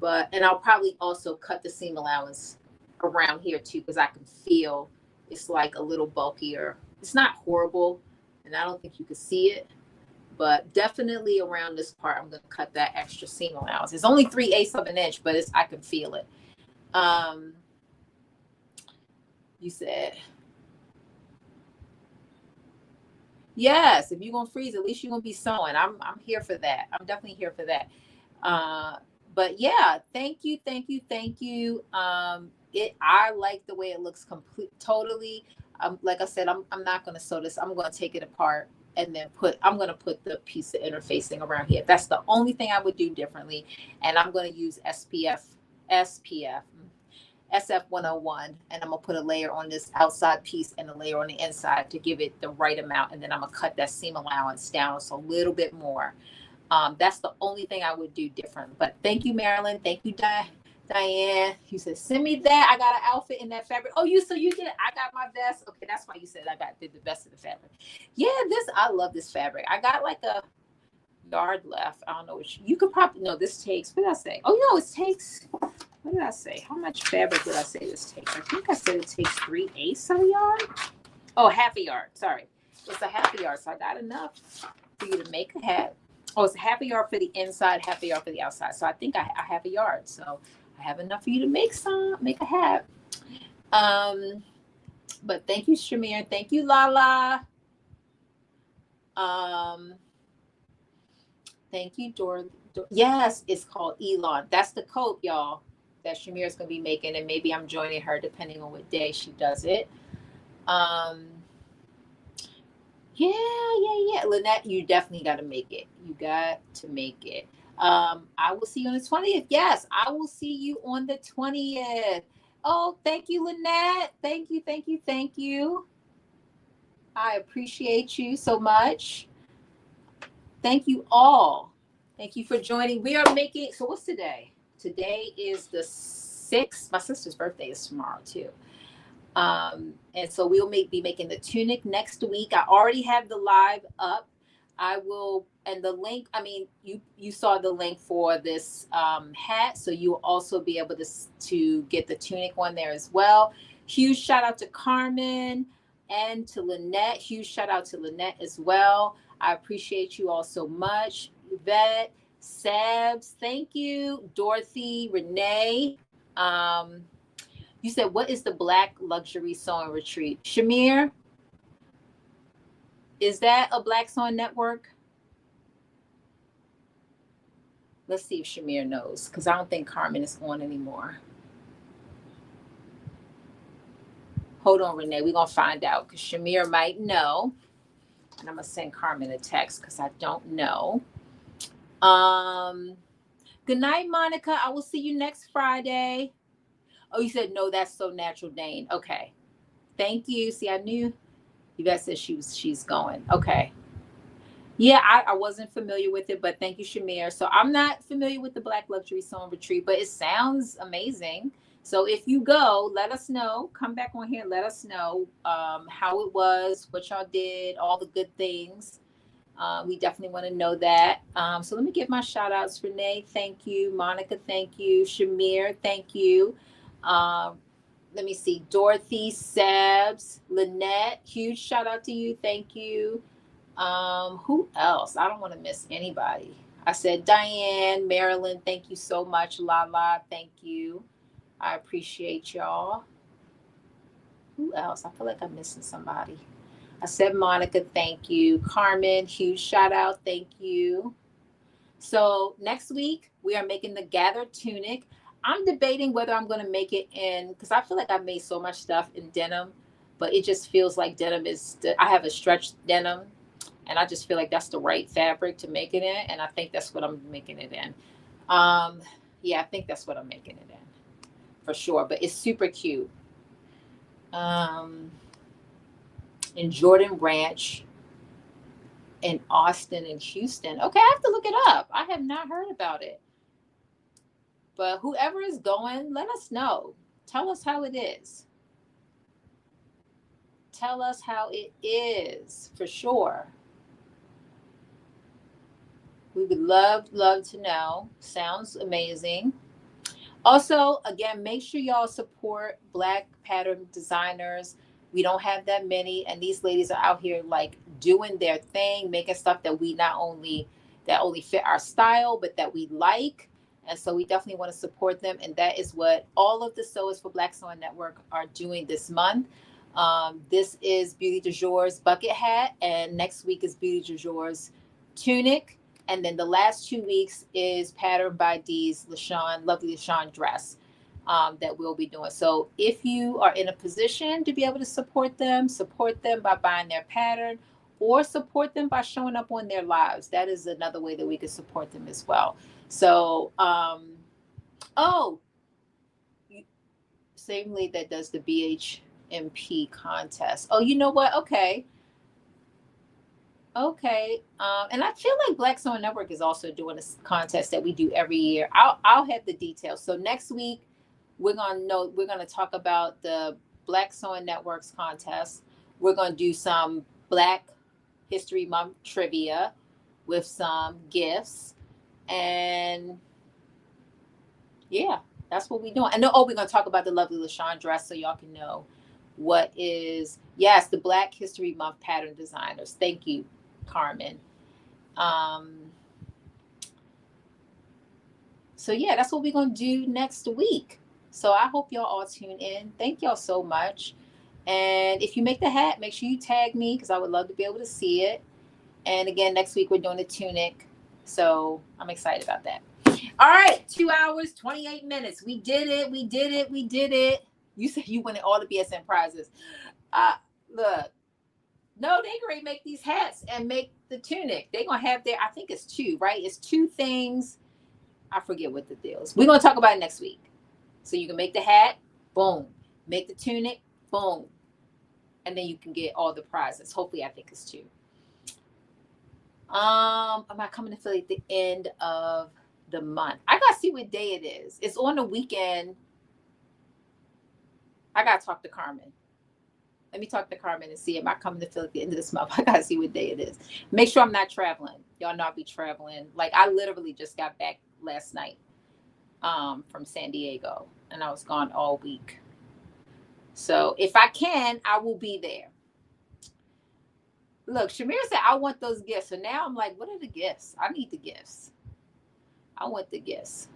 And I'll probably also cut the seam allowance around here too, because I can feel it's like a little bulkier. It's not horrible, and I don't think you can see it, but definitely around this part, I'm going to cut that extra seam allowance. It's only 3/8 of an inch, but I can feel it. You said, yes, if you're going to freeze, at least you're going to be sewing. I'm here for that. I'm definitely here for that. But yeah, thank you. I like the way it looks totally. Like I said, I'm not going to sew this. I'm going to take it apart and then I'm going to put the piece of interfacing around here. That's the only thing I would do differently. And I'm going to use SF 101, and I'm going to put a layer on this outside piece and a layer on the inside to give it the right amount. And then I'm going to cut that seam allowance down so a little bit more. That's the only thing I would do different. But thank you, Marilyn. Thank you, Diane. You said, send me that. I got an outfit in that fabric. Oh, so you did it. I got my vest. Okay, that's why you said did the best of the fabric. Yeah, I love this fabric. I got like a yard left. I don't know which. You could probably know this takes. What did I say? Oh, no, it takes. What did I say? How much fabric did I say this takes? I think I said it takes 3/8 of a yard. Oh, half a yard. Sorry. It's a half a yard. So I got enough for you to make a hat. Oh, it's a half a yard for the inside, half a yard for the outside. So I think I have a yard. So I have enough for you to make a hat. But thank you, Shamir. Thank you, Lala. Thank you, Yes, it's called Elon. That's the coat, y'all, that Shamir's gonna be making, and maybe I'm joining her depending on what day she does it. Um, yeah. Lynette, you definitely got to make it. You got to make it. I will see you on the 20th. Yes, I will see you on the 20th. Oh, thank you, Lynette. Thank you. I appreciate you so much. Thank you all. Thank you for joining. We are making, so what's today? Today is the 6th. My sister's birthday is tomorrow, too. And so we'll be making the tunic next week. I already have the live up. I will, and the link, I mean, you saw the link for this hat, so you'll also be able to get the tunic on there as well. Huge shout out to Carmen and to Lynette. Huge shout out to Lynette as well. I appreciate you all so much. Yvette, Sabs, thank you. Dorothy, Renee. You said, what is the Black Luxury Sewing Retreat? Shamir, is that a Black Sewing Network? Let's see if Shamir knows, because I don't think Carmen is on anymore. Hold on, Renee. We're going to find out, because Shamir might know. And I'm going to send Carmen a text, because I don't know. Good night, Monica. I will see you next Friday. Oh, you said, no, that's so natural, Dane. Okay. Thank you. See, I knew. Yvette said she's going. Okay. Yeah, I wasn't familiar with it, but thank you, Shamir. So I'm not familiar with the Black Luxury Sewing Retreat, but it sounds amazing. So if you go, let us know. Come back on here and let us know how it was, what y'all did, all the good things. We definitely want to know that. So let me give my shout outs. Renee, thank you. Monica, thank you. Shamir, thank you. Let me see. Dorothy, Sabs, Lynette, huge shout out to you. Thank you. Who else? I don't want to miss anybody. I said Diane, Marilyn, thank you so much. Lala, thank you. I appreciate y'all. Who else? I feel like I'm missing somebody. I said Monica, thank you. Carmen, huge shout out, thank you. So next week we are making the gathered tunic. I'm debating whether I'm going to make it in, because I feel like I've made so much stuff in denim, but it just feels like denim is, I have a stretched denim, and I just feel like that's the right fabric to make it in, and I think that's what I'm making it in. Yeah, I think that's what I'm making it in, for sure, but it's super cute. In Jordan Ranch, in Austin and Houston. Okay, I have to look it up. I have not heard about it. But whoever is going, let us know. Tell us how it is. Tell us how it is, for sure. We would love to know. Sounds amazing. Also, again, make sure y'all support Black pattern designers. We don't have that many, and these ladies are out here like doing their thing, making stuff that we not only fit our style, but that we like. And so we definitely want to support them. And that is what all of the Sewers for Black Sewing Network are doing this month. This is Beaute J'Adore's bucket hat, and next week is Beaute J'Adore's tunic. And then the last 2 weeks is Pattern by D's lovely LaShawn dress that we'll be doing. So if you are in a position to be able to support them by buying their pattern, or support them by showing up on their lives. That is another way that we can support them as well. So, same lady that does the BHMP contest. Oh, you know what? Okay. And I feel like Black Sewing Network is also doing a contest that we do every year. I'll have the details. So next week we're gonna talk about the Black Sewing Network's contest. We're gonna do some Black History Month trivia with some gifts, and yeah, that's what we're doing. And we're gonna talk about the lovely LaShawn dress, so y'all can know what is, yes, the Black History Month pattern designers. Thank you, Carmen. So yeah, that's what we're gonna do next week. So I hope y'all all tune in. Thank y'all so much. And if you make the hat, make sure you tag me, because I would love to be able to see it. And again, next week we're doing the tunic. So I'm excited about that. All right, 2 hours, 28 minutes. We did it. We did it. We did it. You said you wanted all the BSN prizes. Look, no, they going to make these hats and make the tunic. They're going to have their, I think it's 2, right? It's 2 things. I forget what the deal is. We're going to talk about it next week. So you can make the hat, boom. Make the tunic, boom. And then you can get all the prizes. Hopefully, I think it's 2. Am I coming to Philly at the end of the month? I got to see what day it is. It's on the weekend. I got to talk to Carmen. Let me talk to Carmen and see, am I coming to Philly at the end of this month? I got to see what day it is. Make sure I'm not traveling. Y'all know I'll be traveling. Like, I literally just got back last night from San Diego, and I was gone all week. So if I can, I will be there. Look, Shamir said, I want those gifts. So now I'm like, what are the gifts? I need the gifts. I want the gifts.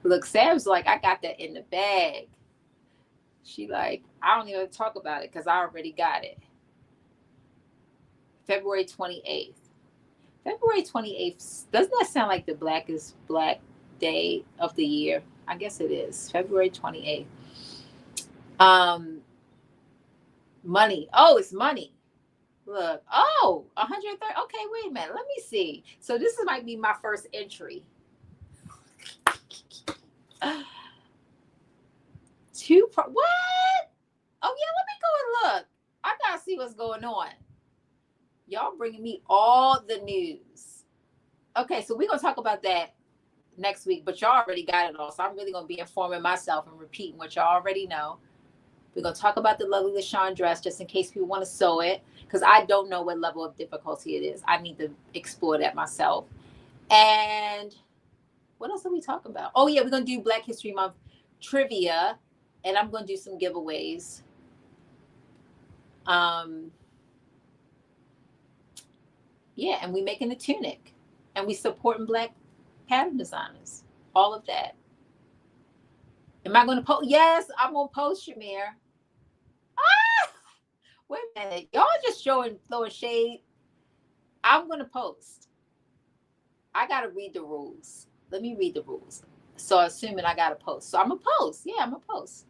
Look, Sam's like, I got that in the bag. She like, I don't even talk about it because I already got it. February 28th. February 28th, doesn't that sound like the blackest black day of the year? I guess it is. February 28th. Money. Oh, it's money. Look. Oh, 130. Okay, wait a minute. Let me see. So this might be my first entry. 2. What? Oh, yeah, let me go and look. I got to see what's going on. Y'all bringing me all the news. Okay, so we're going to talk about that next week, but y'all already got it all. So I'm really going to be informing myself and repeating what y'all already know. We're going to talk about the lovely LaShawn dress just in case people want to sew it, because I don't know what level of difficulty it is. I need to explore that myself. And what else are we talking about? Oh, yeah, we're going to do Black History Month trivia, and I'm going to do some giveaways. Yeah, and we making a tunic, and we supporting Black pattern designers. All of that. Am I going to post? Yes, I'm going to post, Shamir. Wait a minute. Y'all just throwing shade. I'm going to post. I got to read the rules. Let me read the rules. So assuming I got to post. So I'm going to post. Yeah, I'm going to post.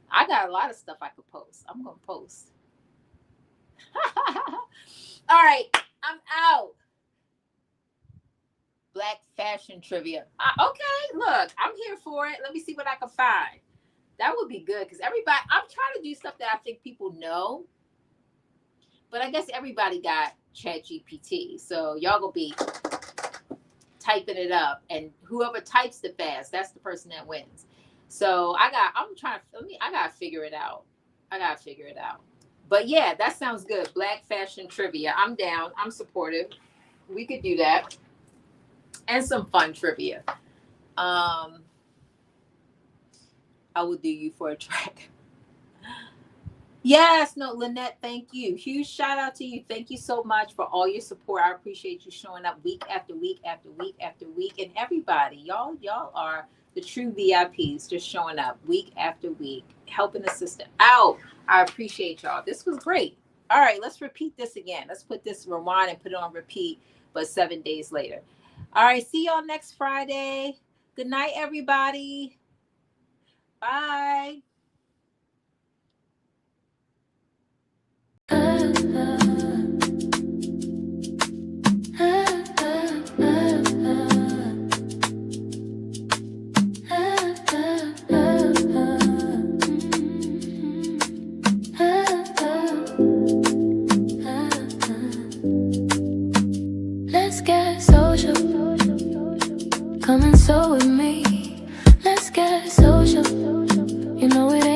I got a lot of stuff I could post. I'm going to post. All right. I'm out. Black fashion trivia. Okay, look. I'm here for it. Let me see what I can find. That would be good because everybody, I'm trying to do stuff that I think people know. But I guess everybody got ChatGPT. So y'all gonna be typing it up. And whoever types the fast, that's the person that wins. So I gotta figure it out. But yeah, that sounds good. Black fashion trivia. I'm down. I'm supportive. We could do that. And some fun trivia. I will do you for a track. Yes, no, Lynette, thank you. Huge shout out to you. Thank you so much for all your support. I appreciate you showing up week after week after week after week. And everybody, y'all are the true VIPs, just showing up week after week, helping the sister out. I appreciate y'all. This was great. All right, let's repeat this again. Let's put this rewind and put it on repeat, but 7 days later. All right, see y'all next Friday. Good night, everybody. Bye. Let's get social. Come and sew with me. Let's get social. You know it ain't